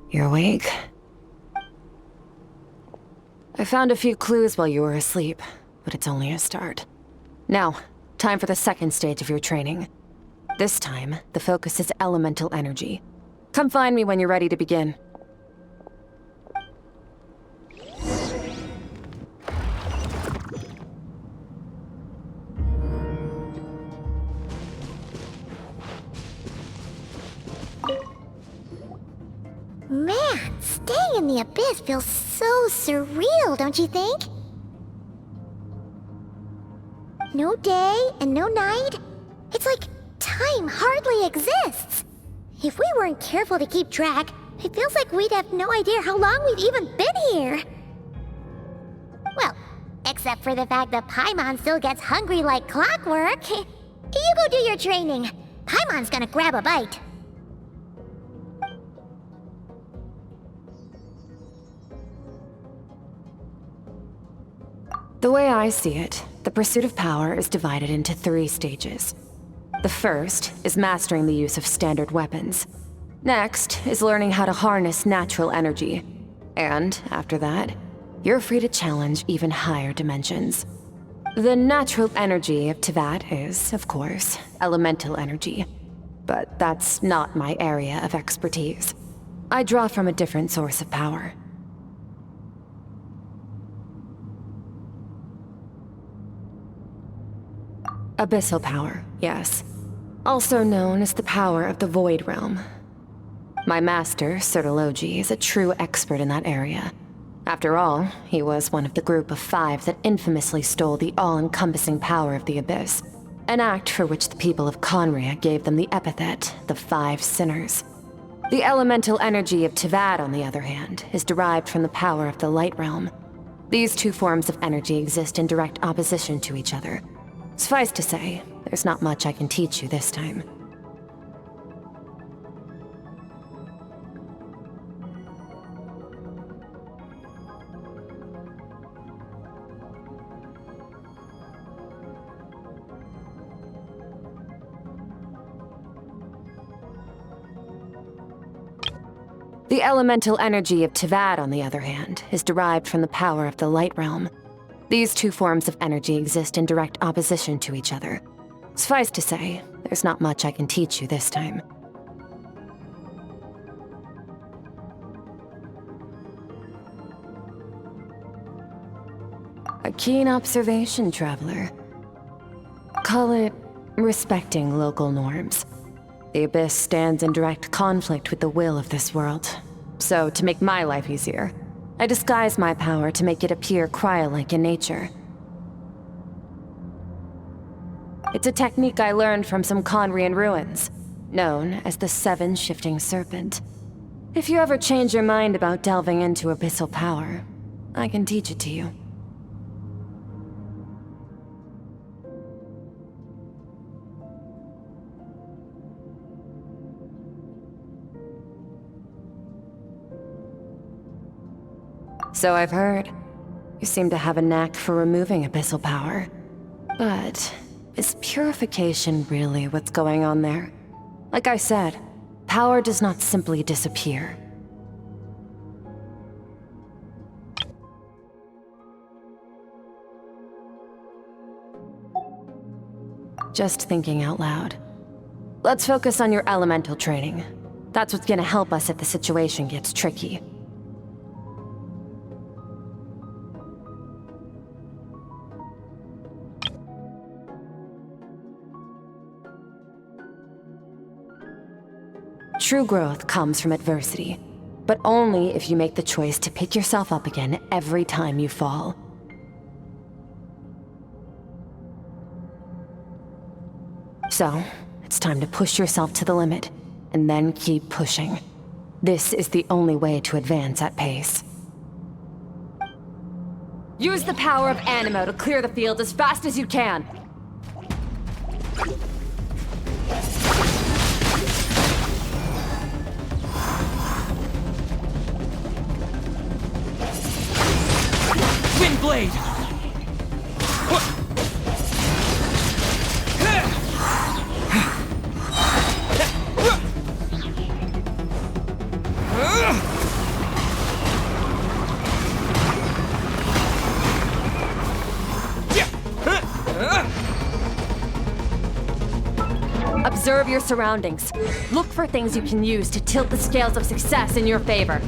You're awake? I found a few clues while you were asleep, but it's only a start. Now, time for the second stage of your training. This time, the focus is elemental energy. Come find me when you're ready to begin. Man, staying in the abyss feels so surreal, don't you think? No day and no night. It's like time hardly exists. If we weren't careful to keep track, it feels like we'd have no idea how long we've even been here. Well, except for the fact that Paimon still gets hungry like clockwork. You go do your training. Paimon's gonna grab a bite. The way I see it, the pursuit of power is divided into 3 stages. The first is mastering the use of standard weapons. Next is learning how to harness natural energy. And after that, you're free to challenge even higher dimensions. The natural energy of Teyvat is, of course, elemental energy. But that's not my area of expertise. I draw from a different source of power. Abyssal power, yes. Also known as the power of the Void Realm. My master, Sertologi, is a true expert in that area. After all, he was one of the group of 5 that infamously stole the all-encompassing power of the Abyss. An act for which the people of Conria gave them the epithet, the 5 Sinners. The elemental energy of Teyvat, on the other hand, is derived from the power of the Light Realm. These two forms of energy exist in direct opposition to each other. Suffice to say, there's not much I can teach you this time. The elemental energy of Tivad, on the other hand, is derived from the power of the Light Realm. These two forms of energy exist in direct opposition to each other. Suffice to say, there's not much I can teach you this time. A keen observation, traveler. Call it respecting local norms. The Abyss stands in direct conflict with the will of this world. So, to make my life easier, I disguise my power to make it appear cryo-like in nature. It's a technique I learned from some Conrian ruins, known as the Seven Shifting Serpent. If you ever change your mind about delving into abyssal power, I can teach it to you. So I've heard. You seem to have a knack for removing abyssal power. But is purification really what's going on there? Like I said, power does not simply disappear. Just thinking out loud. Let's focus on your elemental training. That's what's gonna help us if the situation gets tricky. True growth comes from adversity, but only if you make the choice to pick yourself up again every time you fall. So, it's time to push yourself to the limit, and then keep pushing. This is the only way to advance at pace. Use the power of Animo to clear the field as fast as you can! Windblade! Observe your surroundings. Look for things you can use to tilt the scales of success in your favor.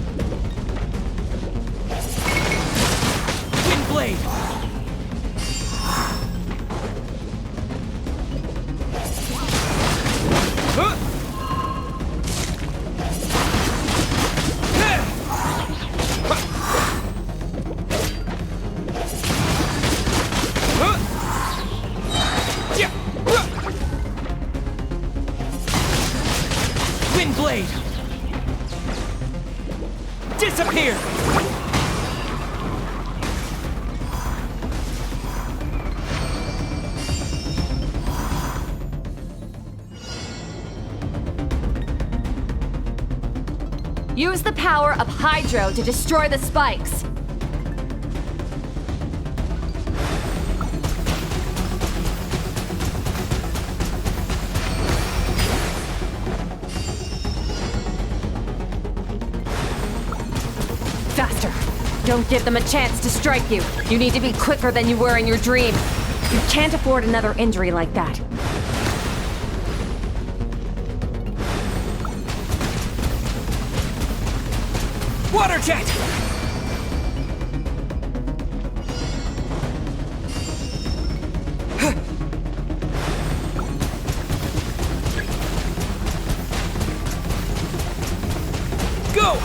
Windblade! Windblade! Disappear! Use the power of Hydro to destroy the spikes. Faster. Don't give them a chance to strike you. You need to be quicker than you were in your dream. You can't afford another injury like that. Water jet! Go!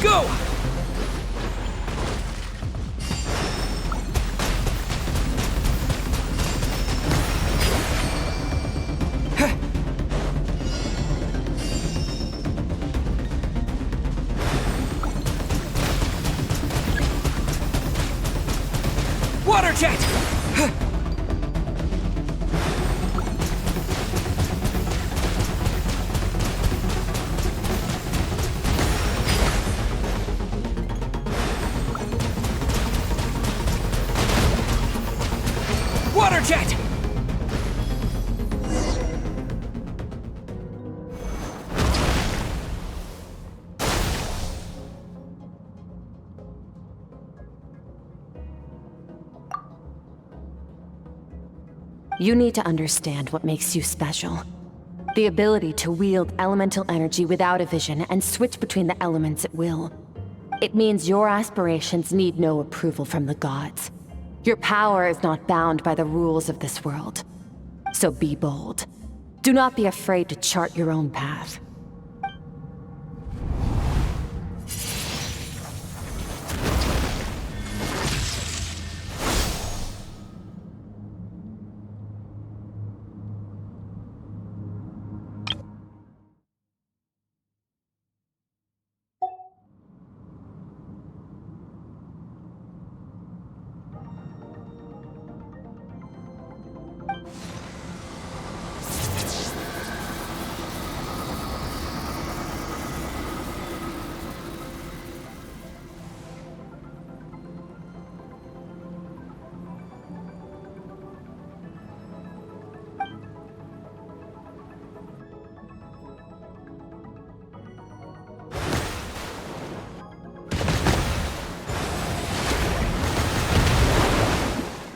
Go! Water jet! Water jet! You need to understand what makes you special. The ability to wield elemental energy without a vision and switch between the elements at will. It means your aspirations need no approval from the gods. Your power is not bound by the rules of this world. So be bold. Do not be afraid to chart your own path.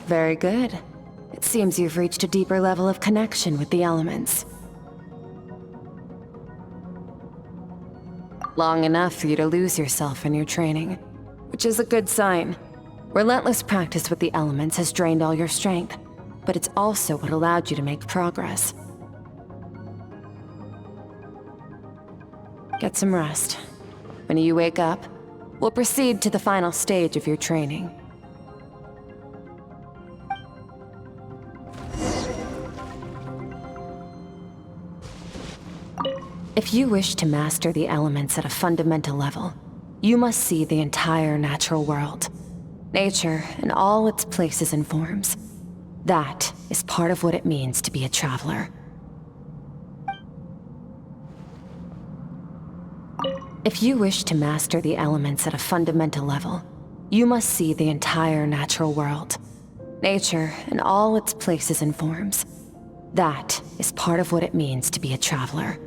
Very good. It seems you've reached a deeper level of connection with the elements. Long enough for you to lose yourself in your training, which is a good sign. Relentless practice with the elements has drained all your strength, but it's also what allowed you to make progress. Get some rest. When you wake up, we'll proceed to the final stage of your training. If you wish to master the elements at a fundamental level, you must see the entire natural world. Nature and all its places and forms. That is part of what it means to be a traveler. If you wish to master the elements at a fundamental level, you must see the entire natural world. Nature and all its places and forms. That is part of what it means to be a traveler.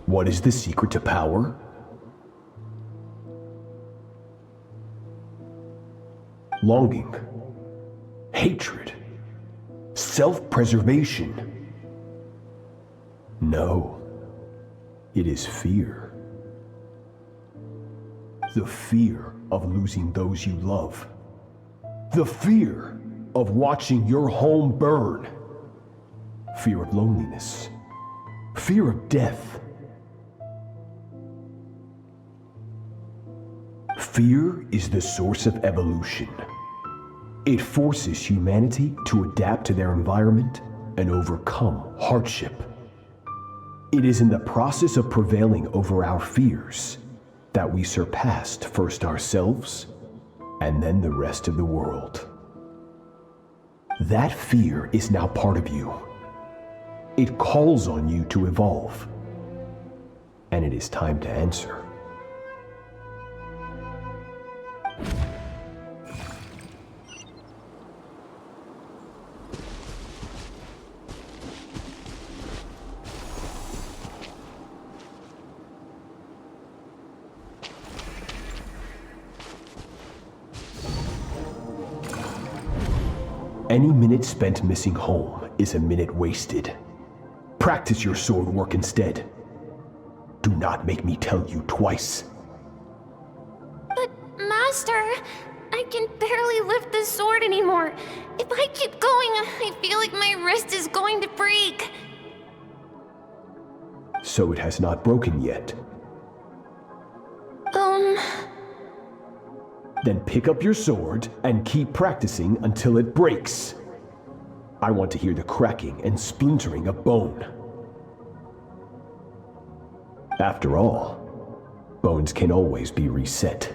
What is the secret to power? Longing, hatred, self-preservation. No, it is fear. The fear of losing those you love. The fear of watching your home burn. Fear of loneliness. Fear of death. Fear is the source of evolution. It forces humanity to adapt to their environment and overcome hardship. It is in the process of prevailing over our fears that we surpassed first ourselves and then the rest of the world. That fear is now part of you. It calls on you to evolve, and it is time to answer. Any minute spent missing home is a minute wasted. Practice your sword work instead. Do not make me tell you twice. But, Master, I can barely lift the sword anymore. If I keep going, I feel like my wrist is going to break. So it has not broken yet. Then pick up your sword and keep practicing until it breaks. I want to hear the cracking and splintering of bone. After all, bones can always be reset.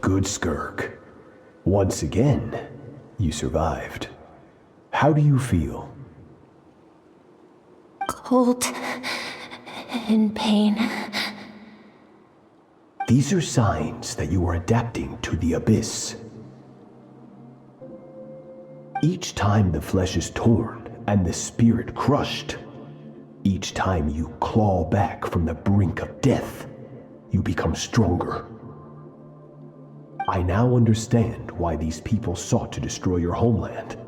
Good, Skirk. Once again, you survived. How do you feel? Cold. In pain. These are signs that you are adapting to the abyss. Each time the flesh is torn and the spirit crushed, each time you claw back from the brink of death, you become stronger. I now understand why these people sought to destroy your homeland.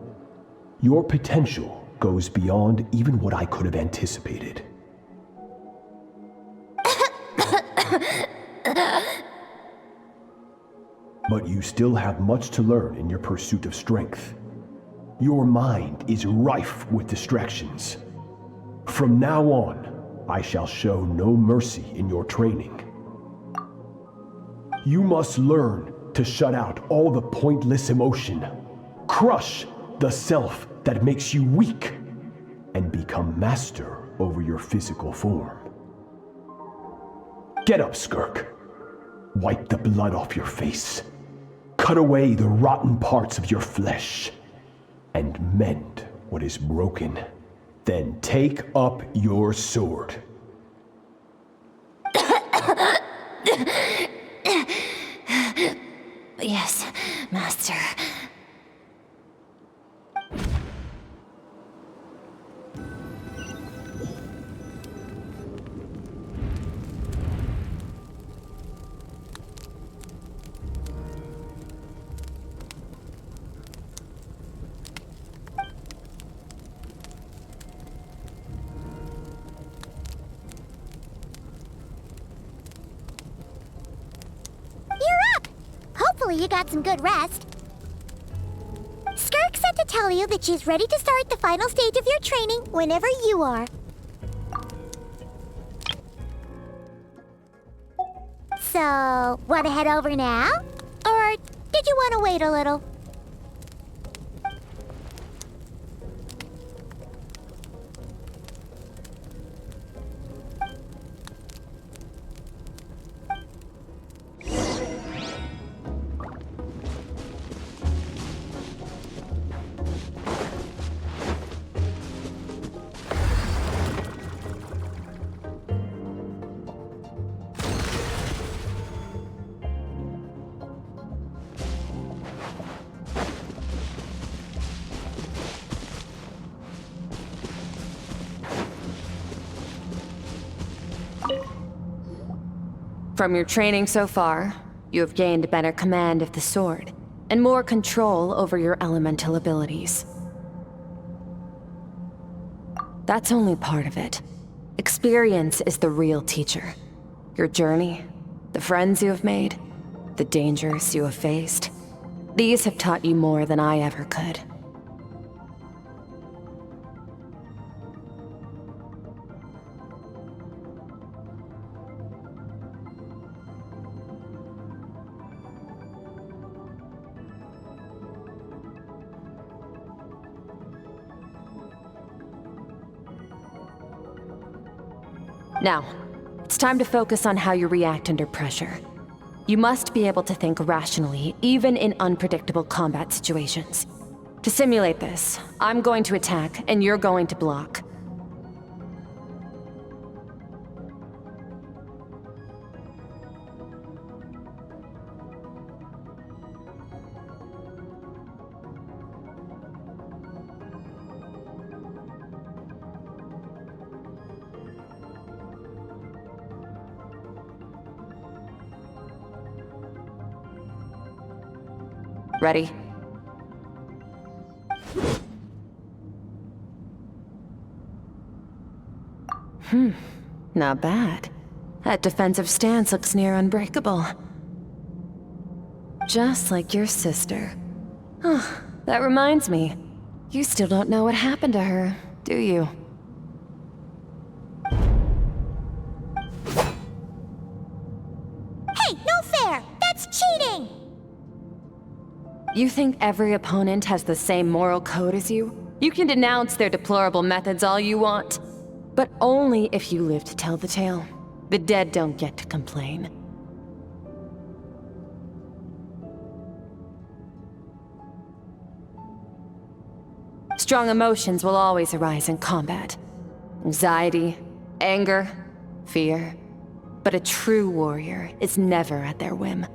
Your potential goes beyond even what I could have anticipated. But you still have much to learn in your pursuit of strength. Your mind is rife with distractions. From now on, I shall show no mercy in your training. You must learn to shut out all the pointless emotion, crush the self that makes you weak, and become master over your physical form. Get up, Skirk. Wipe the blood off your face. Cut away the rotten parts of your flesh, and mend what is broken. Then take up your sword. Yes, Master. Hopefully you got some good rest. Skirk said to tell you that she's ready to start the final stage of your training whenever you are. So, want to head over now? Or did you want to wait a little? From your training so far, you have gained better command of the sword, and more control over your elemental abilities. That's only part of it. Experience is the real teacher. Your journey, the friends you have made, the dangers you have faced. These have taught you more than I ever could. Now, it's time to focus on how you react under pressure. You must be able to think rationally, even in unpredictable combat situations. To simulate this, I'm going to attack, and you're going to block. Ready? Not bad. That defensive stance looks near unbreakable. Just like your sister. Oh, that reminds me. You still don't know what happened to her, do you? Hey, no fair! That's cheating! You think every opponent has the same moral code as you? You can denounce their deplorable methods all you want, but only if you live to tell the tale. The dead don't get to complain. Strong emotions will always arise in combat. Anxiety, anger, fear. But a true warrior is never at their whim.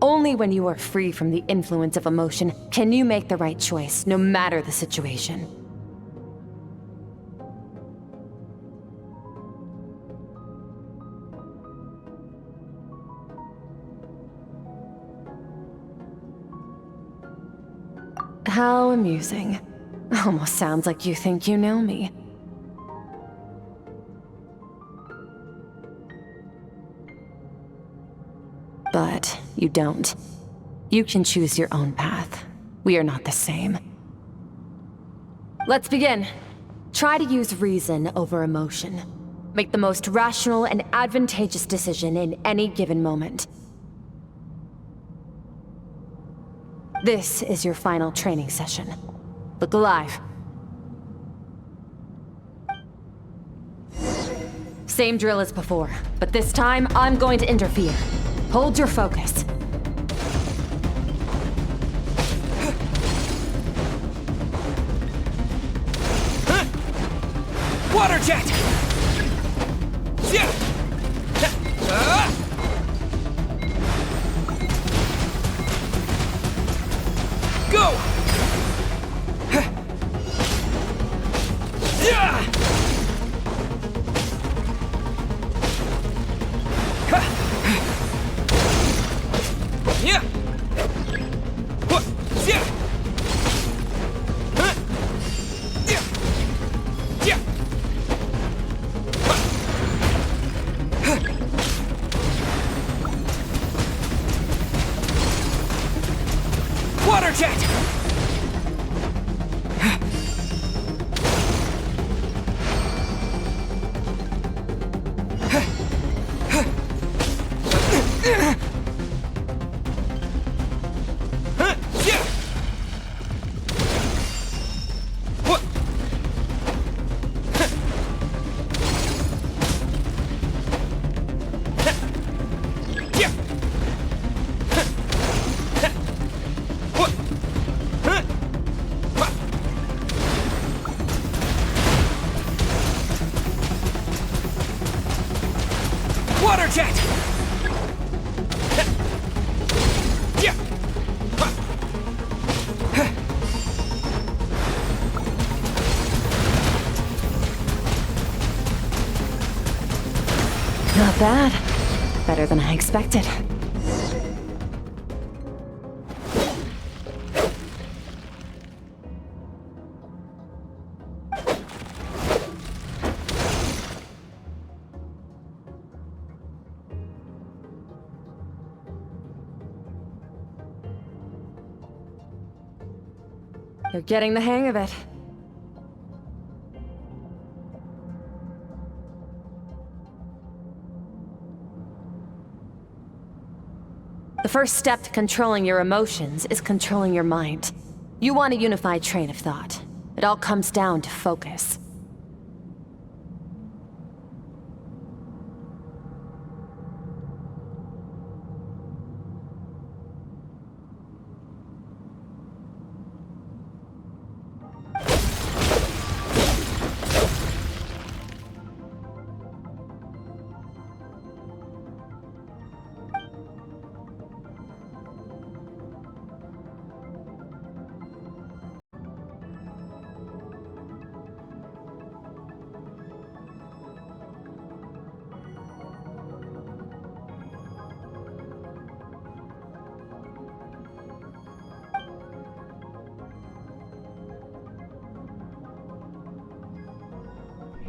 Only when you are free from the influence of emotion can you make the right choice, no matter the situation. How amusing. Almost sounds like you think you know me. But you don't. You can choose your own path. We are not the same. Let's begin. Try to use reason over emotion. Make the most rational and advantageous decision in any given moment. This is your final training session. Look alive. Same drill as before, but this time I'm going to interfere. Hold your focus. Water jet! Go! Water jet! Water jet! Not bad. Better than I expected. You're getting the hang of it. The first step to controlling your emotions is controlling your mind. You want a unified train of thought. It all comes down to focus.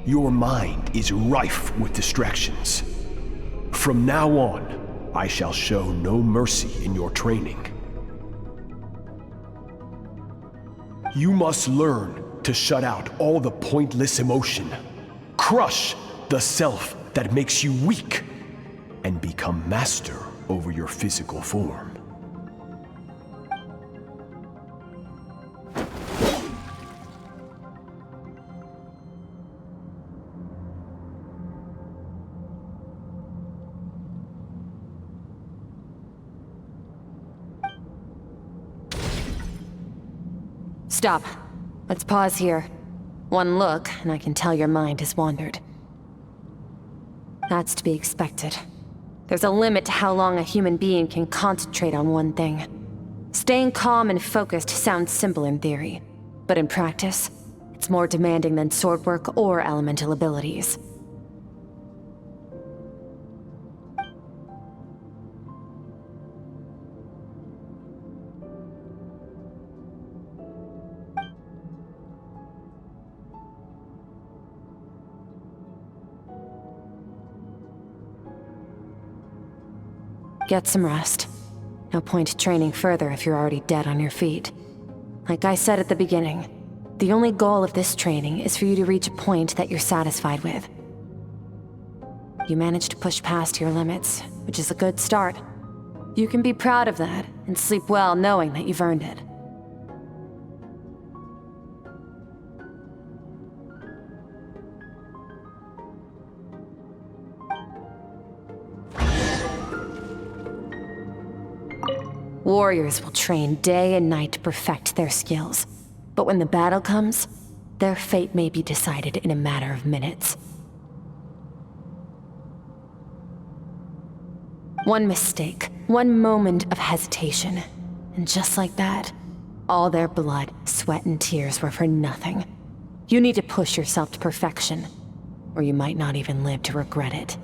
Your mind is rife with distractions. From now on, I shall show no mercy in your training. You must learn to shut out all the pointless emotion, crush the self that makes you weak, and become master over your physical form. Stop. Let's pause here. One look, and I can tell your mind has wandered. That's to be expected. There's a limit to how long a human being can concentrate on one thing. Staying calm and focused sounds simple in theory, but in practice, it's more demanding than sword work or elemental abilities. Get some rest. No point training further if you're already dead on your feet. Like I said at the beginning, the only goal of this training is for you to reach a point that you're satisfied with. You managed to push past your limits, which is a good start. You can be proud of that and sleep well knowing that you've earned it. Warriors will train day and night to perfect their skills. But when the battle comes, their fate may be decided in a matter of minutes. One mistake, one moment of hesitation, and just like that, all their blood, sweat, and tears were for nothing. You need to push yourself to perfection, or you might not even live to regret it.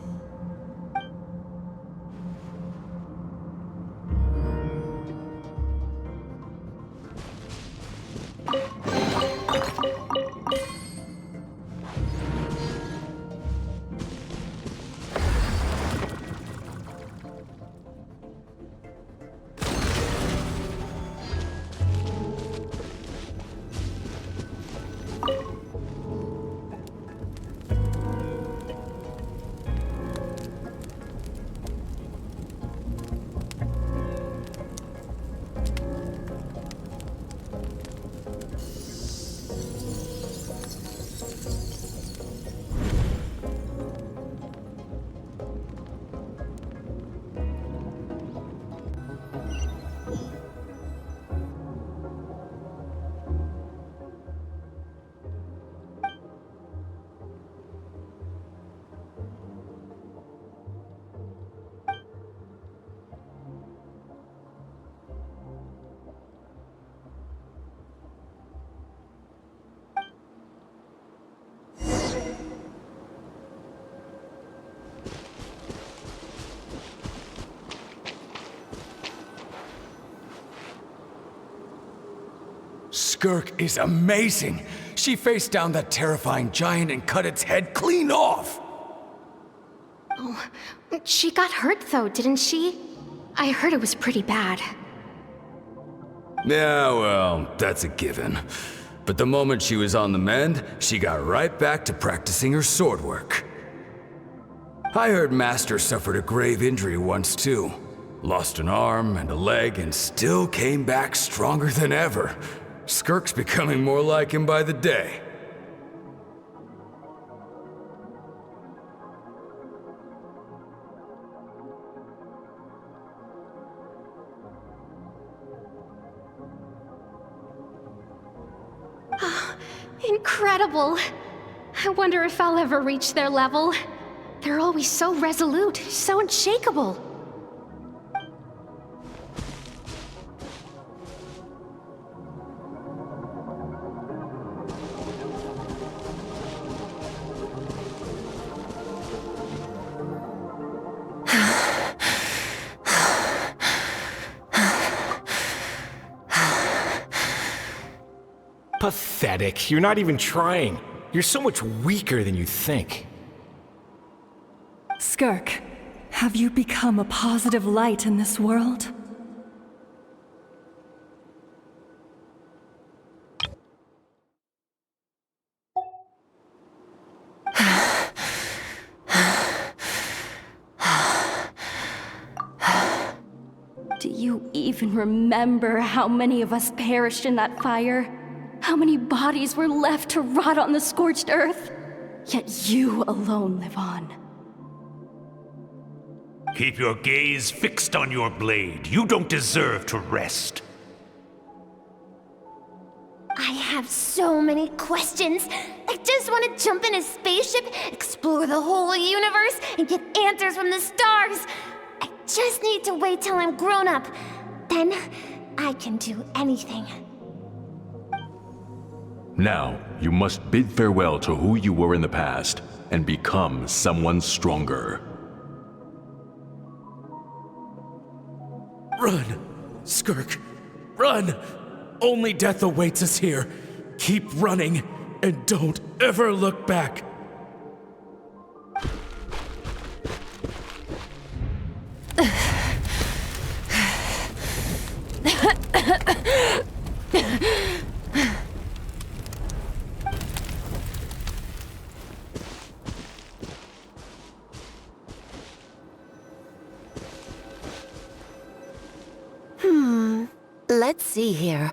Skirk is amazing. She faced down that terrifying giant and cut its head clean off. Oh, she got hurt though, didn't she? I heard it was pretty bad. Yeah, well, that's a given. But the moment she was on the mend, she got right back to practicing her sword work. I heard Master suffered a grave injury once too. Lost an arm and a leg and still came back stronger than ever. Skirk's becoming more like him by the day. Incredible! I wonder if I'll ever reach their level. They're always so resolute, so unshakable. Pathetic. You're not even trying. You're so much weaker than you think. Skirk, have you become a positive light in this world? Do you even remember how many of us perished in that fire? How many bodies were left to rot on the scorched earth? Yet you alone live on. Keep your gaze fixed on your blade. You don't deserve to rest. I have so many questions. I just want to jump in a spaceship, explore the whole universe, and get answers from the stars. I just need to wait till I'm grown up. Then I can do anything. Now, you must bid farewell to who you were in the past and become someone stronger. Run! Skirk! Run! Only death awaits us here. Keep running, and don't ever look back. Let's see here.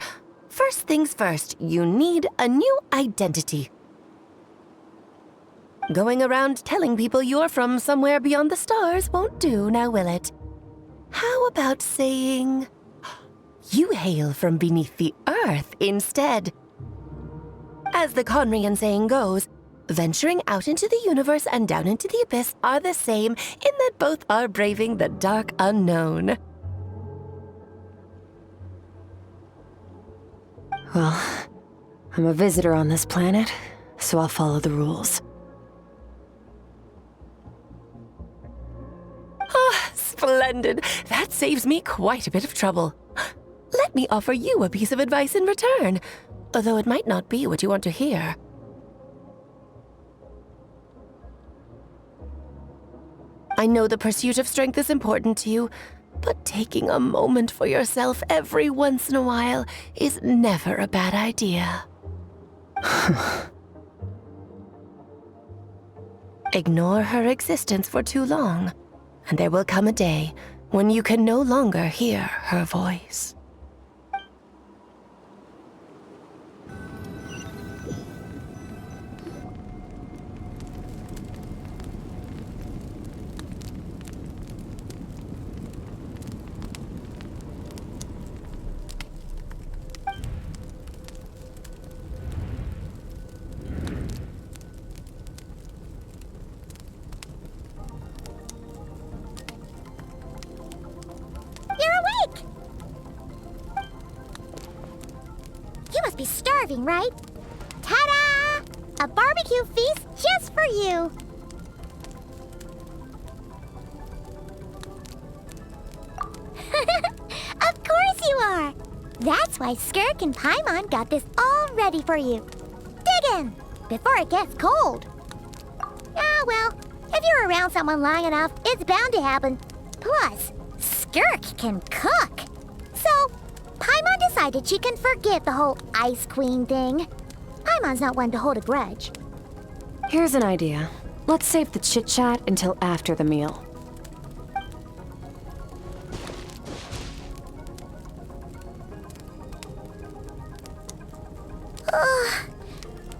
First things first, you need a new identity. Going around telling people you're from somewhere beyond the stars won't do, now will it? How about saying you hail from beneath the earth instead? As the Conrian saying goes, venturing out into the universe and down into the abyss are the same in that both are braving the dark unknown. Well, I'm a visitor on this planet, so I'll follow the rules. Ah, splendid. That saves me quite a bit of trouble. Let me offer you a piece of advice in return, although it might not be what you want to hear. I know the pursuit of strength is important to you, but taking a moment for yourself every once in a while is never a bad idea. Ignore her existence for too long, and there will come a day when you can no longer hear her voice. Be starving, right? Ta-da! A barbecue feast just for you! Of course you are! That's why Skirk and Paimon got this all ready for you. Dig in! Before it gets cold. Ah, well, if you're around someone long enough, it's bound to happen. Plus, Skirk can cook. So, Paimon decided decided she can forget the whole Ice Queen thing. Paimon's not one to hold a grudge. Here's an idea. Let's save the chit-chat until after the meal. Ugh,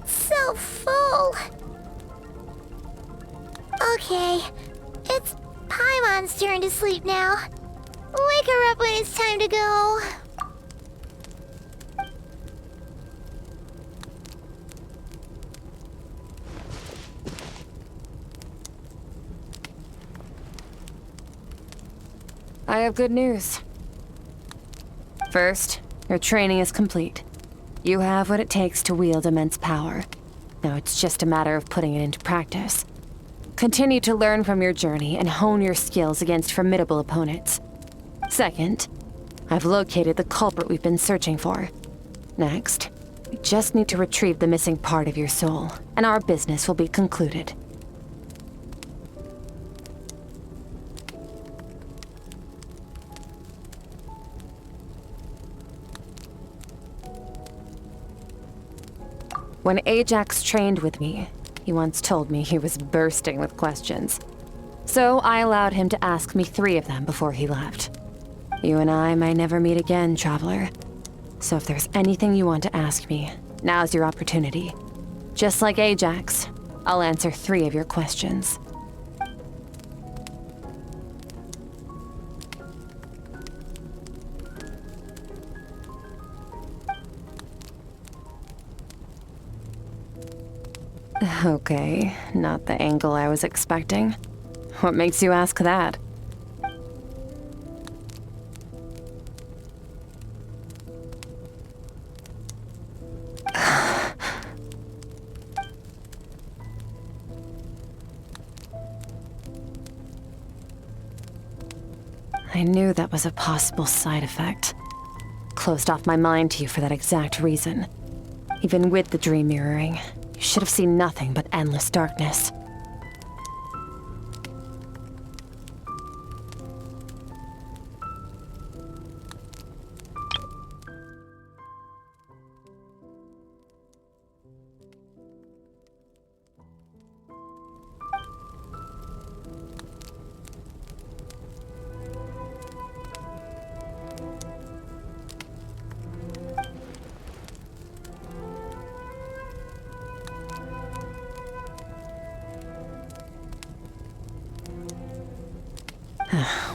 so full. Okay, it's Paimon's turn to sleep now. Wake her up when it's time to go. I have good news. First, your training is complete. You have what it takes to wield immense power. Now it's just a matter of putting it into practice. Continue to learn from your journey and hone your skills against formidable opponents. Second, I've located the culprit we've been searching for. Next, we just need to retrieve the missing part of your soul, and our business will be concluded. When Ajax trained with me, he once told me he was bursting with questions. So I allowed him to ask me 3 of them before he left. You and I may never meet again, Traveler. So if there's anything you want to ask me, now's your opportunity. Just like Ajax, I'll answer 3 of your questions. Okay, not the angle I was expecting. What makes you ask that? I knew that was a possible side effect. Closed off my mind to you for that exact reason. Even with the dream mirroring, you should have seen nothing but endless darkness.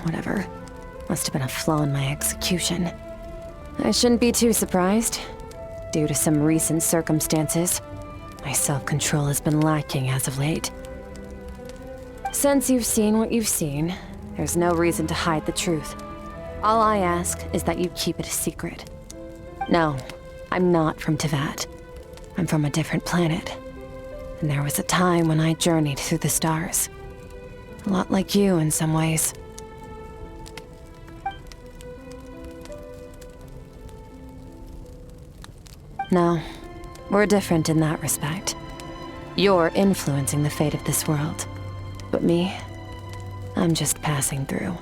Whatever. Must have been a flaw in my execution. I shouldn't be too surprised. Due to some recent circumstances, my self-control has been lacking as of late. Since you've seen what you've seen, there's no reason to hide the truth. All I ask is that you keep it a secret. No, I'm not from Tevat. I'm from a different planet. And there was a time when I journeyed through the stars. A lot like you in some ways. No, we're different in that respect. You're influencing the fate of this world. But me, I'm just passing through.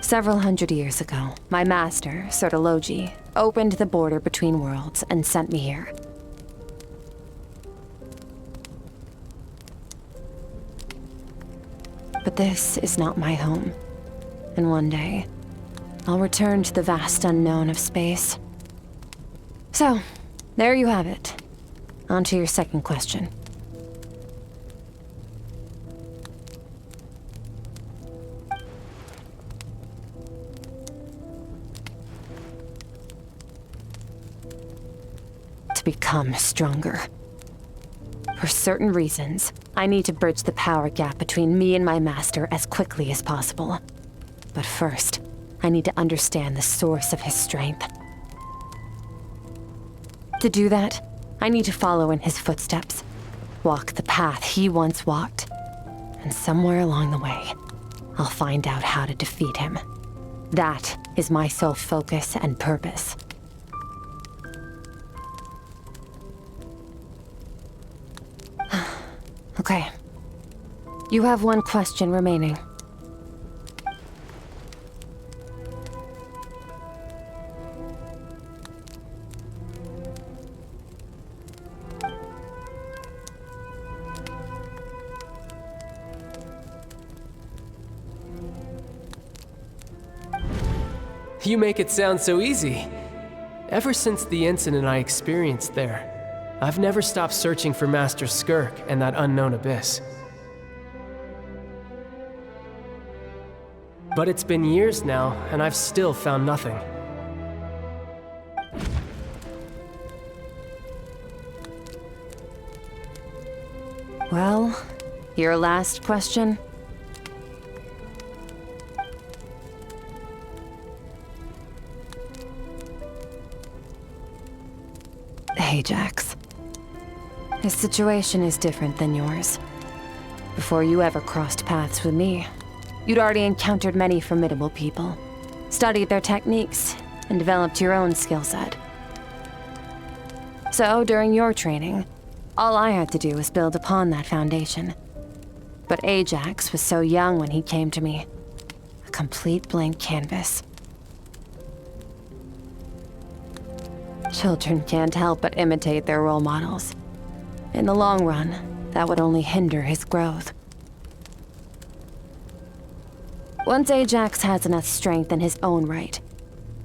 Several hundred years ago, my master, Sertologi, opened the border between worlds and sent me here. But this is not my home. And one day, I'll return to the vast unknown of space. So, there you have it. On to your second question. To become stronger. For certain reasons, I need to bridge the power gap between me and my master as quickly as possible. But first, I need to understand the source of his strength. To do that, I need to follow in his footsteps, walk the path he once walked, and somewhere along the way, I'll find out how to defeat him. That is my sole focus and purpose. Okay. You have one question remaining. You make it sound so easy. Ever since the incident I experienced there, I've never stopped searching for Master Skirk and that unknown abyss. But it's been years now, and I've still found nothing. Well, your last question? Ajax. His situation is different than yours. Before you ever crossed paths with me, you'd already encountered many formidable people, studied their techniques, and developed your own skill set. So, during your training, all I had to do was build upon that foundation. But Ajax was so young when he came to me. A complete blank canvas. Children can't help but imitate their role models. In the long run, that would only hinder his growth. Once Ajax has enough strength in his own right,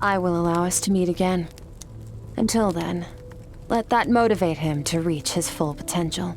I will allow us to meet again. Until then, let that motivate him to reach his full potential.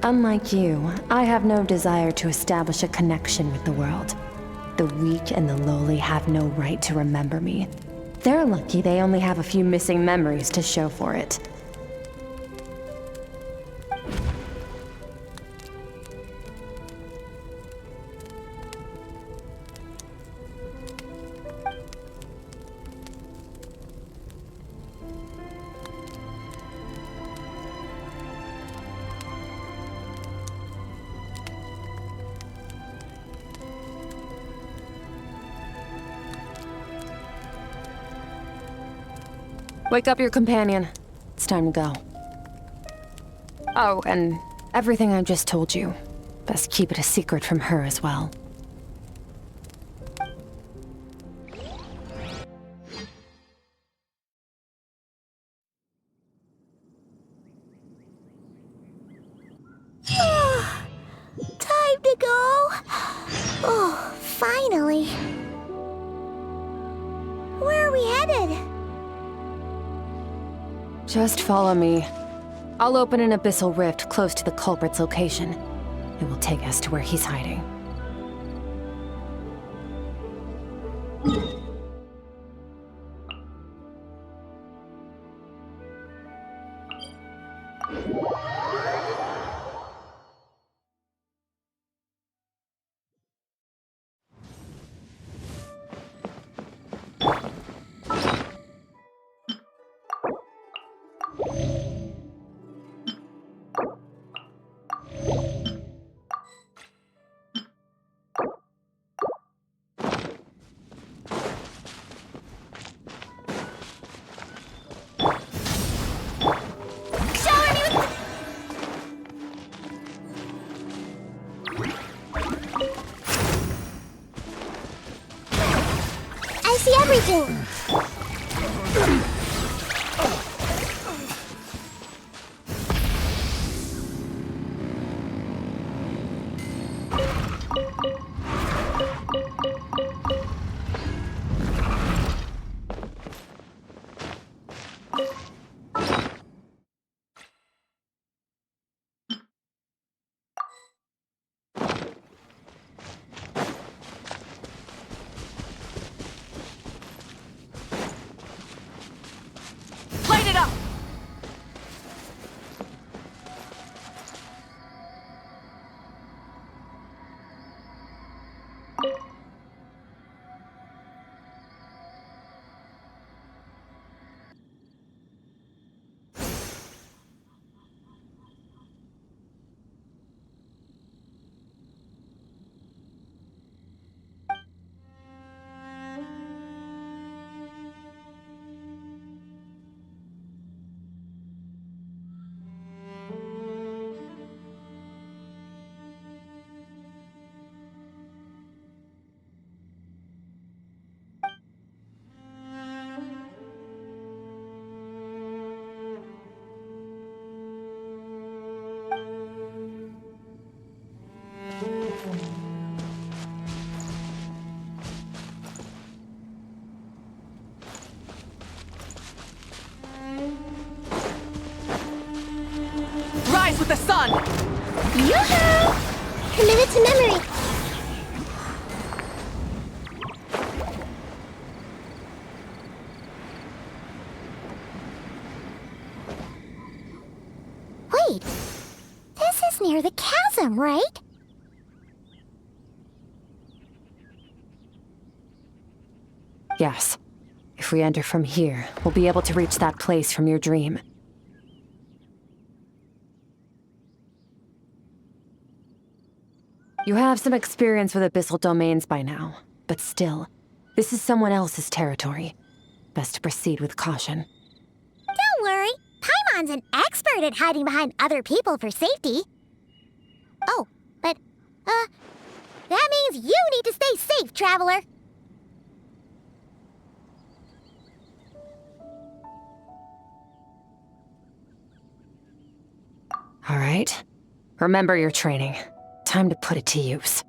Unlike you, I have no desire to establish a connection with the world. The weak and the lowly have no right to remember me. They're lucky they only have a few missing memories to show for it. Wake up your companion. It's time to go. Oh, and everything I just told you, best keep it a secret from her as well. Time to go. Oh, finally. Where are we headed? Just follow me. I'll open an abyssal rift close to the culprit's location. It will take us to where he's hiding. Everything! Yoo-hoo! Committed to memory. Wait, this is near the chasm, right? Yes. If we enter from here, we'll be able to reach that place from your dream. You have some experience with abyssal domains by now, but still, this is someone else's territory. Best to proceed with caution. Don't worry, Paimon's an expert at hiding behind other people for safety. Oh, but, that means you need to stay safe, traveler. All right. Remember your training. Time to put it to use.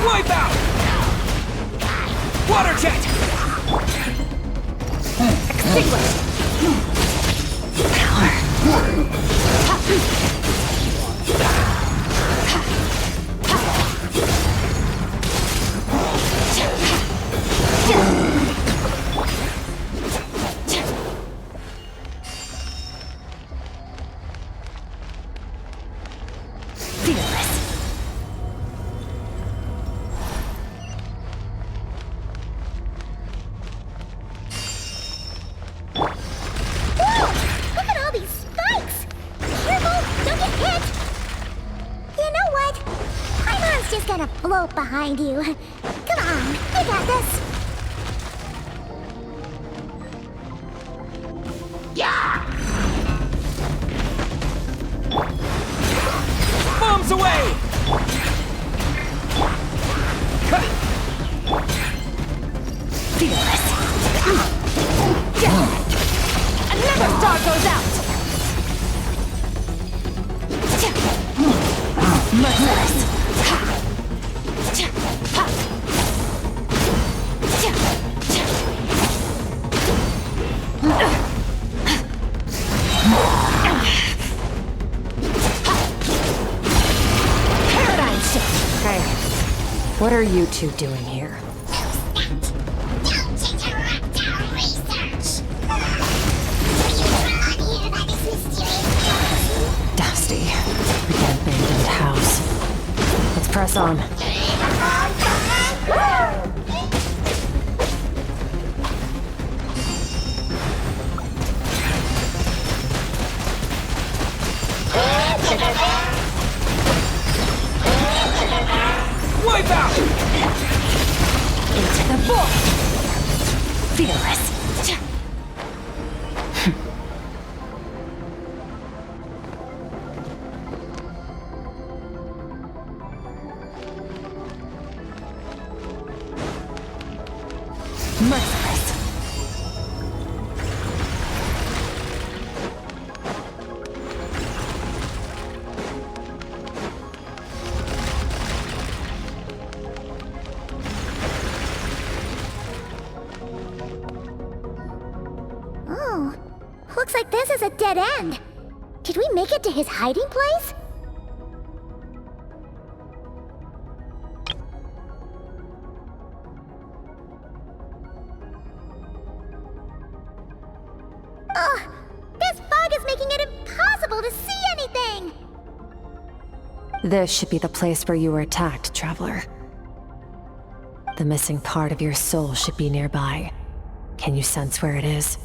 Wipe out! Water jet! Extinguish! Gonna float behind you. Come on, you got this. Yeah! Bombs away! Feel this. Another star goes out! Merciless. Hey, what are you two doing here? Dusty. The abandoned house. Let's press on. Wipe out! Into the void! Fearless! Merciless! Looks like this is a dead end. Did we make it to his hiding place? Ugh, making it impossible to see anything! This should be the place where you were attacked, Traveler. The missing part of your soul should be nearby. Can you sense where it is?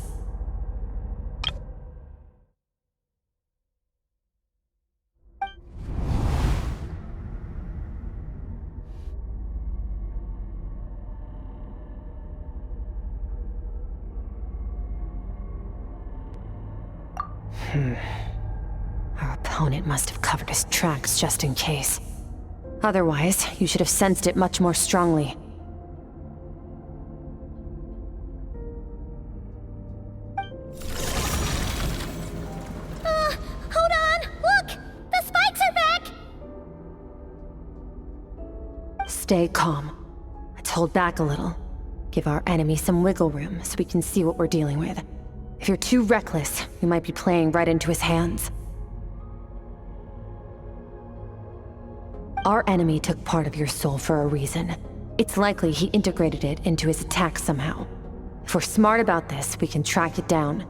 Our opponent must have covered his tracks just in case. Otherwise, you should have sensed it much more strongly. Hold on! Look! The spikes are back! Stay calm. Let's hold back a little. Give our enemy some wiggle room so we can see what we're dealing with. If you're too reckless, you might be playing right into his hands. Our enemy took part of your soul for a reason. It's likely he integrated it into his attack somehow. If we're smart about this, we can track it down.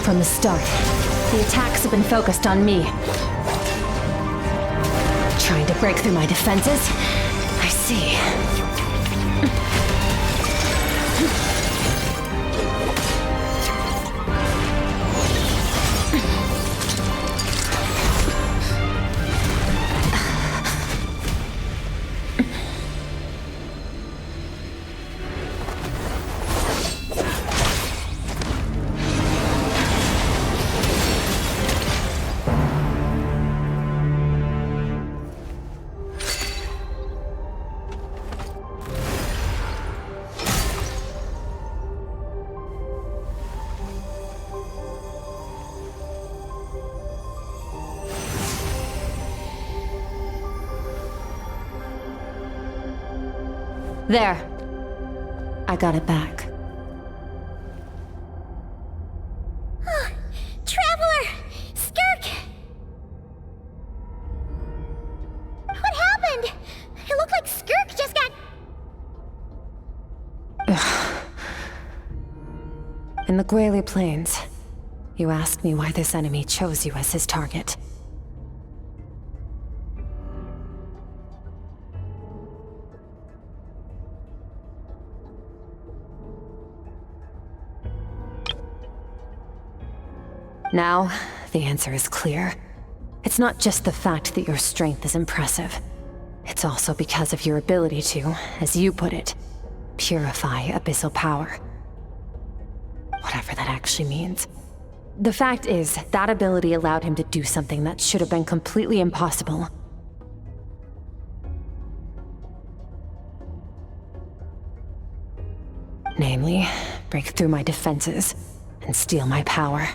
From the start, the attacks have been focused on me. Trying to break through my defenses? I see. There. I got it back. Traveler! Skirk! What happened? It looked like Skirk just got... In the Gwali Plains, you asked me why this enemy chose you as his target. Now, the answer is clear. It's not just the fact that your strength is impressive. It's also because of your ability to, as you put it, purify abyssal power. Whatever that actually means. The fact is, that ability allowed him to do something that should have been completely impossible. Namely, break through my defenses and steal my power.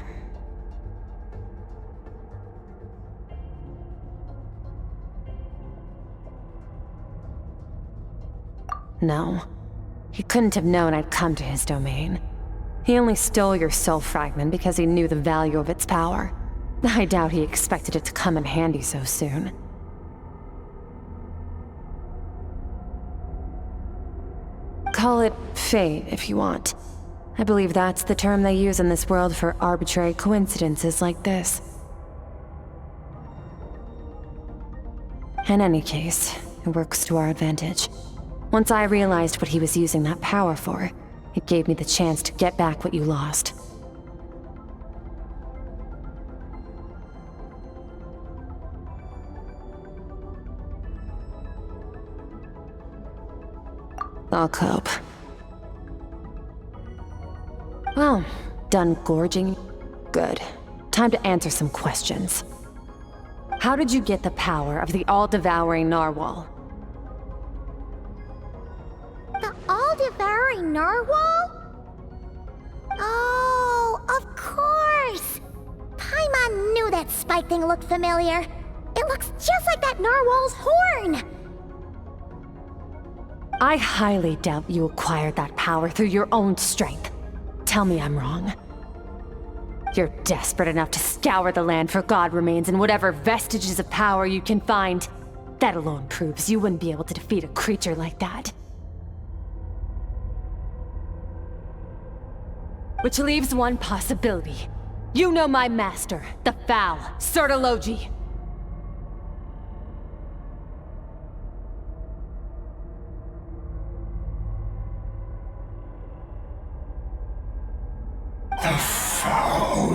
No. He couldn't have known I'd come to his domain. He only stole your soul fragment because he knew the value of its power. I doubt he expected it to come in handy so soon. Call it fate, if you want. I believe that's the term they use in this world for arbitrary coincidences like this. In any case, it works to our advantage. Once I realized what he was using that power for, it gave me the chance to get back what you lost. I'll cope. Well, done gorging? Good. Time to answer some questions. How did you get the power of the all-devouring narwhal? The all-devouring narwhal? Oh, of course! Paimon knew that spike thing looked familiar. It looks just like that narwhal's horn! I highly doubt you acquired that power through your own strength. Tell me I'm wrong. You're desperate enough to scour the land for god remains and whatever vestiges of power you can find. That alone proves you wouldn't be able to defeat a creature like that. Which leaves one possibility. You know my master, the foul, Sertology. The foul.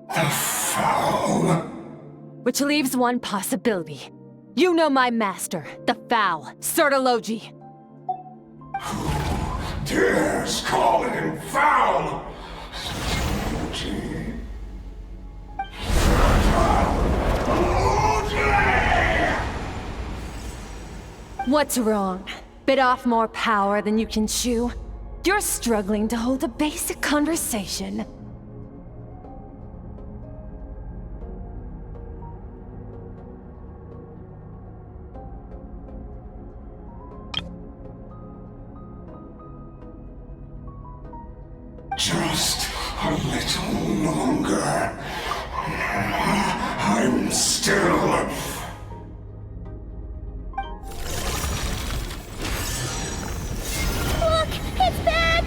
The foul. Which leaves one possibility. You know my master, the foul, Sertology. Who dares call him foul? What's wrong? Bit off more power than you can chew? You're struggling to hold a basic conversation. Just a little longer. I'm still... Look! It's back!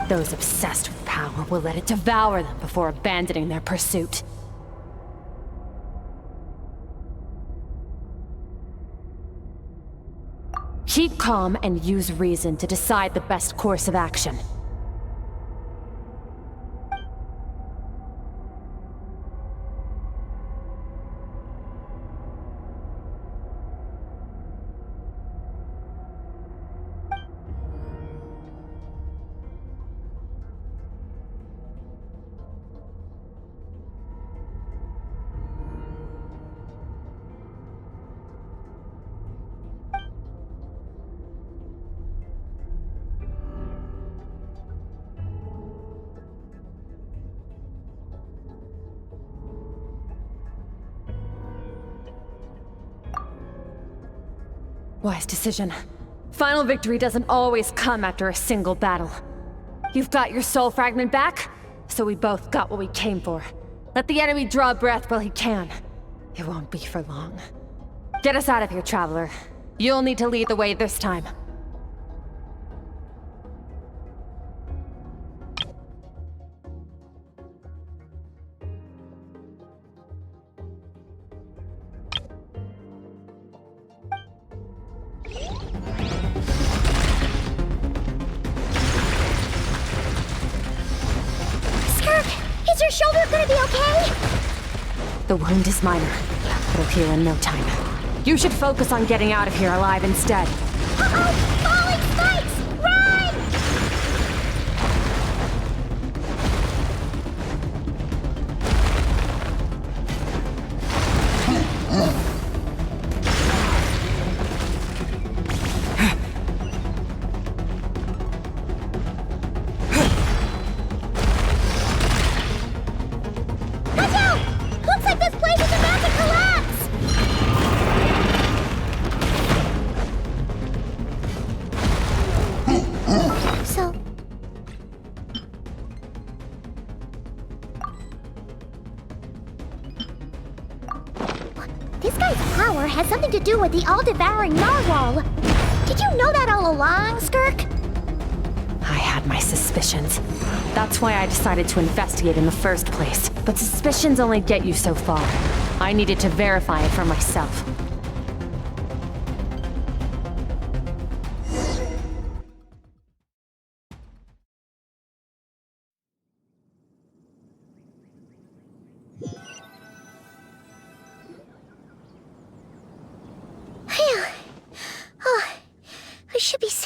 Those obsessed with power will let it devour them before abandoning their pursuit. Keep calm and use reason to decide the best course of action. Wise decision. Final victory doesn't always come after a single battle. You've got your soul fragment back, so we both got what we came for. Let the enemy draw breath while he can. It won't be for long. Get us out of here, traveler. You'll need to lead the way this time. Is your shoulder gonna be okay? The wound is minor. It'll heal in no time. You should focus on getting out of here alive instead. Uh-oh! Falling spikes! Run! Watch out! Looks like this place is about to collapse! So... This guy's power has something to do with the all-devouring narwhal. Did you know that all along, Skirk? I had my suspicions. That's why I decided to investigate in the first place. But suspicions only get you so far. I needed to verify it for myself.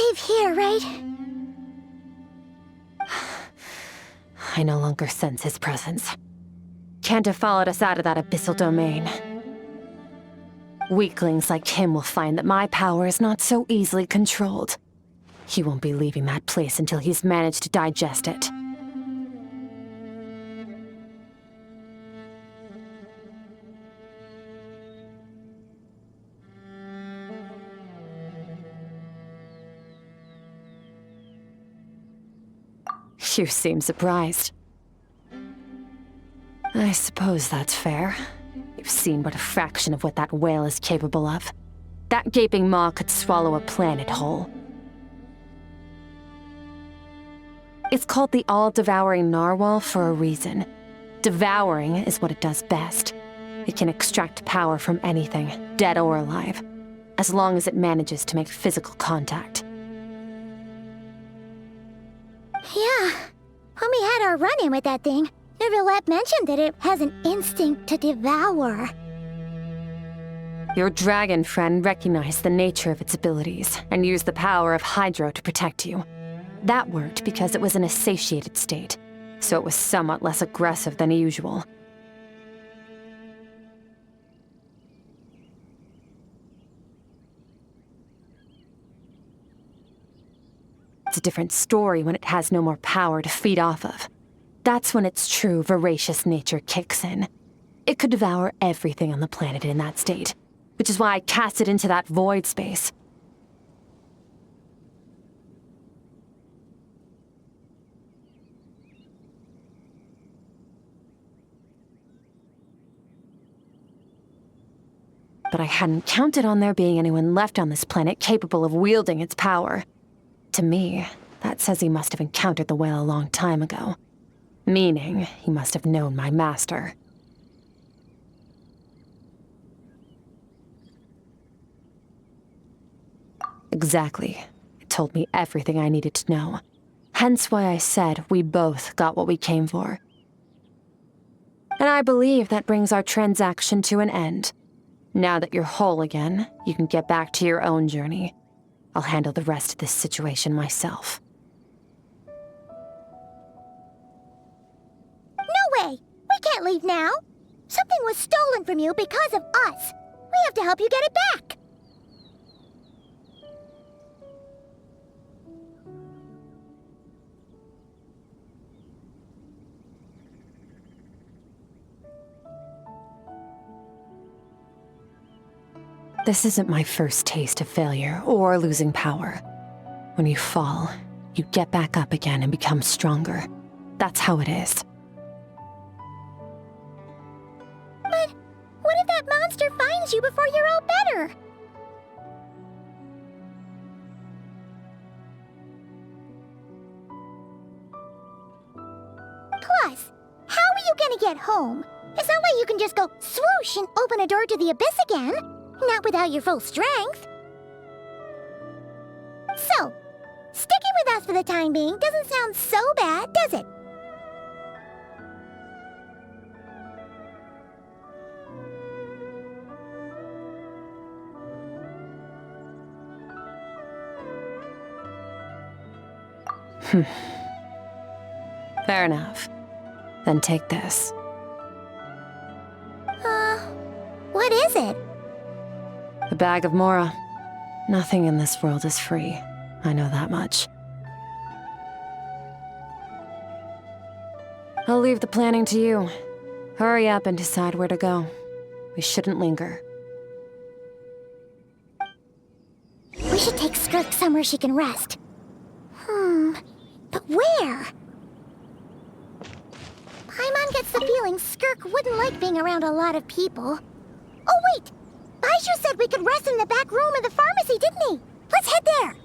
safe here, right? I no longer sense his presence. Can't have followed us out of that abyssal domain. Weaklings like him will find that my power is not so easily controlled. He won't be leaving that place until he's managed to digest it. You seem surprised. I suppose that's fair. You've seen but a fraction of what that whale is capable of. That gaping maw could swallow a planet whole. It's called the all-devouring narwhal for a reason. Devouring is what it does best. It can extract power from anything, dead or alive, as long as it manages to make physical contact. Yeah. When we had our run-in with that thing, Neverlet mentioned that it has an instinct to devour. Your dragon friend recognized the nature of its abilities and used the power of Hydro to protect you. That worked because it was in a satiated state, so it was somewhat less aggressive than usual. It's a different story when it has no more power to feed off of. That's when its true voracious nature kicks in. It could devour everything on the planet in that state, which is why I cast it into that void space. But I hadn't counted on there being anyone left on this planet capable of wielding its power. To me, that says he must have encountered the whale a long time ago. Meaning, he must have known my master. Exactly. It told me everything I needed to know. Hence why I said we both got what we came for. And I believe that brings our transaction to an end. Now that you're whole again, you can get back to your own journey. I'll handle the rest of this situation myself. No way! We can't leave now! Something was stolen from you because of us! We have to help you get it back! This isn't my first taste of failure or losing power. When you fall, you get back up again and become stronger. That's how it is. But what if that monster finds you before you're all better? Plus, how are you gonna get home? It's not like you can just go swoosh and open a door to the abyss again. Not without your full strength. So, sticking with us for the time being doesn't sound so bad, does it? Fair enough. Then take this. What is it? A bag of Mora. Nothing in this world is free. I know that much. I'll leave the planning to you. Hurry up and decide where to go. We shouldn't linger. We should take Skirk somewhere she can rest. But where? Paimon gets the feeling Skirk wouldn't like being around a lot of people. Oh wait! Baiju said we could rest in the back room of the pharmacy, didn't he? Let's head there!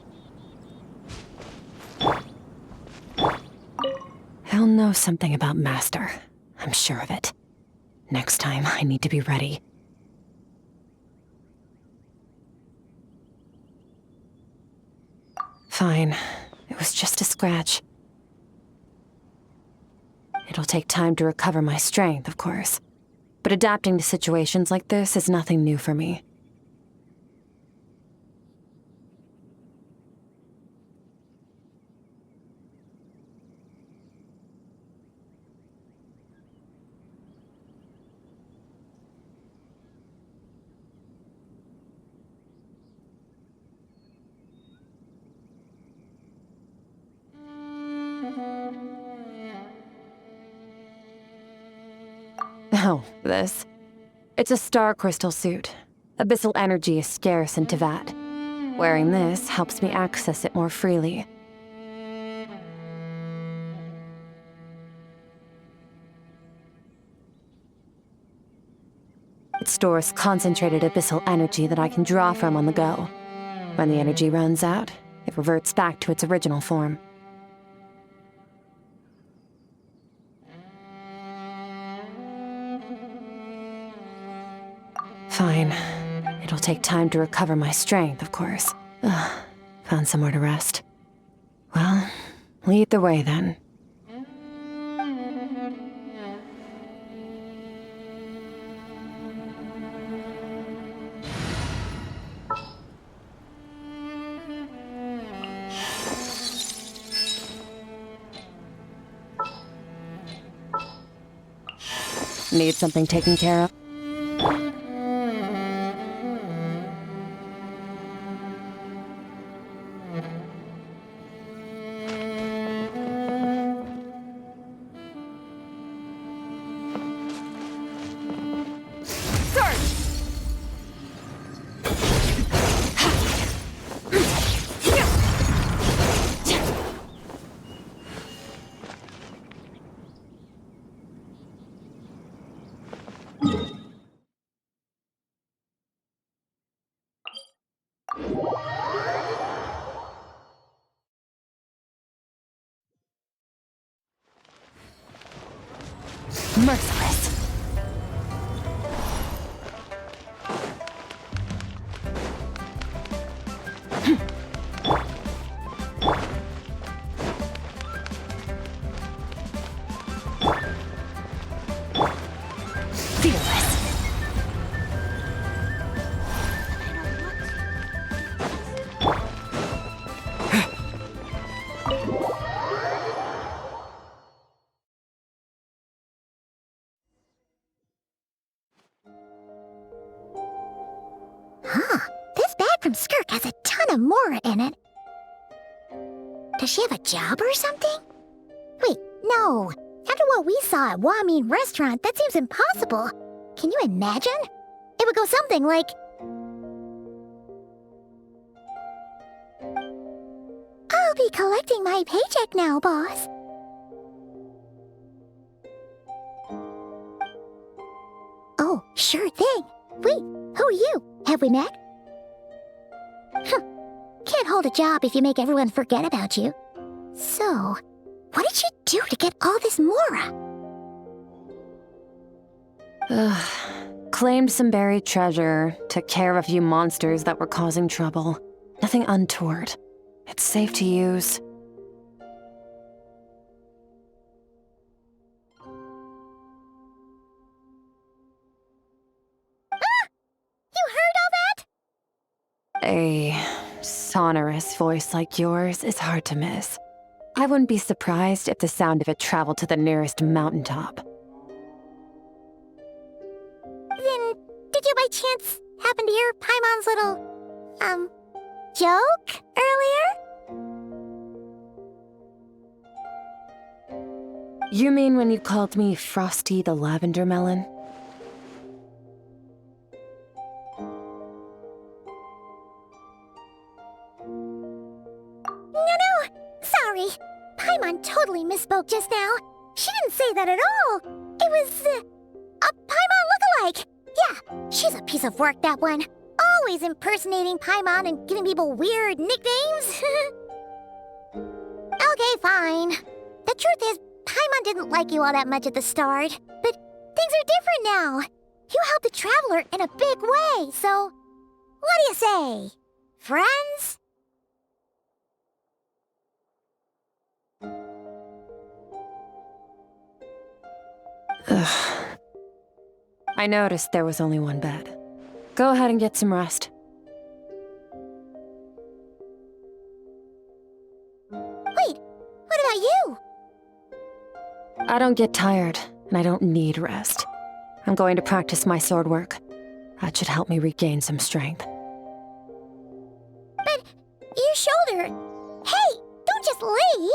He'll know something about Master. I'm sure of it. Next time, I need to be ready. Fine. It was just a scratch. It'll take time to recover my strength, of course. But adapting to situations like this is nothing new for me. Oh, this. It's a star crystal suit. Abyssal energy is scarce in Tevat. Wearing this helps me access it more freely. It stores concentrated abyssal energy that I can draw from on the go. When the energy runs out, it reverts back to its original form. Fine. It'll take time to recover my strength, of course. Found somewhere to rest. Well, lead the way then. Need something taken care of? Merciless. Fearless. This bag from Skirk has a ton of Mora in it. Does she have a job or something? Wait, no. After what we saw at Wamin Restaurant, that seems impossible. Can you imagine? It would go something like... I'll be collecting my paycheck now, boss. Oh, sure thing. Wait, who are you? Have we met? Can't hold a job if you make everyone forget about you. So, what did she do to get all this Mora? Claimed some buried treasure, took care of a few monsters that were causing trouble. Nothing untoward. It's safe to use. You heard all that? A sonorous voice like yours is hard to miss. I wouldn't be surprised if the sound of it traveled to the nearest mountaintop. Then, did you by chance happen to hear Paimon's little, joke earlier? You mean when you called me Frosty the Lavender Melon? No, sorry. Paimon totally misspoke just now. She didn't say that at all. It was, a Paimon lookalike. Yeah, she's a piece of work, that one. Always impersonating Paimon and giving people weird nicknames. Okay, fine. The truth is, Paimon didn't like you all that much at the start. But things are different now. You helped the Traveler in a big way, so... What do you say? Friends? Ugh. I noticed there was only one bed. Go ahead and get some rest. Wait, what about you? I don't get tired, and I don't need rest. I'm going to practice my sword work. That should help me regain some strength. But your shoulder... Hey, don't just leave!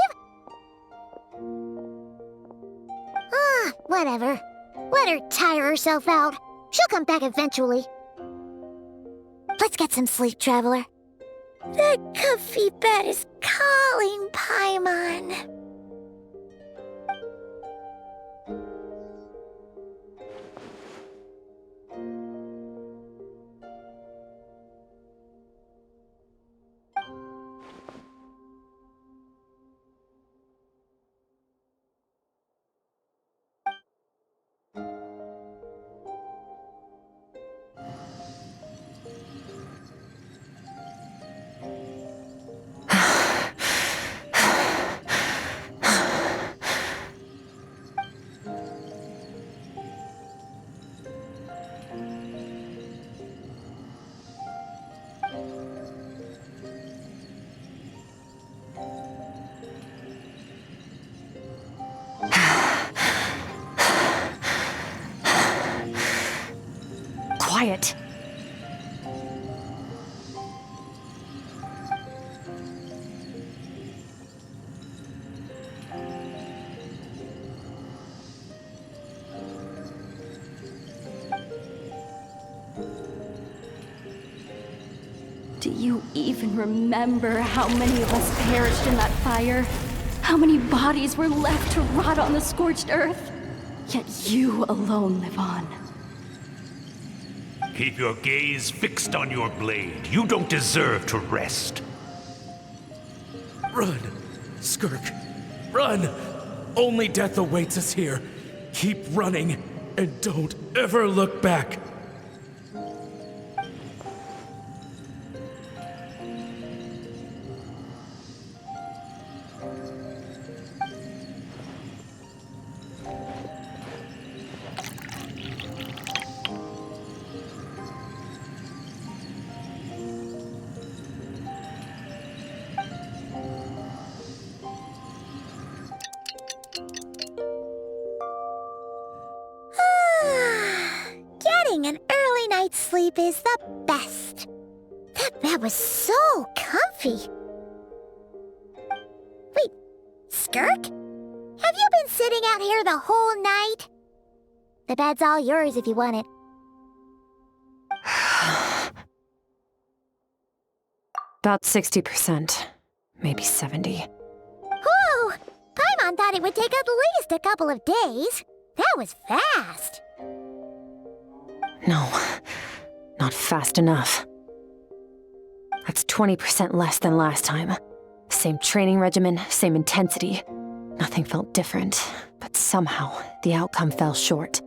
Whatever. Let her tire herself out. She'll come back eventually. Let's get some sleep, Traveler. That comfy bed is calling, Paimon. Quiet. Do you even remember how many of us perished in that fire? How many bodies were left to rot on the scorched earth? Yet you alone live on. Keep your gaze fixed on your blade. You don't deserve to rest. Run, Skirk. Run! Only death awaits us here. Keep running, and don't ever look back. Getting an early night's sleep is the best. That bed was so comfy. Wait, Skirk? Have you been sitting out here the whole night? The bed's all yours if you want it. About 60%. Maybe 70. Whew! Paimon thought it would take at least a couple of days. That was fast. No, not fast enough. That's 20% less than last time. Same training regimen, same intensity. Nothing felt different, but somehow the outcome fell short.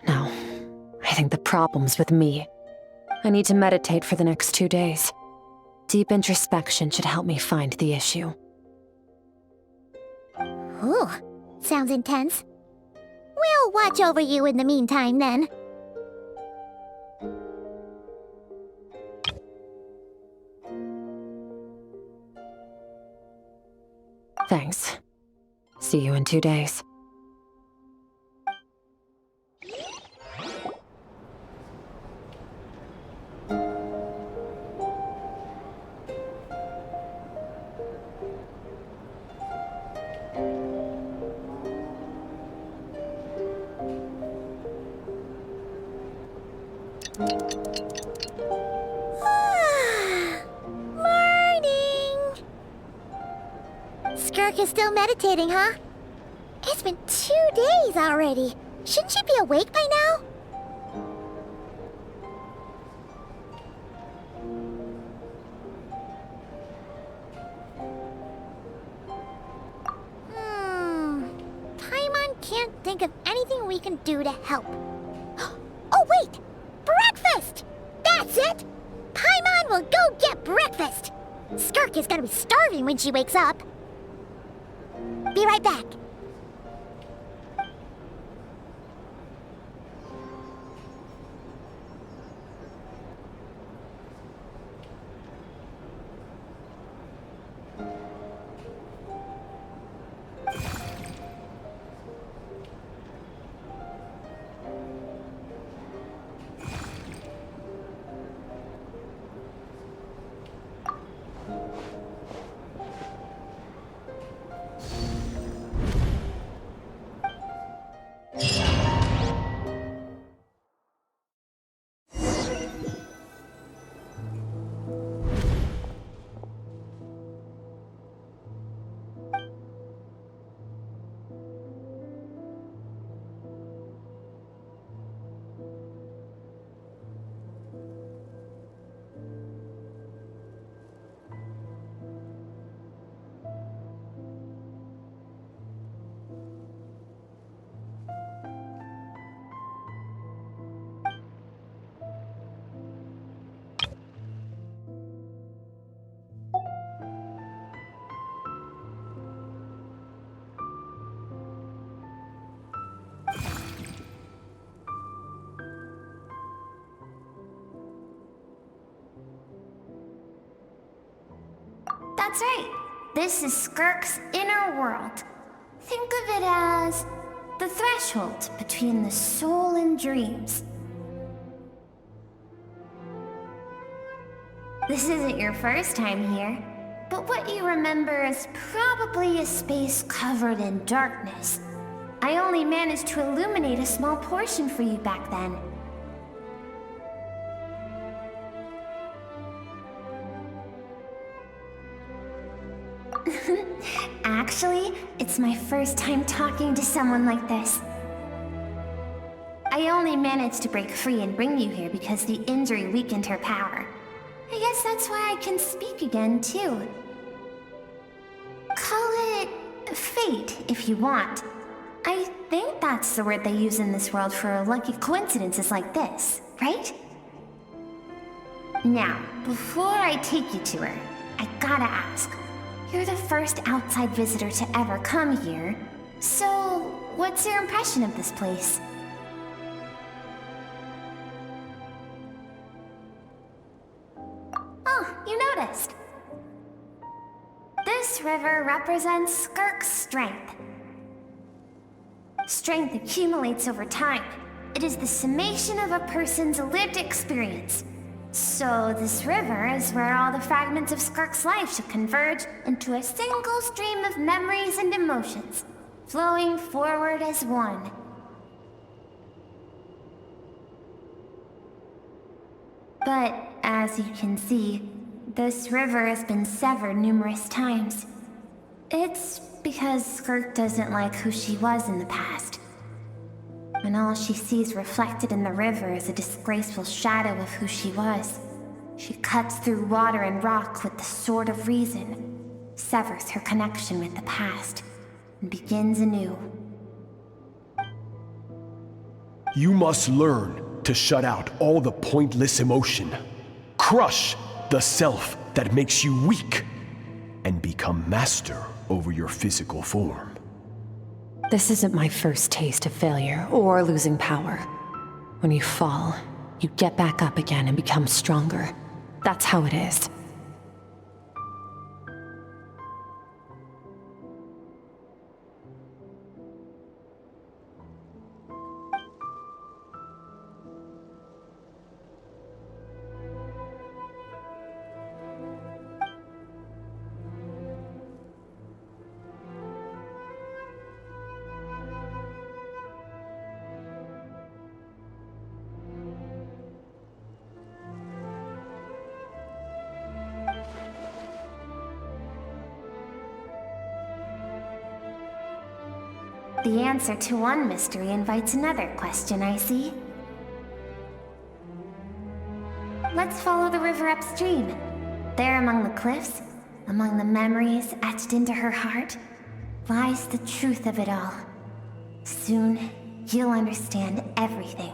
No, I think the problem's with me. I need to meditate for the next 2 days. Deep introspection should help me find the issue. Ooh, sounds intense. We'll watch over you in the meantime, then. Thanks. See you in 2 days. Morning! Skirk is still meditating, huh? It's been 2 days already. Shouldn't she be awake by now? Paimon can't think of anything we can do to help. Oh, wait! Breakfast! That's it! Paimon will go get breakfast! Skirk is gonna be starving when she wakes up. Be right back. That's right. This is Skirk's inner world. Think of it as the threshold between the soul and dreams. This isn't your first time here, but what you remember is probably a space covered in darkness. I only managed to illuminate a small portion for you back then. Actually, it's my first time talking to someone like this. I only managed to break free and bring you here because the injury weakened her power. I guess that's why I can speak again, too. Call it fate, if you want. I think that's the word they use in this world for lucky coincidences like this, right? Now, before I take you to her, I gotta ask. You're the first outside visitor to ever come here, so what's your impression of this place? Oh, you noticed. This river represents Skirk's strength. Strength accumulates over time. It is the summation of a person's lived experience. So this river is where all the fragments of Skirk's life should converge into a single stream of memories and emotions, flowing forward as one. But as you can see, this river has been severed numerous times. It's because Skirk doesn't like who she was in the past. And all she sees reflected in the river is a disgraceful shadow of who she was. She cuts through water and rock with the sword of reason, severs her connection with the past, and begins anew. You must learn to shut out all the pointless emotion. Crush the self that makes you weak, and become master over your physical form. This isn't my first taste of failure or losing power. When you fall, you get back up again and become stronger. That's how it is. The answer to one mystery invites another question, I see. Let's follow the river upstream. There among the cliffs, among the memories etched into her heart, lies the truth of it all. Soon, you'll understand everything.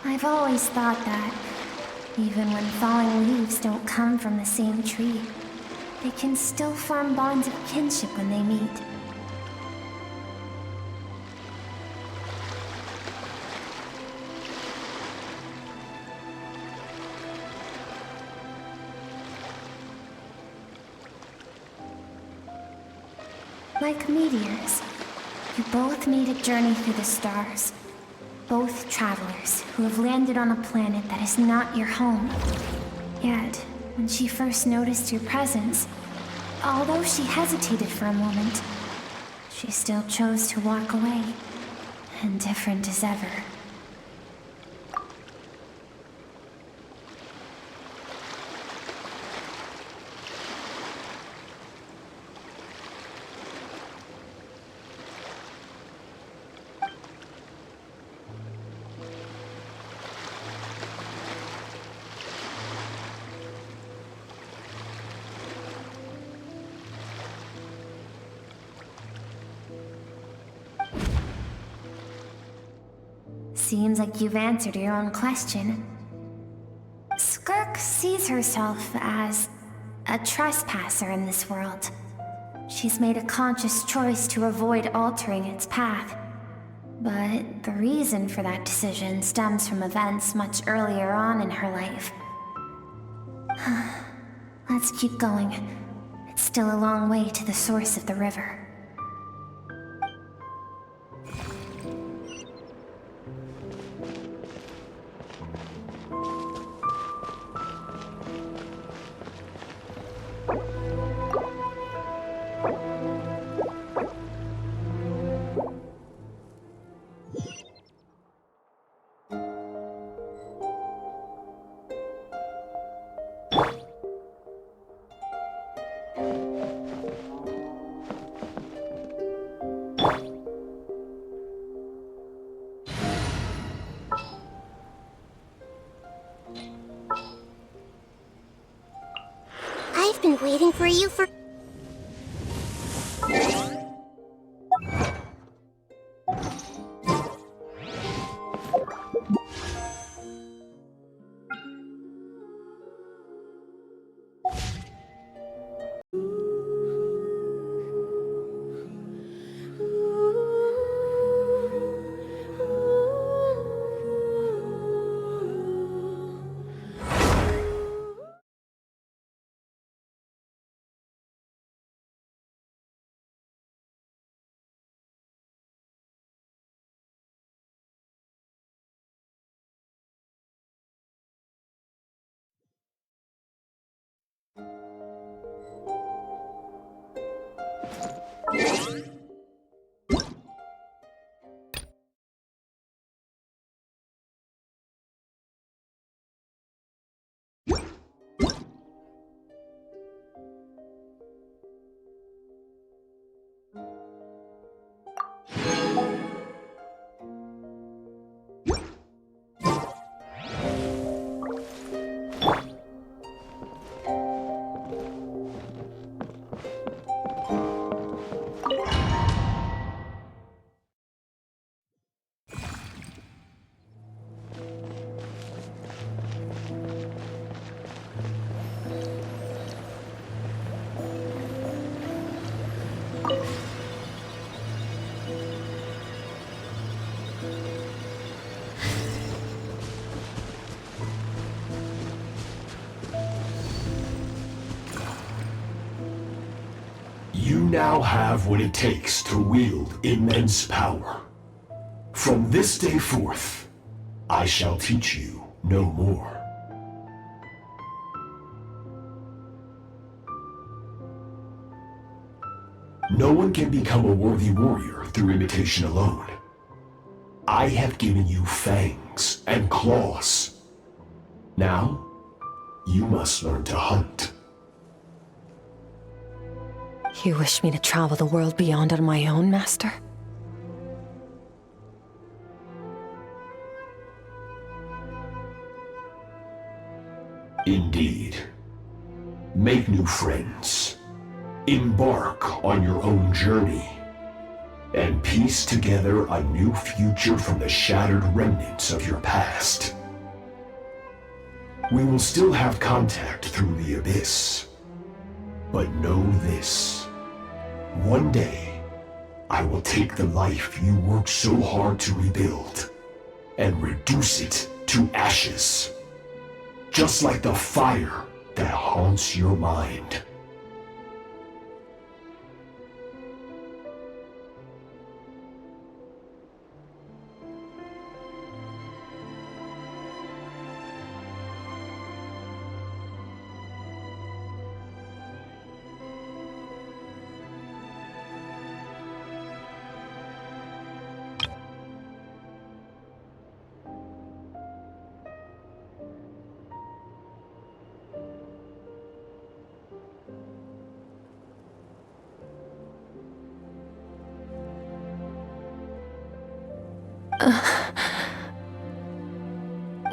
I've always thought that Even when falling leaves don't come from the same tree, they can still form bonds of kinship when they meet. Like meteors, you both made a journey through the stars. Both travelers who have landed on a planet that is not your home. Yet, when she first noticed your presence, although she hesitated for a moment, she still chose to walk away, indifferent as ever. Seems like you've answered your own question. Skirk sees herself as a trespasser in this world. She's made a conscious choice to avoid altering its path. But the reason for that decision stems from events much earlier on in her life. Let's keep going. It's still a long way to the source of the river. I've been waiting for you for... You now have what it takes to wield immense power. From this day forth, I shall teach you no more. No one can become a worthy warrior through imitation alone. I have given you fangs and claws. Now, you must learn to hunt. You wish me to travel the world beyond on my own, Master? Indeed. Make new friends. Embark on your own journey. And piece together a new future from the shattered remnants of your past. We will still have contact through the abyss. But know this. One day, I will take the life you worked so hard to rebuild and reduce it to ashes. Just like the fire that haunts your mind.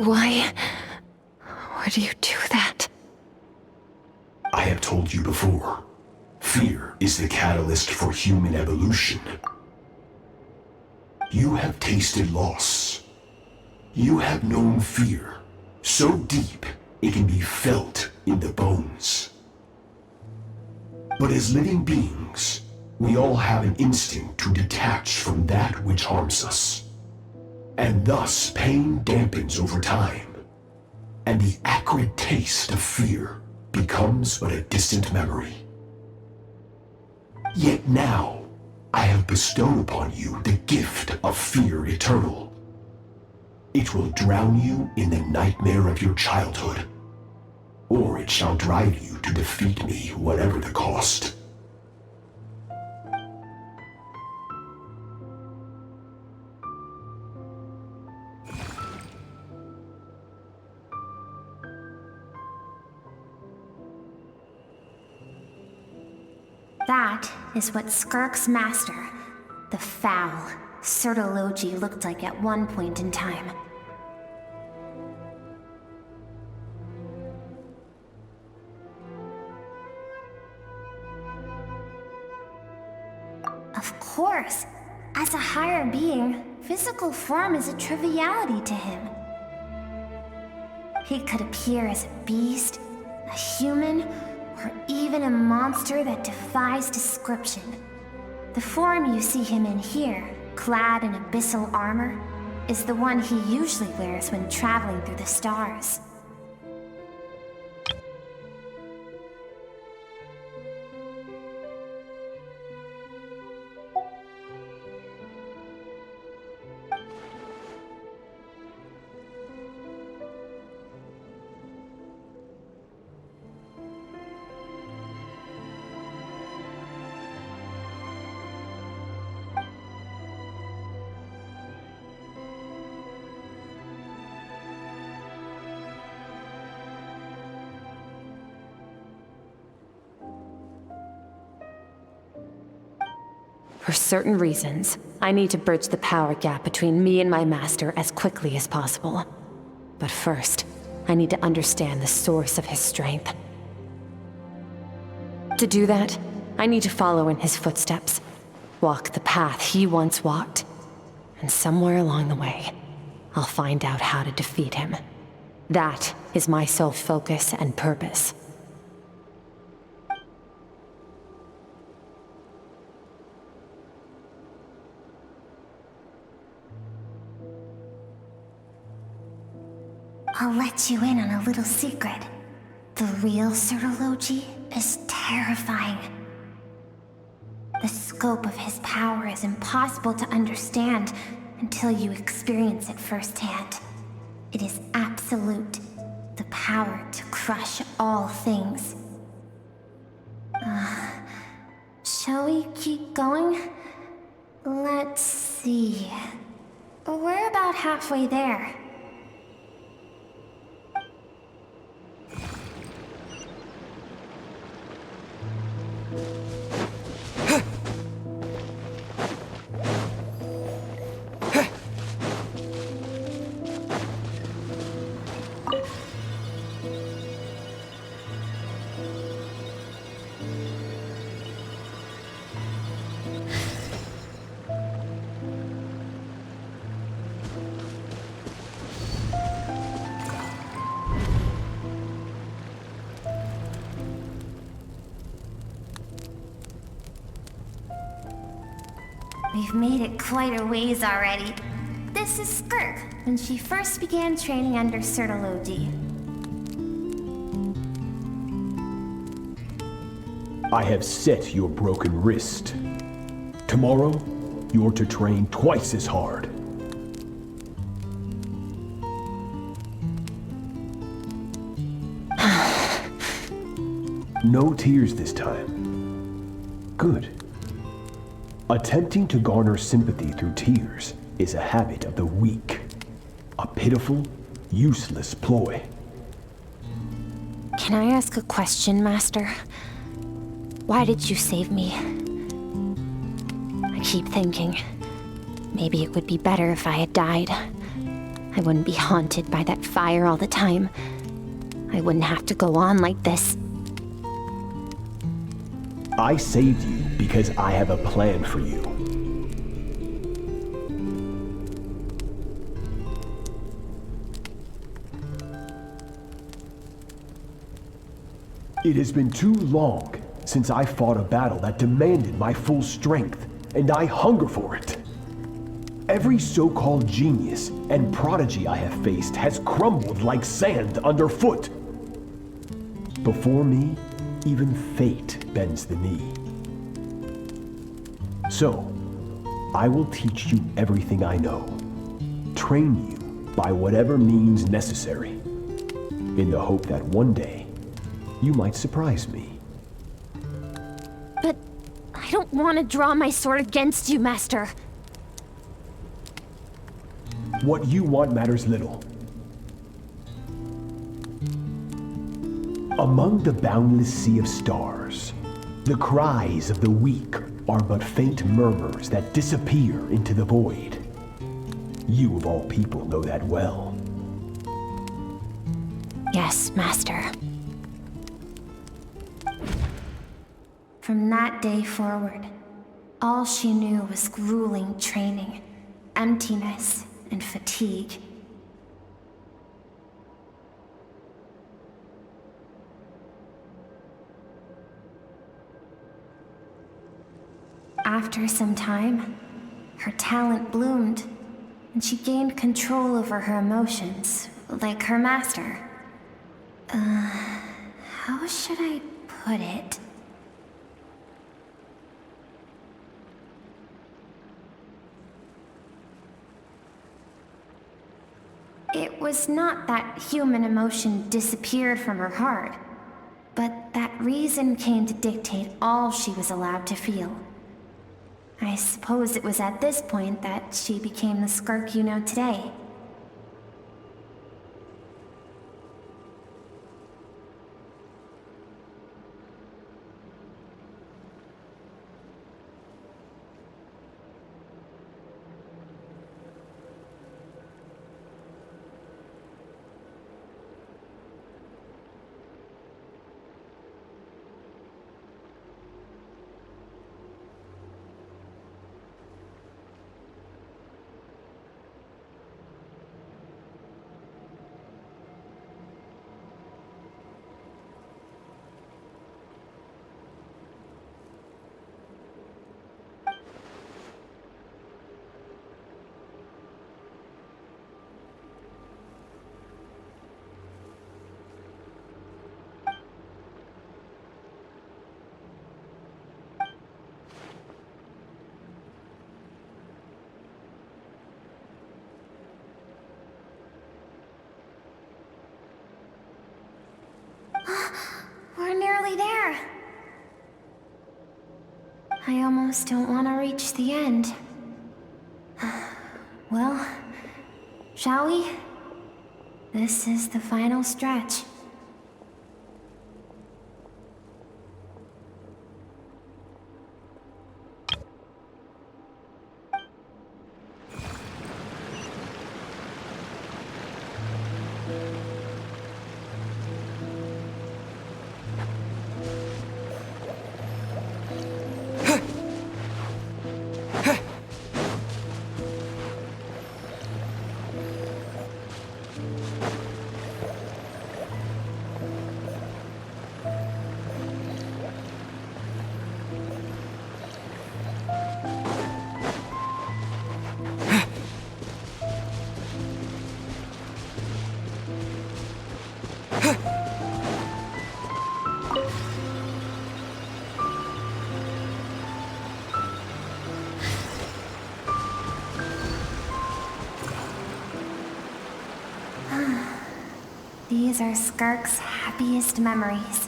Why do you do that? I have told you before, fear is the catalyst for human evolution. You have tasted loss. You have known fear, so deep it can be felt in the bones. But as living beings, we all have an instinct to detach from that which harms us. And thus pain dampens over time, and the acrid taste of fear becomes but a distant memory. Yet now, I have bestowed upon you the gift of fear eternal. It will drown you in the nightmare of your childhood, or it shall drive you to defeat me, whatever the cost. That is what Skirk's master, the foul, Sertologi, looked like at one point in time. Of course, as a higher being, physical form is a triviality to him. He could appear as a beast, a human, or even a monster that defies description. The form you see him in here, clad in abyssal armor, is the one he usually wears when traveling through the stars. For certain reasons, I need to bridge the power gap between me and my master as quickly as possible. But first, I need to understand the source of his strength. To do that, I need to follow in his footsteps, walk the path he once walked, and somewhere along the way, I'll find out how to defeat him. That is my sole focus and purpose. I'll let you in on a little secret. The real Sertologi is terrifying. The scope of his power is impossible to understand until you experience it firsthand. It is absolute, the power to crush all things. Shall we keep going? Let's see. We're about halfway there. We've made it quite a ways already. This is Skirk, when she first began training under Sertology. I have set your broken wrist. Tomorrow, you're to train twice as hard. No tears this time. Good. Attempting to garner sympathy through tears is a habit of the weak. A pitiful, useless ploy. Can I ask a question, Master? Why did you save me? I keep thinking, maybe it would be better if I had died. I wouldn't be haunted by that fire all the time. I wouldn't have to go on like this. I saved you because I have a plan for you. It has been too long since I fought a battle that demanded my full strength, and I hunger for it. Every so-called genius and prodigy I have faced has crumbled like sand underfoot. Before me, even fate bends the knee. So, I will teach you everything I know. Train you by whatever means necessary, in the hope that one day, you might surprise me. But I don't want to draw my sword against you, Master. What you want matters little. Among the boundless sea of stars, the cries of the weak are but faint murmurs that disappear into the void. You of all people know that well. Yes, Master. From that day forward, all she knew was grueling training, emptiness, and fatigue. After some time, her talent bloomed, and she gained control over her emotions, like her master. How should I put it? It was not that human emotion disappeared from her heart, but that reason came to dictate all she was allowed to feel. I suppose it was at this point that she became the Skirk you know today. We're nearly there. I almost don't want to reach the end. Well, shall we? This is the final stretch. These are Skirk's happiest memories.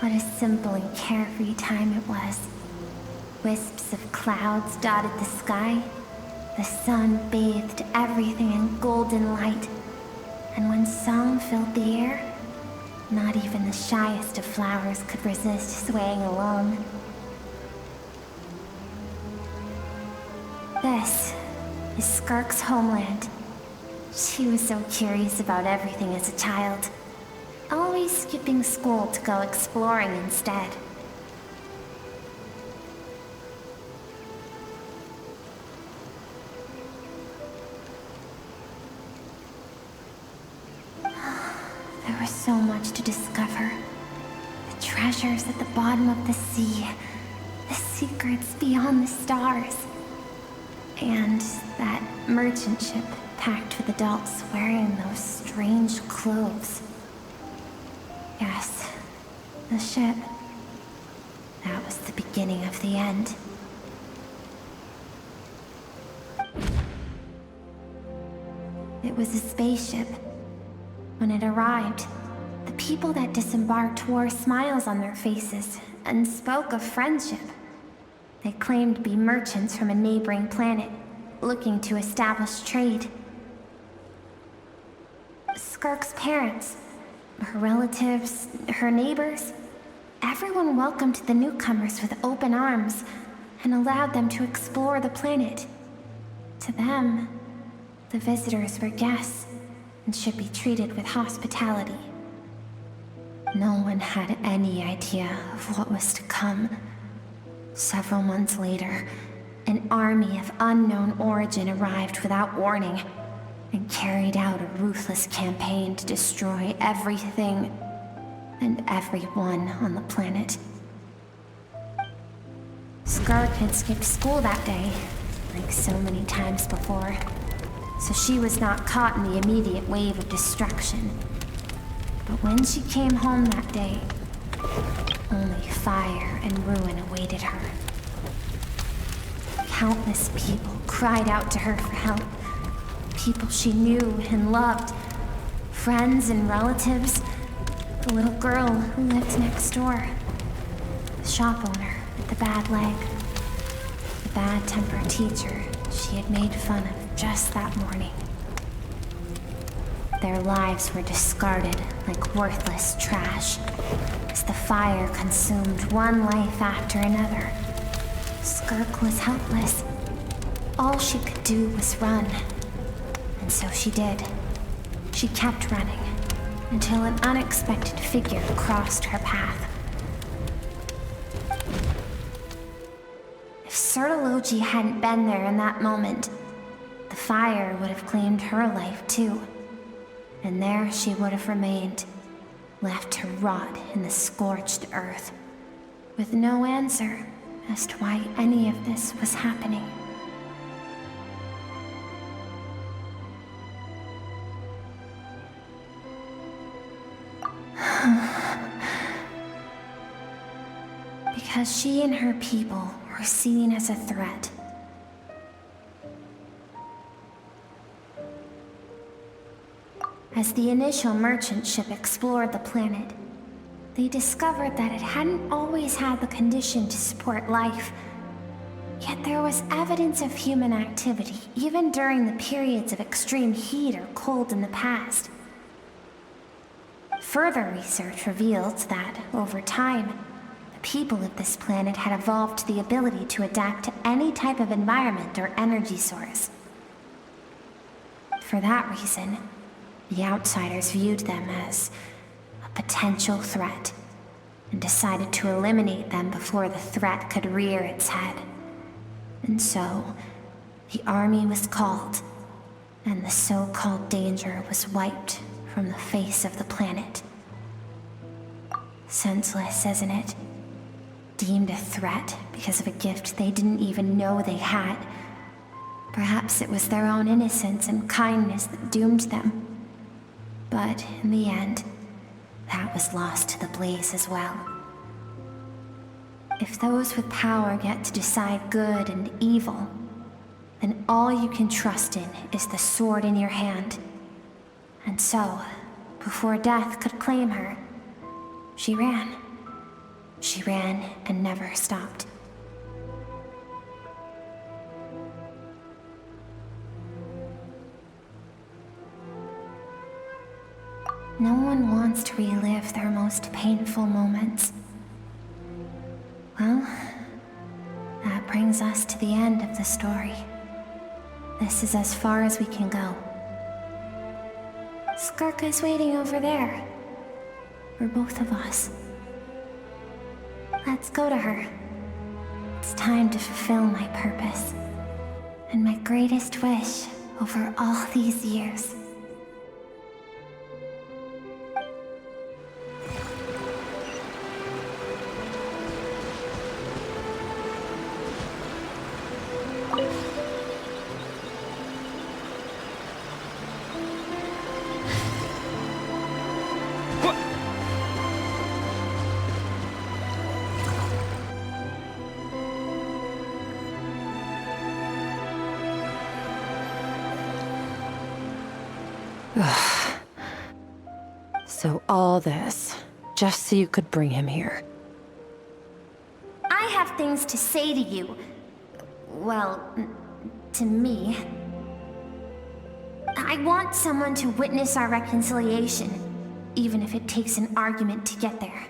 What a simple and carefree time it was. Wisps of clouds dotted the sky. The sun bathed everything in golden light. And when song filled the air, not even the shyest of flowers could resist swaying along. This is Skirk's homeland. She was so curious about everything as a child, always skipping school to go exploring instead. There was so much to discover. The treasures at the bottom of the sea, the secrets beyond the stars, and that merchant ship packed with adults wearing those strange clothes. Yes, the ship. That was the beginning of the end. It was a spaceship. When it arrived, the people that disembarked wore smiles on their faces and spoke of friendship. They claimed to be merchants from a neighboring planet, looking to establish trade. Skirk's parents, her relatives, her neighbors, everyone welcomed the newcomers with open arms and allowed them to explore the planet. To them, the visitors were guests and should be treated with hospitality. No one had any idea of what was to come. Several months later, an army of unknown origin arrived without warning and carried out a ruthless campaign to destroy everything and everyone on the planet. Skirk had skipped school that day, like so many times before, so she was not caught in the immediate wave of destruction. But when she came home that day, only fire and ruin awaited her. Countless people cried out to her for help. People she knew and loved. Friends and relatives. The little girl who lived next door. The shop owner with the bad leg. The bad-tempered teacher she had made fun of just that morning. Their lives were discarded like worthless trash as the fire consumed one life after another. Skirk was helpless. All she could do was run. And so she did. She kept running until an unexpected figure crossed her path. If Sertology hadn't been there in that moment, the fire would have claimed her life too. And there she would have remained, left to rot in the scorched earth, with no answer as to why any of this was happening. Because she and her people were seen as a threat. As the initial merchant ship explored the planet, they discovered that it hadn't always had the condition to support life. Yet there was evidence of human activity, even during the periods of extreme heat or cold in the past. Further research revealed that, over time, the people of this planet had evolved the ability to adapt to any type of environment or energy source. For that reason, the outsiders viewed them as a potential threat and decided to eliminate them before the threat could rear its head. And so, the army was called, and the so-called danger was wiped from the face of the planet. Senseless, isn't it? Deemed a threat because of a gift they didn't even know they had. Perhaps it was their own innocence and kindness that doomed them. But in the end, that was lost to the blaze as well. If those with power get to decide good and evil, then all you can trust in is the sword in your hand. And so, before death could claim her, she ran. She ran and never stopped. No one wants to relive their most painful moments. Well, that brings us to the end of the story. This is as far as we can go. Skirk is waiting over there. For both of us. Let's go to her. It's time to fulfill my purpose. And my greatest wish over all these years. So all this, just so you could bring him here. I have things to say to you. Well, to me. I want someone to witness our reconciliation, even if it takes an argument to get there.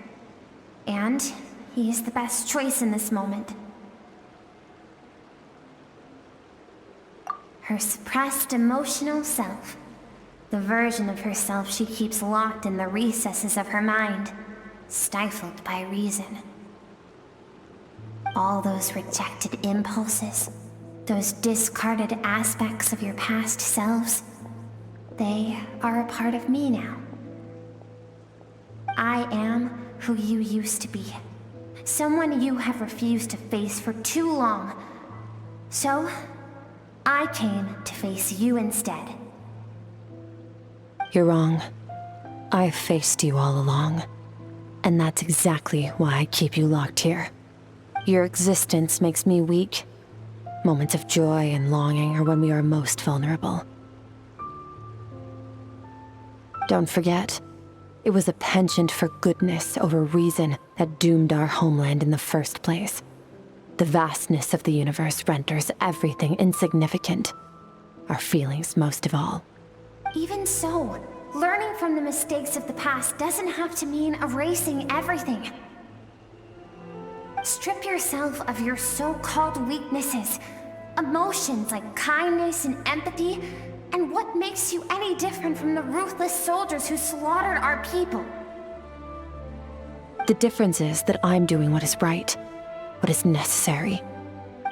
And he is the best choice in this moment. Her suppressed emotional self. The version of herself she keeps locked in the recesses of her mind, stifled by reason. All those rejected impulses, those discarded aspects of your past selves, they are a part of me now. I am who you used to be. Someone you have refused to face for too long. So, I came to face you instead. You're wrong. I've faced you all along. And that's exactly why I keep you locked here. Your existence makes me weak. Moments of joy and longing are when we are most vulnerable. Don't forget, it was a penchant for goodness over reason that doomed our homeland in the first place. The vastness of the universe renders everything insignificant. Our feelings most of all. Even so, learning from the mistakes of the past doesn't have to mean erasing everything. Strip yourself of your so-called weaknesses, emotions like kindness and empathy, and what makes you any different from the ruthless soldiers who slaughtered our people? The difference is that I'm doing what is right, what is necessary.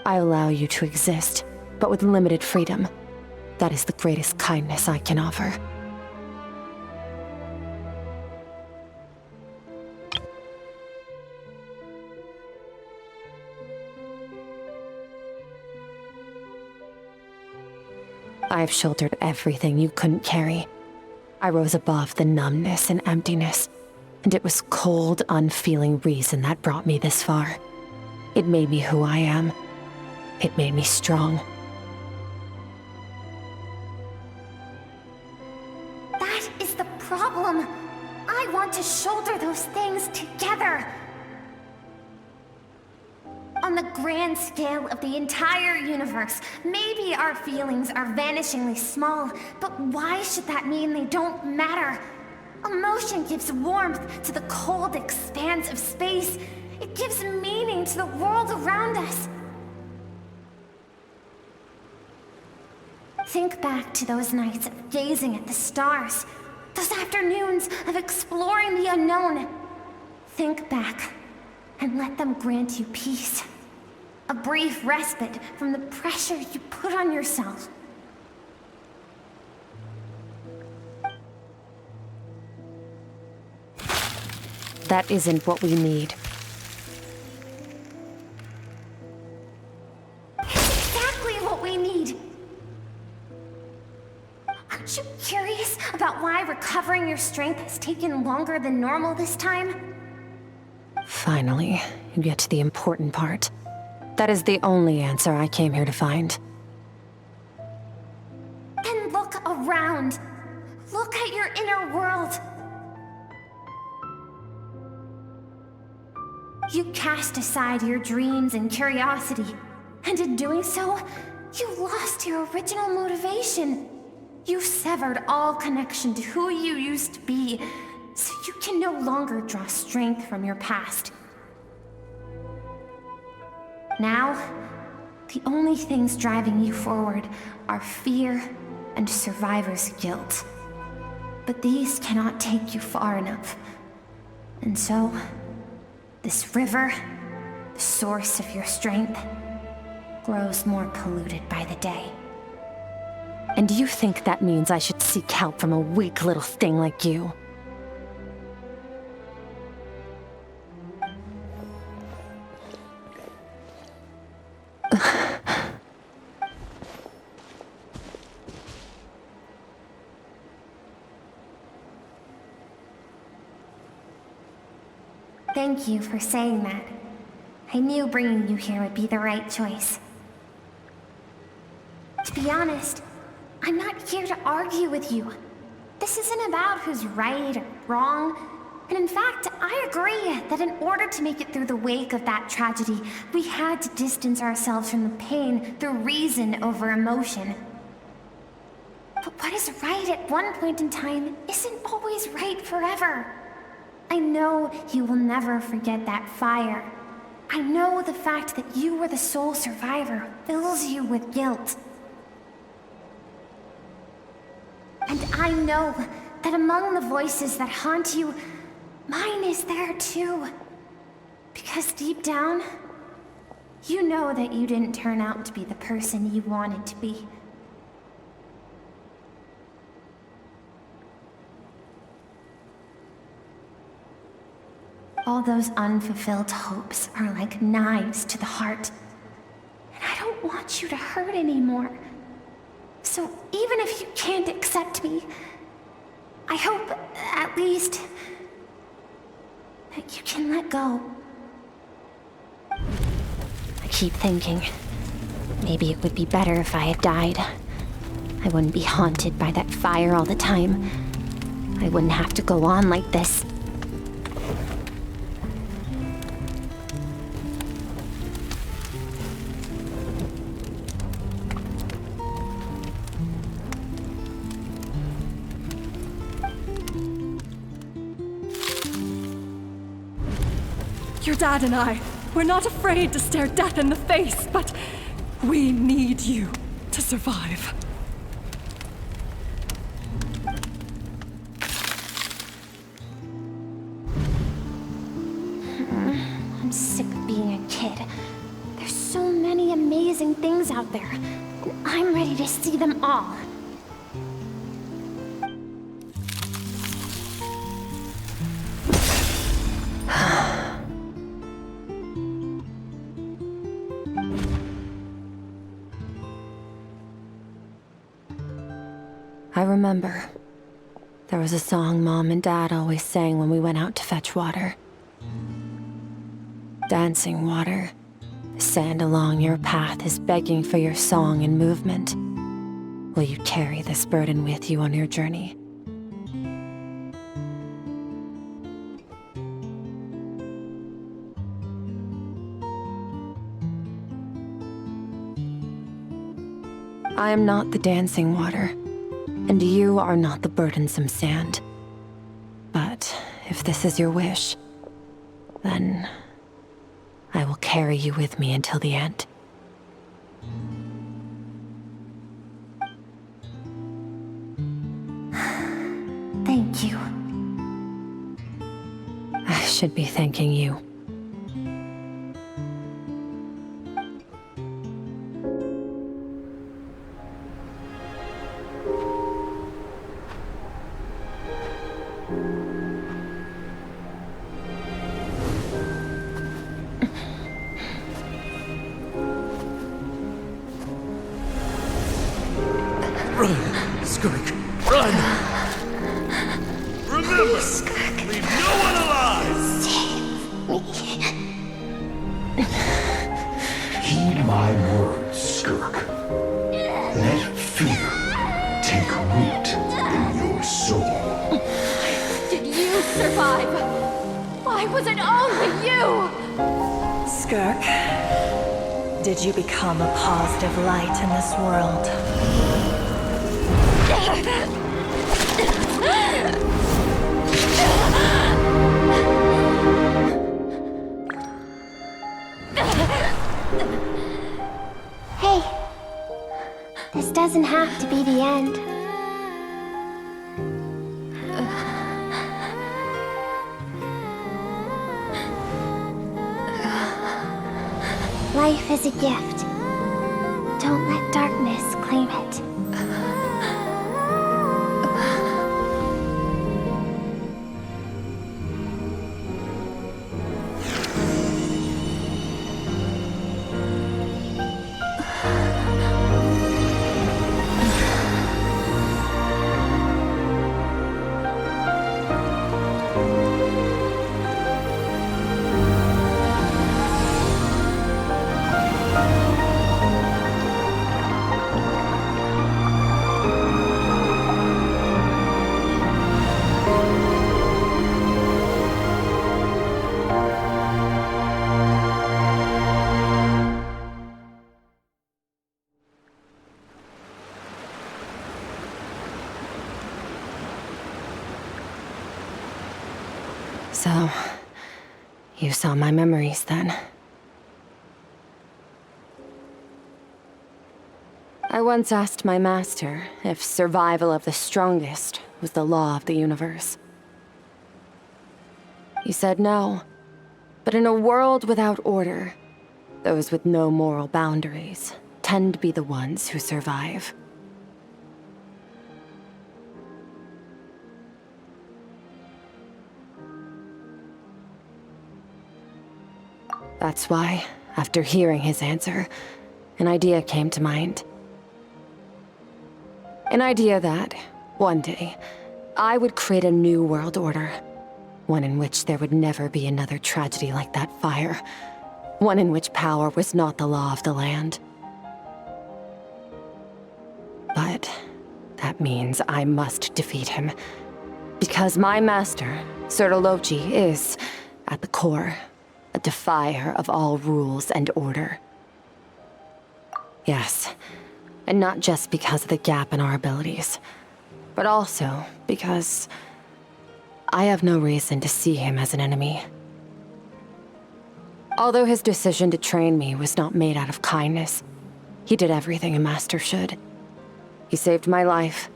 I allow you to exist, but with limited freedom. That is the greatest kindness I can offer. I've shouldered everything you couldn't carry. I rose above the numbness and emptiness, and it was cold, unfeeling reason that brought me this far. It made me who I am. It made me strong. That is the problem. I want to shoulder those things together. On the grand scale of the entire universe, maybe our feelings are vanishingly small, but why should that mean they don't matter? Emotion gives warmth to the cold expanse of space. It gives meaning to the world around us. Think back to those nights of gazing at the stars, those afternoons of exploring the unknown. Think back and let them grant you peace. A brief respite from the pressure you put on yourself. That isn't what we need. It's exactly what we need. Aren't you curious about why recovering your strength has taken longer than normal this time? Finally, you get to the important part. That is the only answer I came here to find. Then look around. Look at your inner world. You cast aside your dreams and curiosity, and in doing so, you lost your original motivation. You severed all connection to who you used to be, so you can no longer draw strength from your past. Now, the only things driving you forward are fear and survivor's guilt. But these cannot take you far enough. And so, this river, the source of your strength, grows more polluted by the day. And do you think that means I should seek help from a weak little thing like you? Thank you for saying that. I knew bringing you here would be the right choice. To be honest, I'm not here to argue with you. This isn't about who's right or wrong. And in fact, I agree that in order to make it through the wake of that tragedy, we had to distance ourselves from the pain through reason over emotion. But what is right at one point in time isn't always right forever. I know you will never forget that fire. I know the fact that you were the sole survivor fills you with guilt. And I know that among the voices that haunt you, mine is there too. Because deep down, you know that you didn't turn out to be the person you wanted to be. All those unfulfilled hopes are like knives to the heart. And I don't want you to hurt anymore. So even if you can't accept me, I hope, at least, that you can let go. I keep thinking, maybe it would be better if I had died. I wouldn't be haunted by that fire all the time. I wouldn't have to go on like this. Your dad and I, we're not afraid to stare death in the face, but we need you to survive. I'm sick of being a kid. There's so many amazing things out there, and I'm ready to see them all. I remember. There was a song Mom and Dad always sang when we went out to fetch water. Dancing water. The sand along your path is begging for your song and movement. Will you carry this burden with you on your journey? I am not the dancing water. And you are not the burdensome sand. But if this is your wish, then I will carry you with me until the end. Thank you. I should be thanking you. Run, Skirk, Run! Remember, leave no one alive! Heed my words, Skirk. Let fear take root in your soul. Did you survive? Why was it only you? Skirk, did you become a positive light in this world? Hey, this doesn't have to be the end. Life is a gift. Don't let darkness claim it. So, you saw my memories then. I once asked my master if survival of the strongest was the law of the universe. He said no, but in a world without order, those with no moral boundaries tend to be the ones who survive. That's why, after hearing his answer, an idea came to mind. An idea that, one day, I would create a new world order. One in which there would never be another tragedy like that fire. One in which power was not the law of the land. But that means I must defeat him. Because my master, Sertologi, is, at the core, a defier of all rules and order. Yes, and not just because of the gap in our abilities, but also because I have no reason to see him as an enemy. Although his decision to train me was not made out of kindness, he did everything a master should. He saved my life,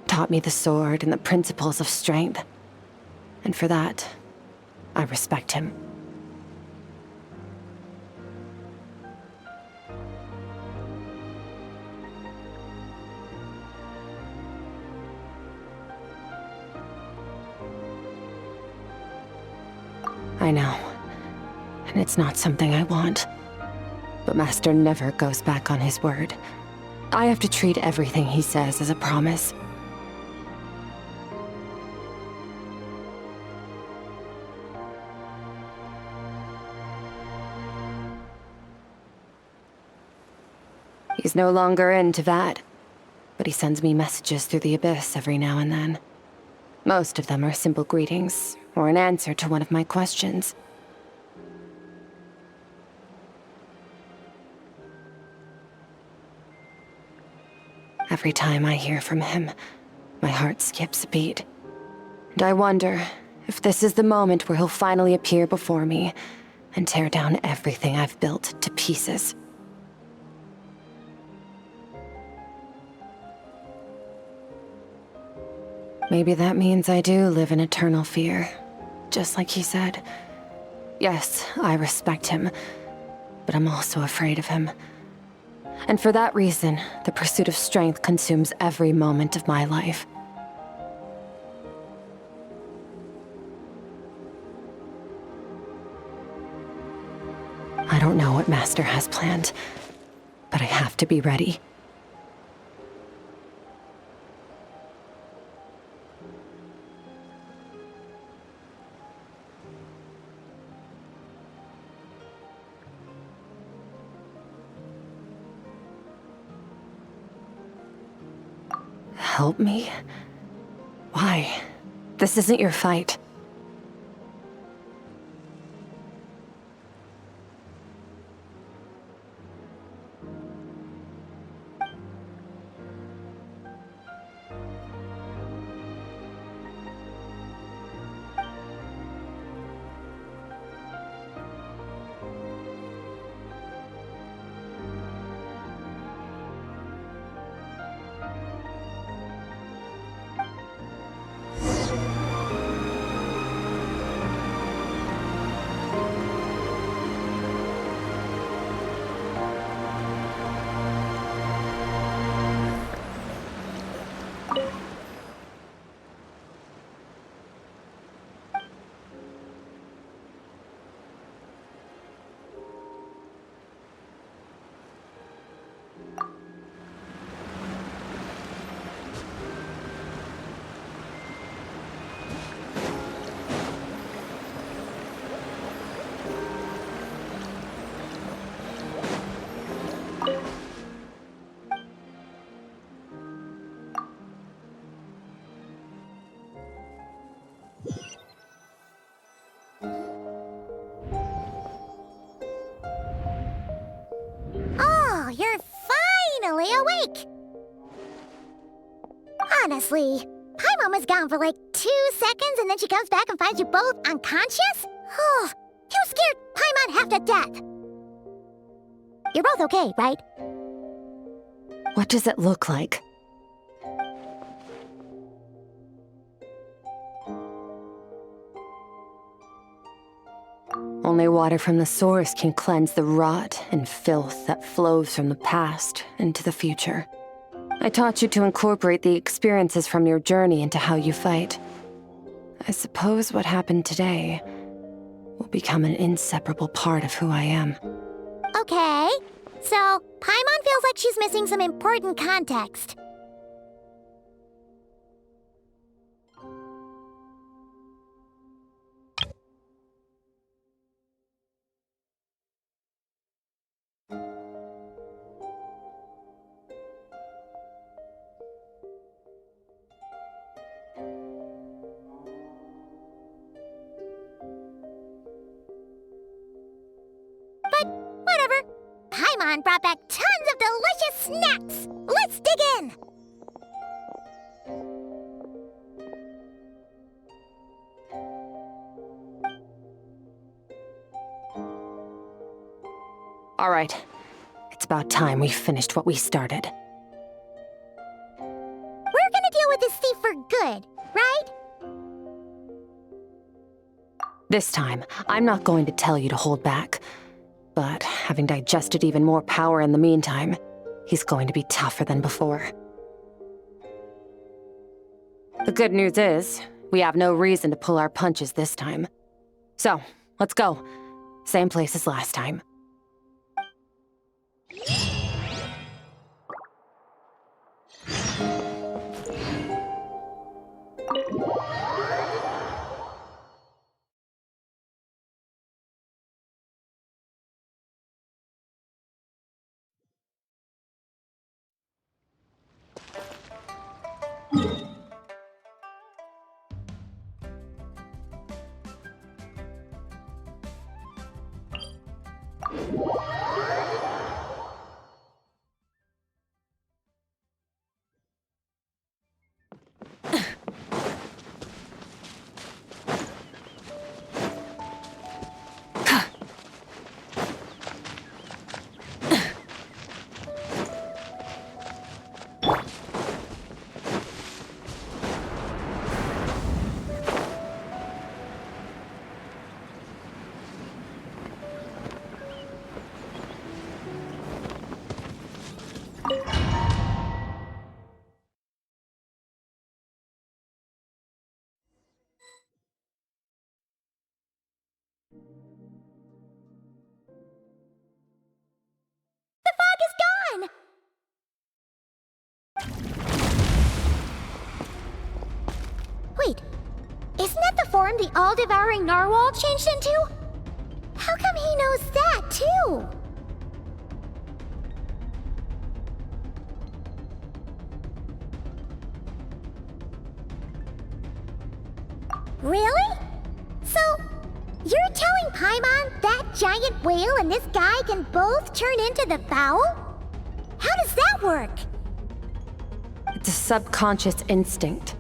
taught me the sword and the principles of strength, and for that, I respect him. I know, and it's not something I want. But Master never goes back on his word. I have to treat everything he says as a promise. He's no longer into that, but he sends me messages through the abyss every now and then. Most of them are simple greetings, or an answer to one of my questions. Every time I hear from him, my heart skips a beat. And I wonder if this is the moment where he'll finally appear before me and tear down everything I've built to pieces. Maybe that means I do live in eternal fear, just like he said. Yes, I respect him, but I'm also afraid of him. And for that reason, the pursuit of strength consumes every moment of my life. I don't know what Master has planned, but I have to be ready. help me? Why? This isn't your fight. Oh, you're finally awake! Honestly, Paimon was gone for like 2 seconds and then she comes back and finds you both unconscious? Oh, you scared Paimon half to death! You're both okay, right? What does it look like? Only water from the source can cleanse the rot and filth that flows from the past into the future. I taught you to incorporate the experiences from your journey into how you fight. I suppose what happened today will become an inseparable part of who I am. Okay, so Paimon feels like she's missing some important context. Whatever. Paimon brought back tons of delicious snacks. Let's dig in. All right. It's about time we finished what we started. We're gonna deal with this thief for good, right? This time, I'm not going to tell you to hold back. But having digested even more power in the meantime, he's going to be tougher than before. The good news is, we have no reason to pull our punches this time. So, let's go. Same place as last time. Wait, isn't that the form the all-devouring narwhal changed into? How come he knows that, too? Really? So, you're telling Paimon that giant whale and this guy can both turn into the fowl? How does that work? It's a subconscious instinct.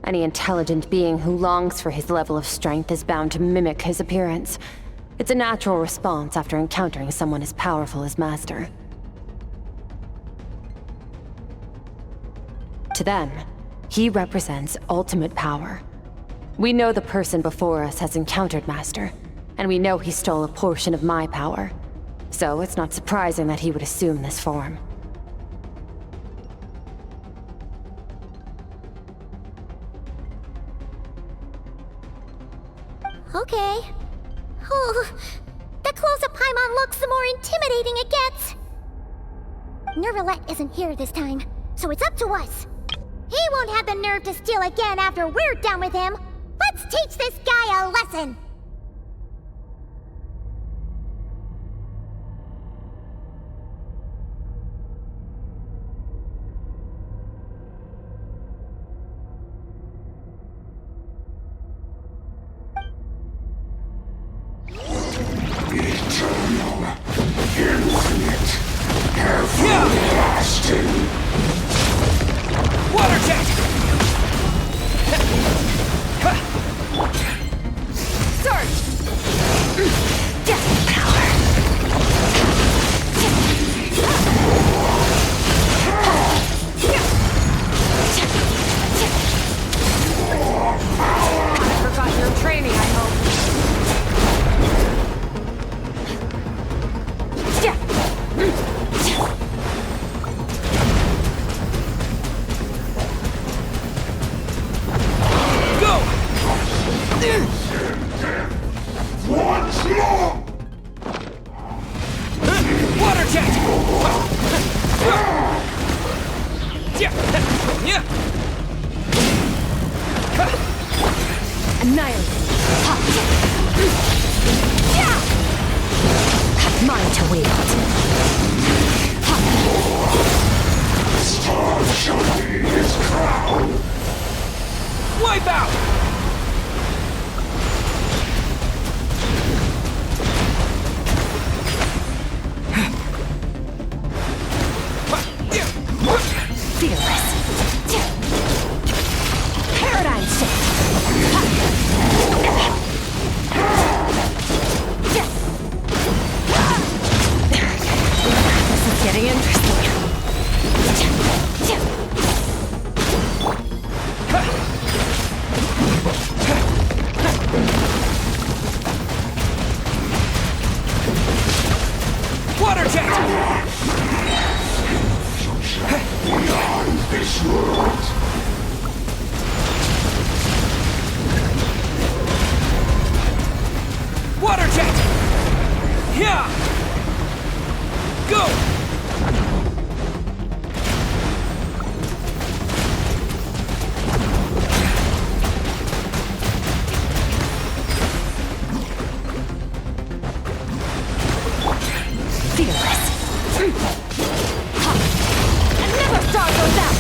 Any intelligent being who longs for his level of strength is bound to mimic his appearance. It's a natural response after encountering someone as powerful as Master. To them, he represents ultimate power. We know the person before us has encountered Master, and we know he stole a portion of my power. So it's not surprising that he would assume this form. Okay. Oh, the closer Paimon looks, the more intimidating it gets. Nervalette isn't here this time, so it's up to us. He won't have the nerve to steal again after we're done with him. Let's teach this guy a lesson. Eternal, infinite, everlasting. Water jet! Surge! Death power! I forgot your training, I hope. Go! Once more! Water jet! Annihilate. Mine to wield. Star shining his crown. Wipe out! Fearless. Paradigm shift. This is getting interesting. Water jet! Beyond this world. Water jet! Yeah! Go! Fearless. And never star goes out.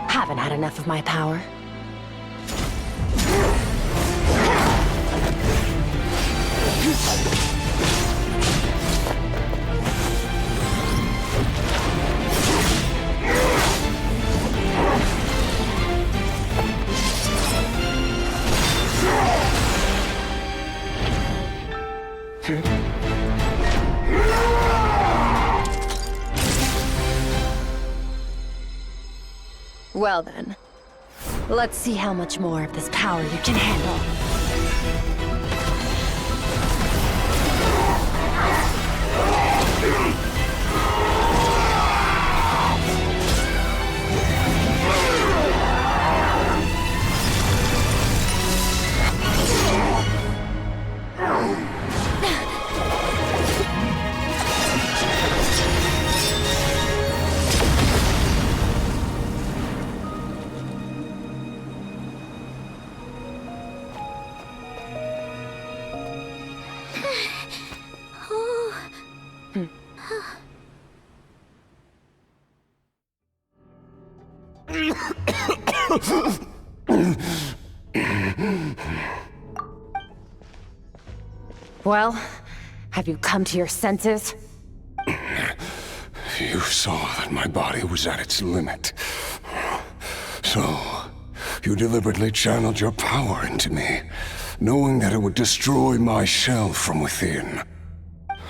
Haven't had enough of my power. Well then, let's see how much more of this power you can handle. Well, have you come to your senses? You saw that my body was at its limit. So, you deliberately channeled your power into me, knowing that it would destroy my shell from within.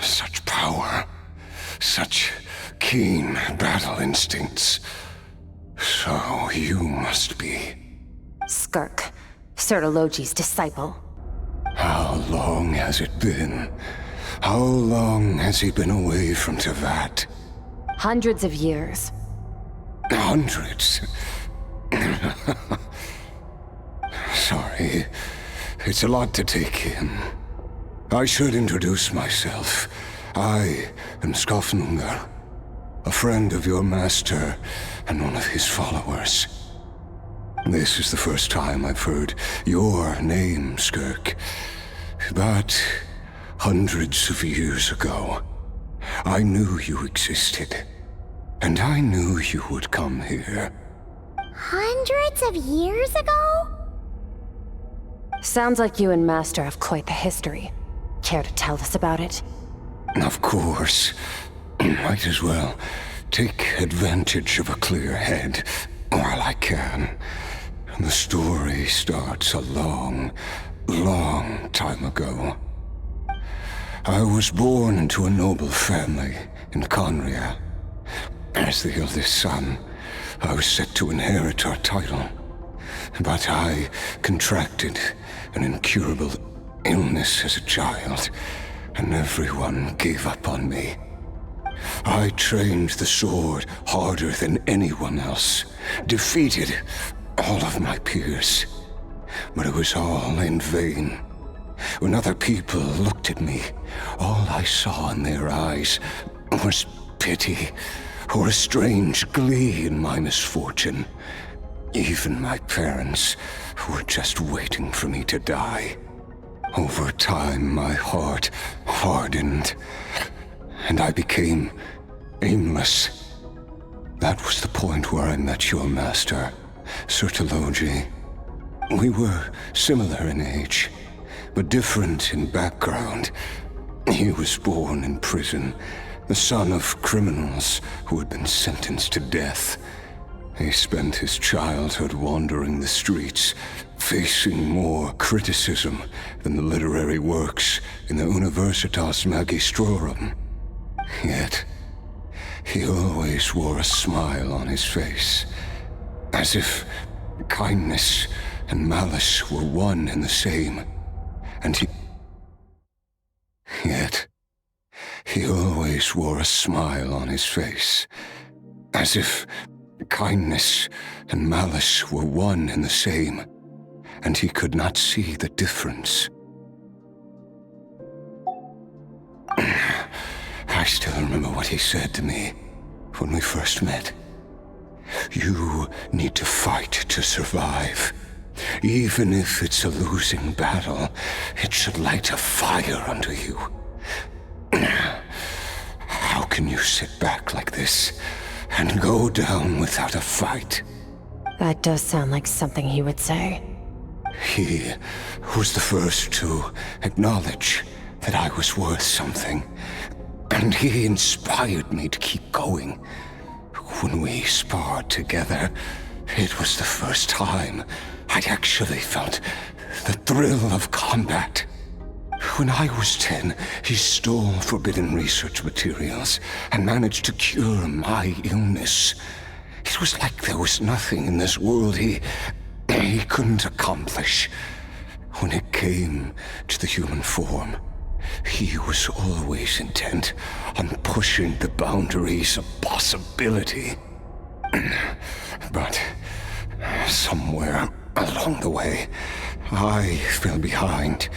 Such power, such keen battle instincts. So you must be... Skirk, Sertologi's disciple. How long has it been? How long has he been away from Tevat? Hundreds of years. Hundreds? Sorry, it's a lot to take in. I should introduce myself. I am Skofnungar, a friend of your master and one of his followers. This is the first time I've heard your name, Skirk. But hundreds of years ago, I knew you existed. And I knew you would come here. Hundreds of years ago? Sounds like you and Master have quite the history. Care to tell us about it? Of course. Might as well take advantage of a clear head while I can. The story starts a long, long time ago. I was born into a noble family in Conria. As the eldest son, I was set to inherit our title. But I contracted an incurable illness as a child, and everyone gave up on me. I trained the sword harder than anyone else, defeated all of my peers. But it was all in vain. When other people looked at me, all I saw in their eyes was pity or a strange glee in my misfortune. Even my parents were just waiting for me to die. Over time, my heart hardened, and I became aimless. That was the point where I met your master, Sertologi. We were similar in age, but different in background. He was born in prison, the son of criminals who had been sentenced to death. He spent his childhood wandering the streets, facing more criticism than the literary works in the Universitas Magistrorum. Yet, he always wore a smile on his face, as if kindness and malice were one and the same, and he always wore a smile on his face, as if kindness and malice were one and the same, and he could not see the difference. I still remember what he said to me when we first met. You need to fight to survive. Even if it's a losing battle, it should light a fire under you. How can you sit back like this and go down without a fight? That does sound like something he would say. He was the first to acknowledge that I was worth something, and he inspired me to keep going. When we sparred together, it was the first time I'd actually felt the thrill of combat. When I was 10, he stole forbidden research materials and managed to cure my illness. It was like there was nothing in this world he couldn't accomplish. When it came to the human form, he was always intent on pushing the boundaries of possibility. But somewhere along the way, I fell behind.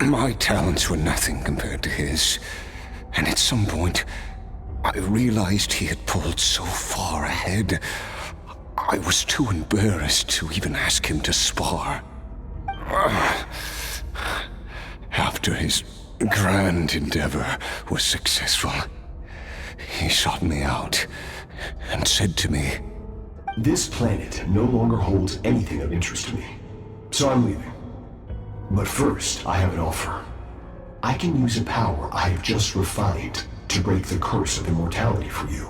My talents were nothing compared to his, and at some point, I realized he had pulled so far ahead, I was too embarrassed to even ask him to spar. After his grand endeavor was successful, he sought me out and said to me, This planet no longer holds anything of interest to me, so I'm leaving. But first, I have an offer. I can use a power I have just refined to break the curse of immortality for you.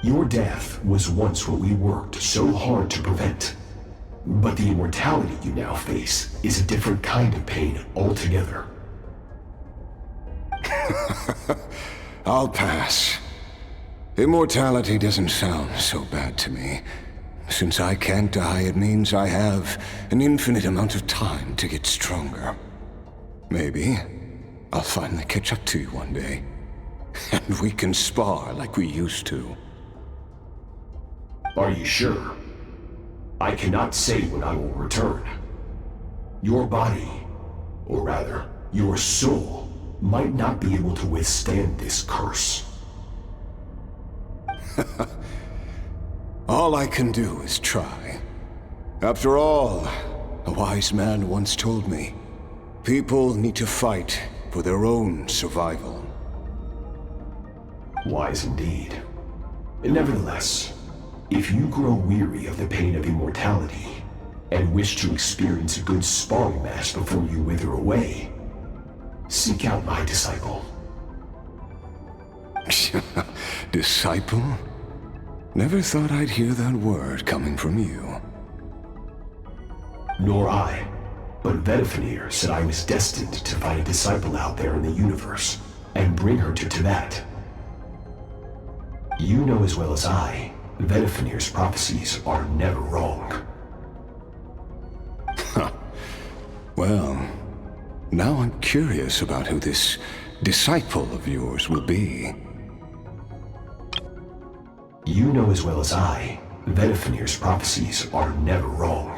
Your death was once what we worked so hard to prevent. But the immortality you now face is a different kind of pain altogether. I'll pass. Immortality doesn't sound so bad to me. Since I can't die, it means I have an infinite amount of time to get stronger. Maybe I'll finally catch up to you one day, and we can spar like we used to. Are you sure? I cannot say when I will return. Your body, or rather, your soul, might not be able to withstand this curse. All I can do is try. After all, a wise man once told me, people need to fight for their own survival. Wise indeed. Nevertheless, if you grow weary of the pain of immortality, and wish to experience a good sparring match before you wither away, seek out my disciple. Disciple? Never thought I'd hear that word coming from you. Nor I, but Vedifenir said I was destined to find a disciple out there in the universe, and bring her to Tibet. You know as well as I, Vedifenir's prophecies are never wrong. Well, now I'm curious about who this disciple of yours will be. You know as well as I, Vedifenir's prophecies are never wrong.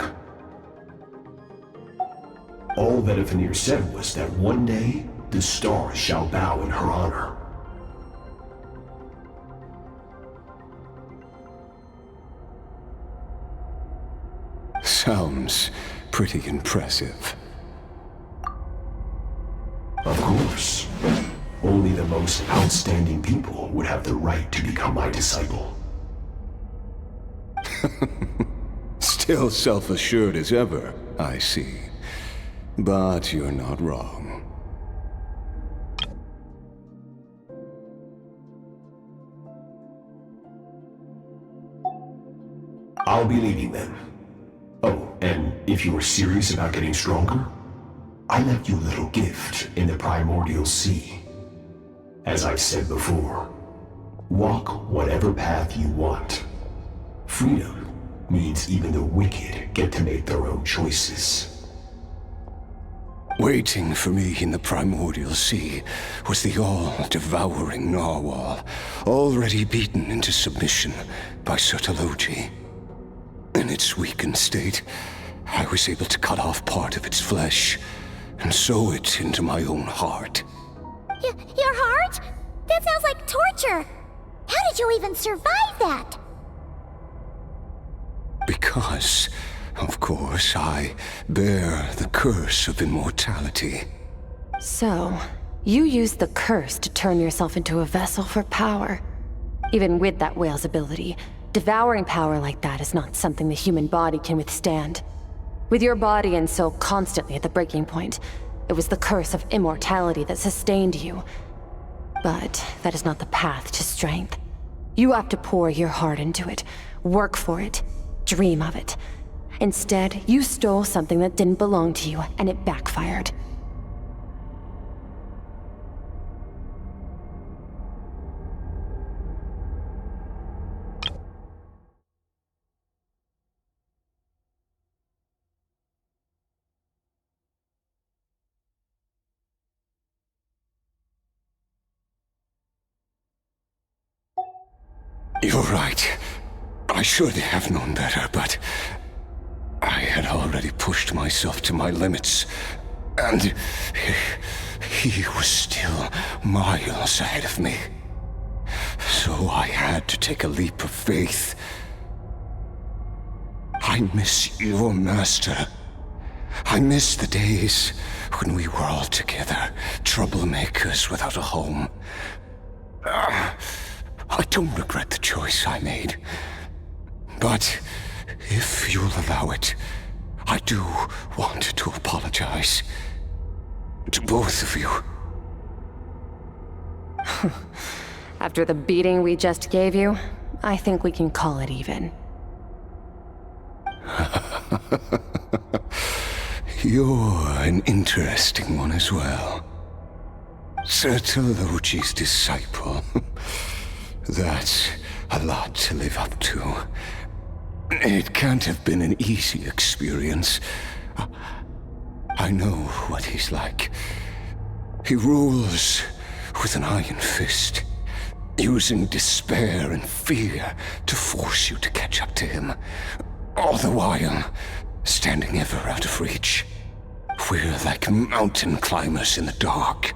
All Vedifenir said was that one day, the stars shall bow in her honor. Sounds pretty impressive. Of course. Only the most outstanding people would have the right to become my disciple. Still self-assured as ever, I see. But you're not wrong. I'll be leaving then. Oh, and if you are serious about getting stronger, I left you a little gift in the primordial sea. As I've said before, walk whatever path you want. Freedom means even the wicked get to make their own choices. Waiting for me in the primordial sea was the all-devouring narwhal, already beaten into submission by Sertologi. In its weakened state, I was able to cut off part of its flesh and sew it into my own heart. Your heart? That sounds like torture. How did you even survive that? Because, of course, I bear the curse of immortality. So, you used the curse to turn yourself into a vessel for power. Even with that whale's ability, devouring power like that is not something the human body can withstand. With your body and soul constantly at the breaking point, it was the curse of immortality that sustained you. But that is not the path to strength. You have to pour your heart into it, work for it, dream of it. Instead, you stole something that didn't belong to you, and it backfired. You're right. I should have known better, but I had already pushed myself to my limits, and he was still miles ahead of me. So I had to take a leap of faith. I miss your master. I miss the days when we were all together, troublemakers without a home. I don't regret the choice I made, But if you'll allow it, I do want to apologize. To both of you. After the beating we just gave you, I think we can call it even. You're an interesting one as well. Sertologi's disciple. That's a lot to live up to. It can't have been an easy experience. I know what he's like. He rules with an iron fist, using despair and fear to force you to catch up to him, all the while standing ever out of reach. We're like mountain climbers in the dark,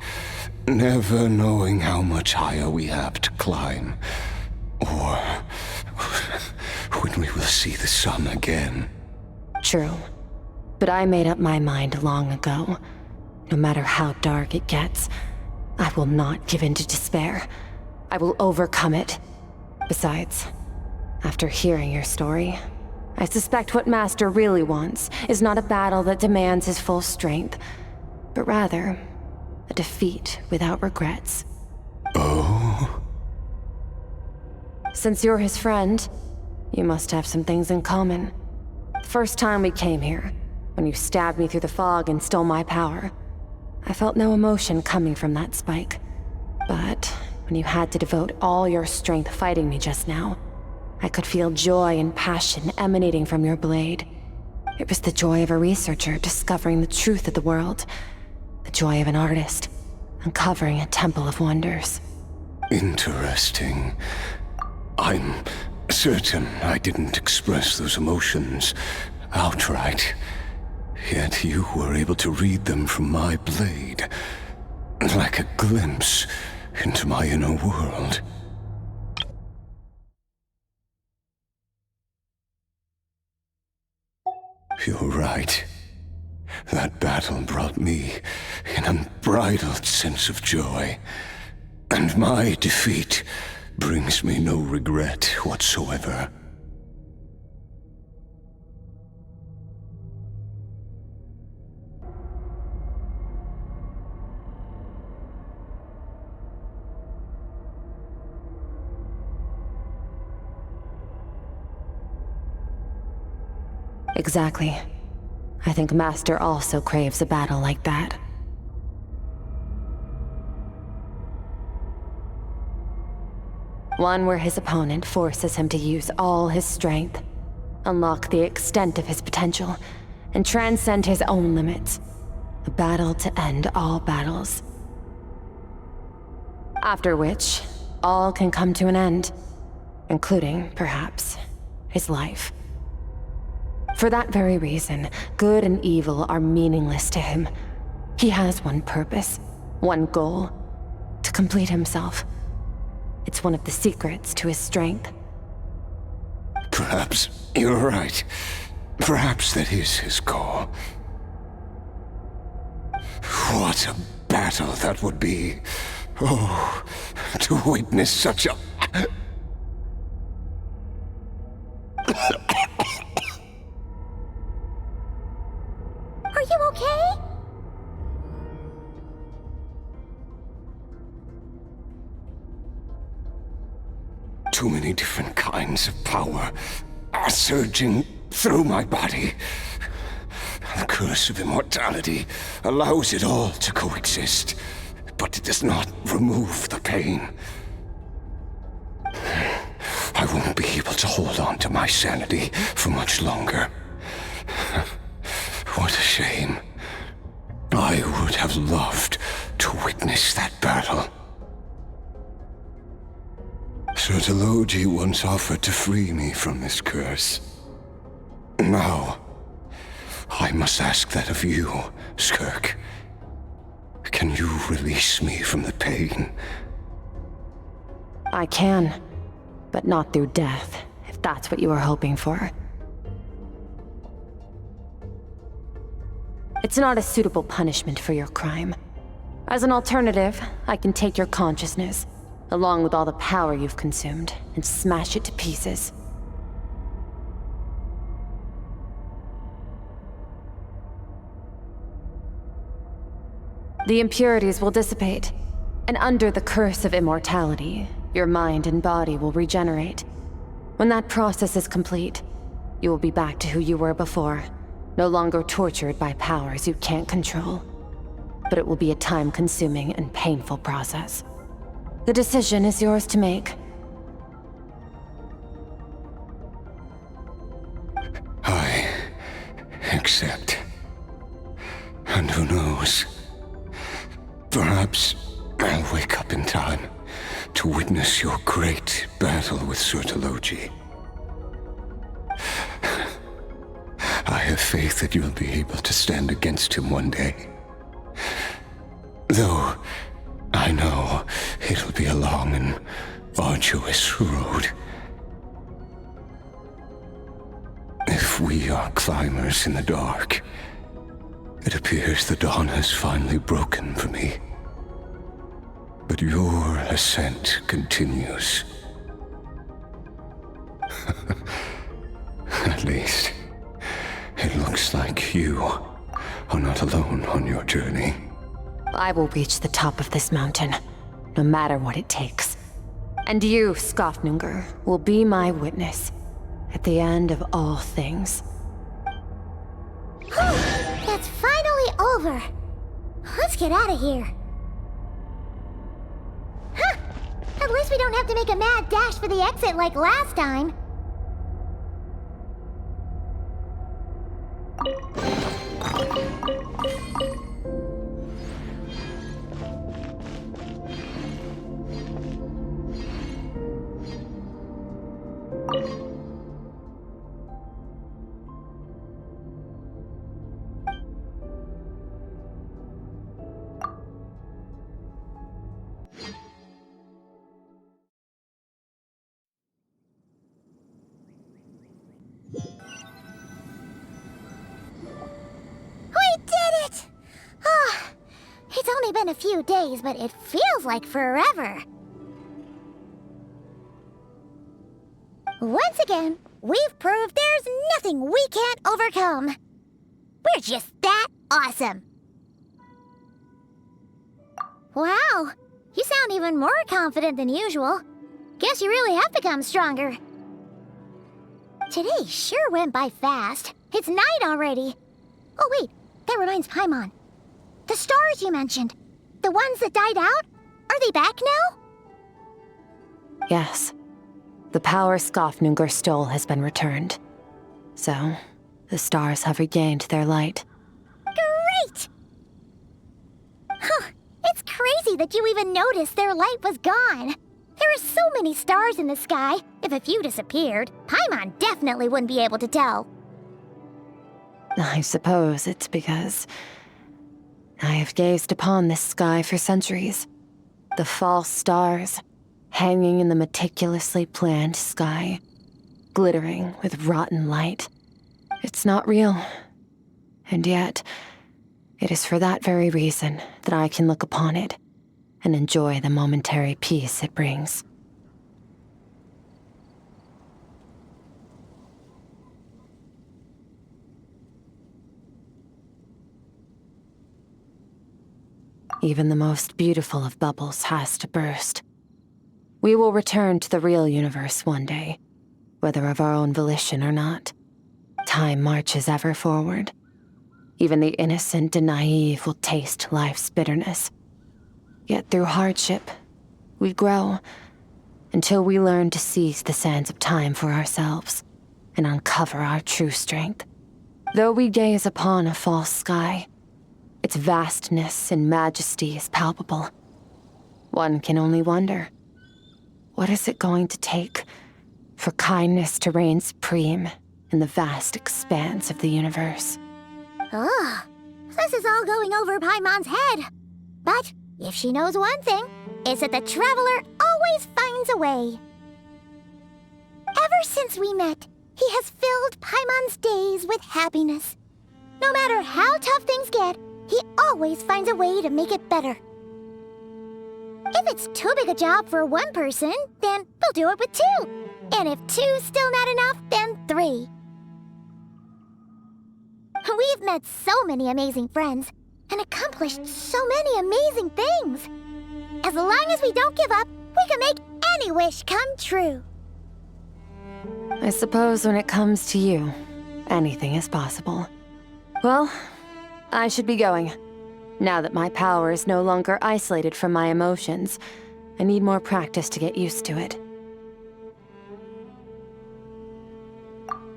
never knowing how much higher we have to climb, or when we will see the sun again. True. But I made up my mind long ago. No matter how dark it gets, I will not give in to despair. I will overcome it. Besides, after hearing your story, I suspect what Master really wants is not a battle that demands his full strength, but rather a defeat without regrets. Oh? Since you're his friend, you must have some things in common. The first time we came here, when you stabbed me through the fog and stole my power, I felt no emotion coming from that spike. But when you had to devote all your strength fighting me just now, I could feel joy and passion emanating from your blade. It was the joy of a researcher discovering the truth of the world, the joy of an artist uncovering a temple of wonders. Interesting. I'm certain I didn't express those emotions outright. Yet you were able to read them from my blade, like a glimpse into my inner world. You're right. That battle brought me an unbridled sense of joy, and my defeat brings me no regret whatsoever. Exactly. I think Master also craves a battle like that. One where his opponent forces him to use all his strength, unlock the extent of his potential, and transcend his own limits. A battle to end all battles. After which, all can come to an end, including, perhaps, his life. For that very reason, good and evil are meaningless to him. He has one purpose, one goal: to complete himself. It's one of the secrets to his strength. Perhaps you're right. Perhaps that is his goal. What a battle that would be. Oh, to witness such a... Are you okay? Too many different kinds of power are surging through my body. The curse of immortality allows it all to coexist, but it does not remove the pain. I won't be able to hold on to my sanity for much longer. What a shame. I would have loved to witness that battle. Sertologi once offered to free me from this curse. Now, I must ask that of you, Skirk. Can you release me from the pain? I can, but not through death, if that's what you were hoping for. It's not a suitable punishment for your crime. As an alternative, I can take your consciousness, along with all the power you've consumed, and smash it to pieces. The impurities will dissipate, and under the curse of immortality, your mind and body will regenerate. When that process is complete, you will be back to who you were before, no longer tortured by powers you can't control. But it will be a time-consuming and painful process. The decision is yours to make. I accept. And who knows? Perhaps I'll wake up in time to witness your great battle with Sertologi. I have faith that you'll be able to stand against him one day. Though I know it'll be a long and arduous road. If we are climbers in the dark, it appears the dawn has finally broken for me. But your ascent continues. At least, it looks like you are not alone on your journey. I will reach the top of this mountain, no matter what it takes. And you, Skofnunger, will be my witness at the end of all things. That's finally over. Let's get out of here. Huh! At least we don't have to make a mad dash for the exit like last time. It's only been a few days, but it feels like forever. Once again, we've proved there's nothing we can't overcome. We're just that awesome. Wow, you sound even more confident than usual. Guess you really have become stronger. Today sure went by fast. It's night already. Oh wait, that reminds Paimon. The stars you mentioned, the ones that died out, are they back now? Yes. The power Skofnunger stole has been returned. So, the stars have regained their light. Great! Huh, it's crazy that you even noticed their light was gone. There are so many stars in the sky. If a few disappeared, Paimon definitely wouldn't be able to tell. I suppose it's because I have gazed upon this sky for centuries. The false stars, hanging in the meticulously planned sky, glittering with rotten light. It's not real. And yet, it is for that very reason that I can look upon it and enjoy the momentary peace it brings. Even the most beautiful of bubbles has to burst. We will return to the real universe one day, whether of our own volition or not. Time marches ever forward. Even the innocent and naive will taste life's bitterness. Yet through hardship, we grow, until we learn to seize the sands of time for ourselves and uncover our true strength. Though we gaze upon a false sky, its vastness and majesty is palpable. One can only wonder, what is it going to take for kindness to reign supreme in the vast expanse of the universe? Ugh, this is all going over Paimon's head. But if she knows one thing, it's that the Traveler always finds a way. Ever since we met, he has filled Paimon's days with happiness. No matter how tough things get, he always finds a way to make it better. If it's too big a job for one person, then we'll do it with two. And if two's still not enough, then three. We've met so many amazing friends, and accomplished so many amazing things. As long as we don't give up, we can make any wish come true. I suppose when it comes to you, anything is possible. Well, I should be going. Now that my power is no longer isolated from my emotions, I need more practice to get used to it.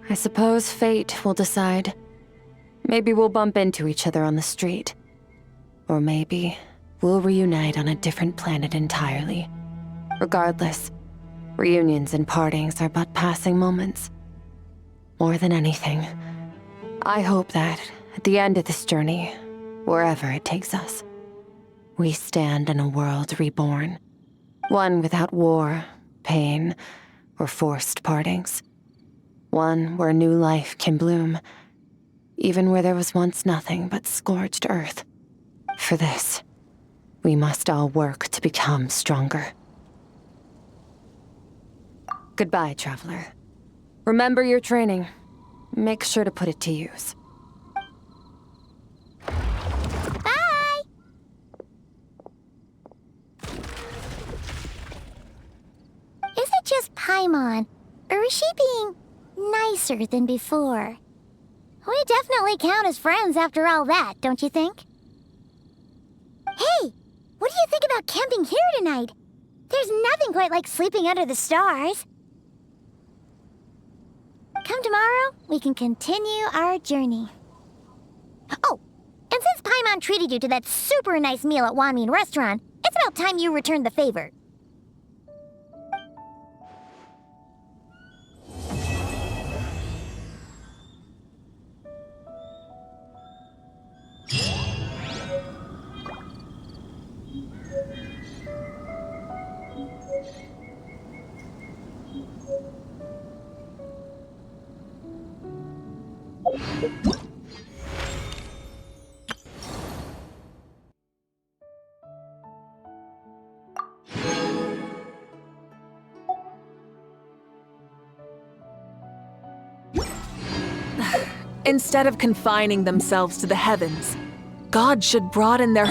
I suppose fate will decide. Maybe we'll bump into each other on the street. Or maybe we'll reunite on a different planet entirely. Regardless, reunions and partings are but passing moments. More than anything, I hope that, at the end of this journey, wherever it takes us, we stand in a world reborn. One without war, pain, or forced partings. One where new life can bloom, even where there was once nothing but scorched earth. For this, we must all work to become stronger. Goodbye, traveler. Remember your training. Make sure to put it to use. Bye! Is it just Paimon, or is she being nicer than before? We definitely count as friends after all that, don't you think? Hey, what do you think about camping here tonight? There's nothing quite like sleeping under the stars. Come tomorrow, we can continue our journey. Oh, and since Paimon treated you to that super nice meal at Wanmin Restaurant, it's about time you returned the favor. Instead of confining themselves to the heavens, God should broaden their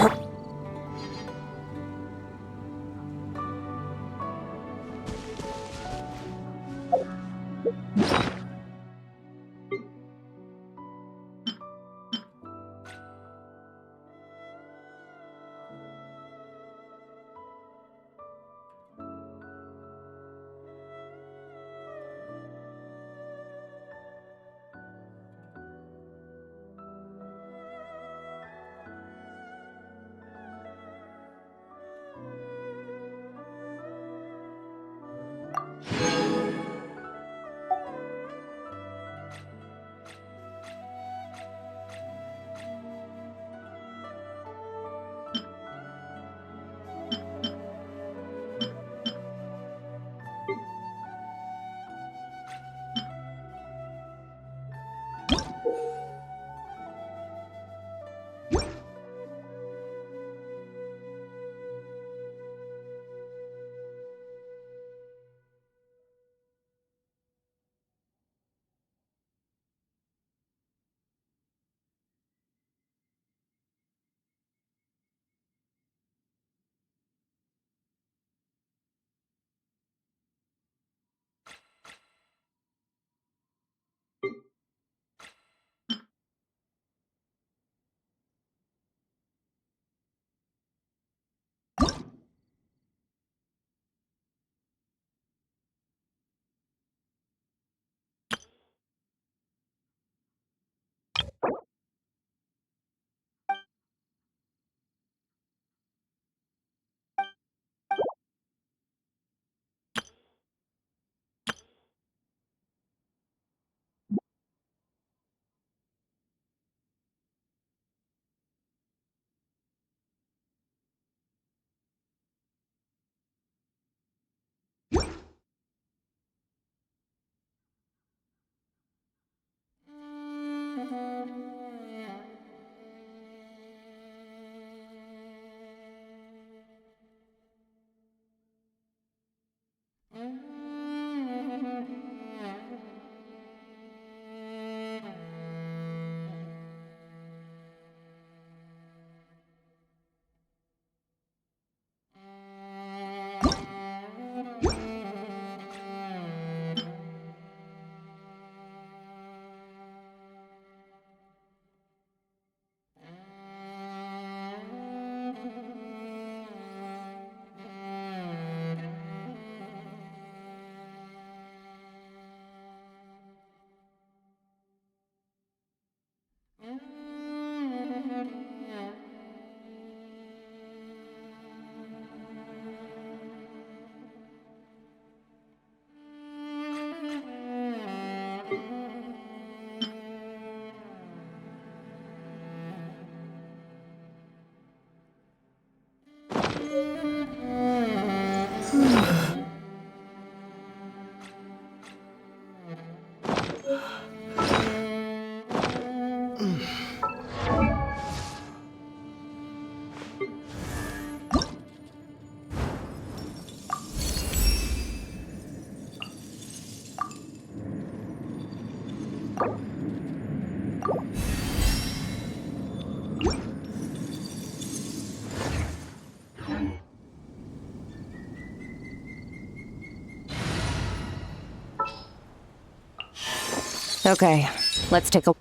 Okay, let's take a...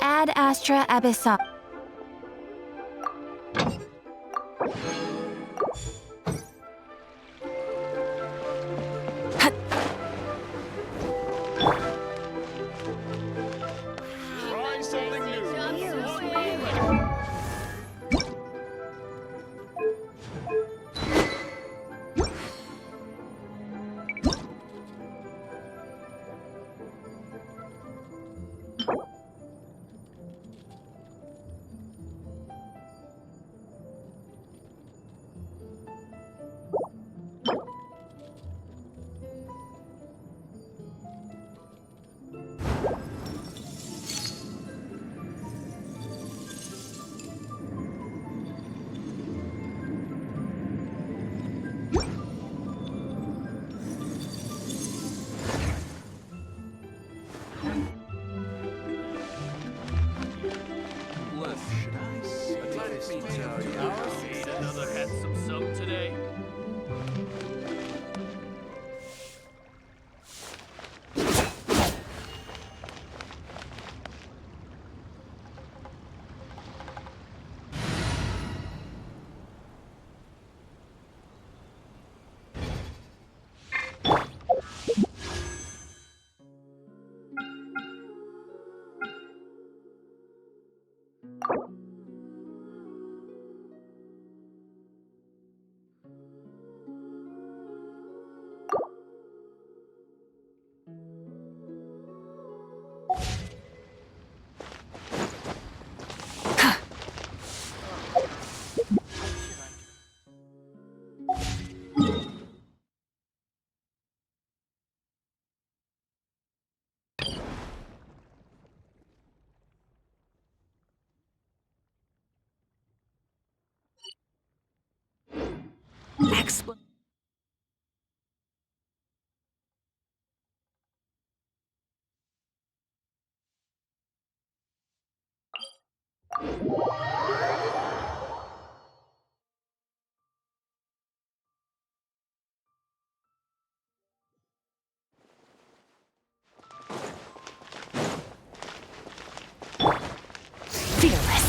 Ad Astra Abyssal. Try something new. Another handsome sum today. Excellent. Fearless.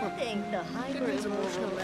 I think the hyper-emotional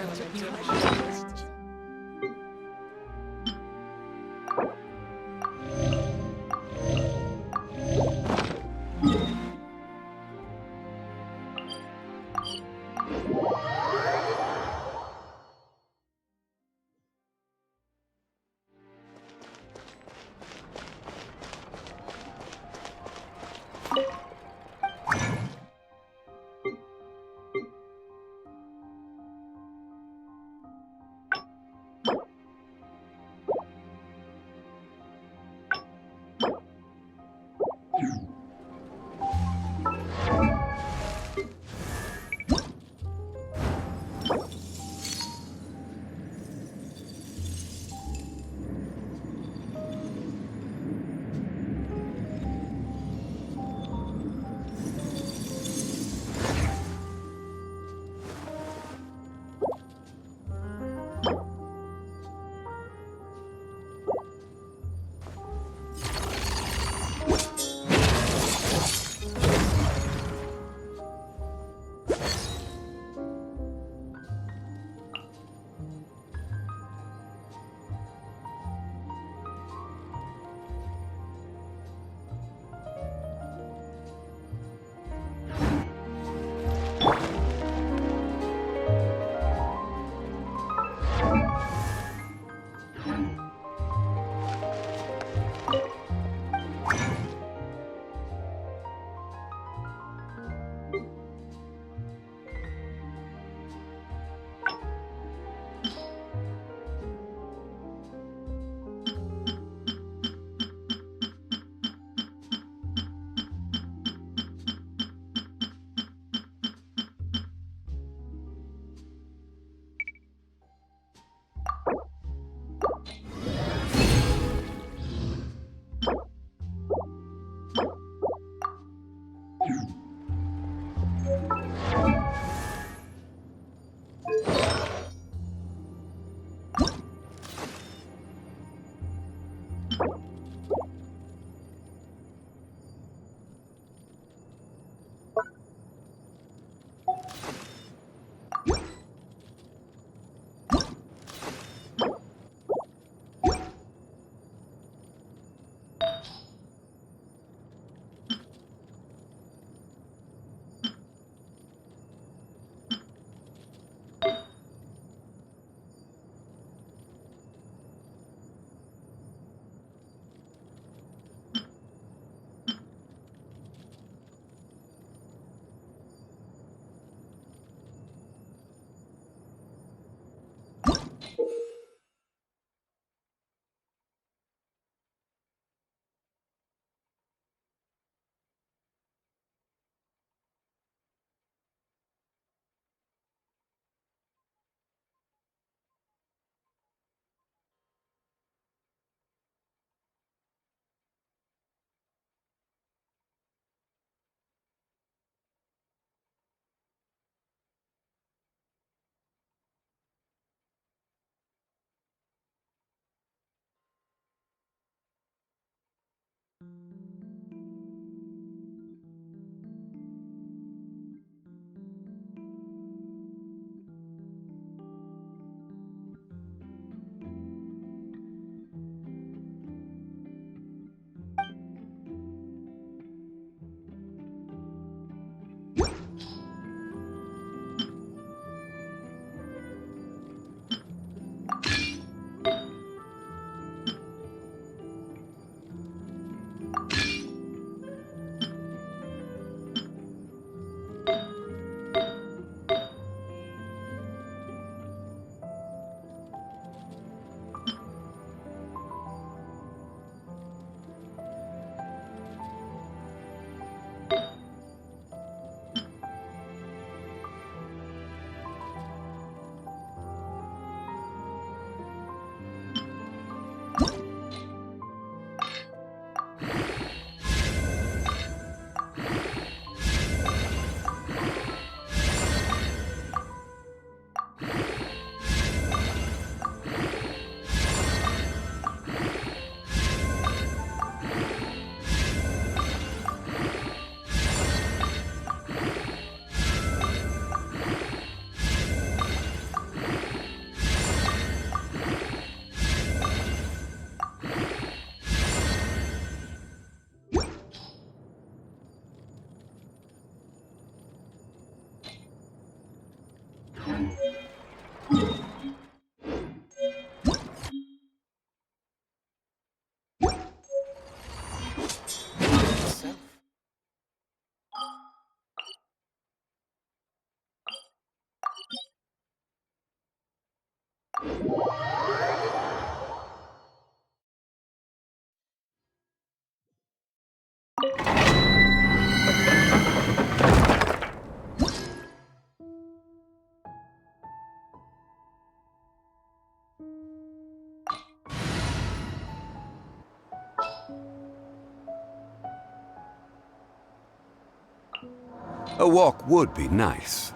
A walk would be nice.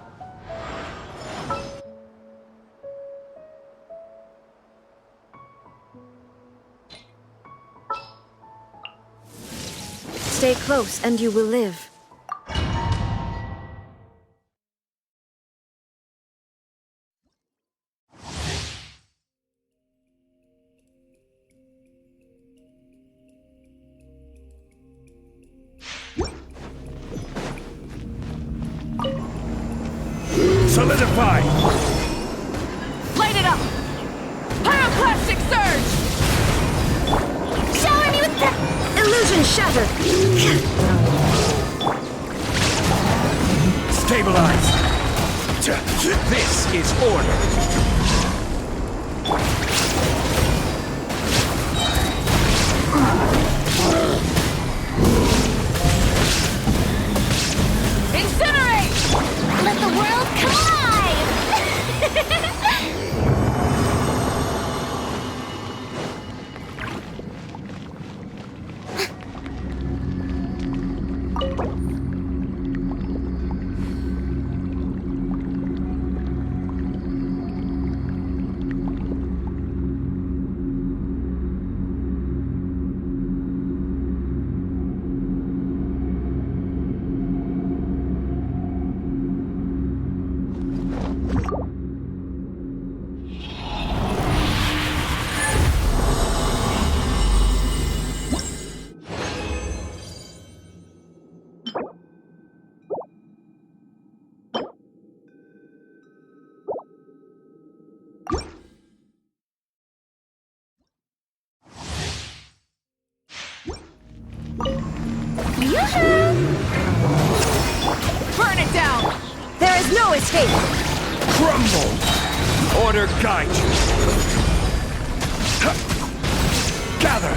Stay close and you will live. Solidify! Light it up! Pyroclastic surge! Shower me with the illusion shatter! Stabilize! This is order! Incinerate! Let the world collide! Burn it down! There is no escape! Crumble! Order guide you! Gather!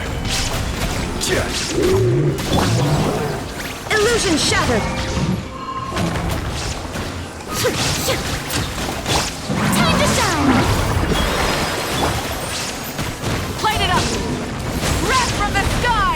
Illusion shattered! Time to shine! Light it up! Wrath from the sky!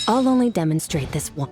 I'll only demonstrate this one.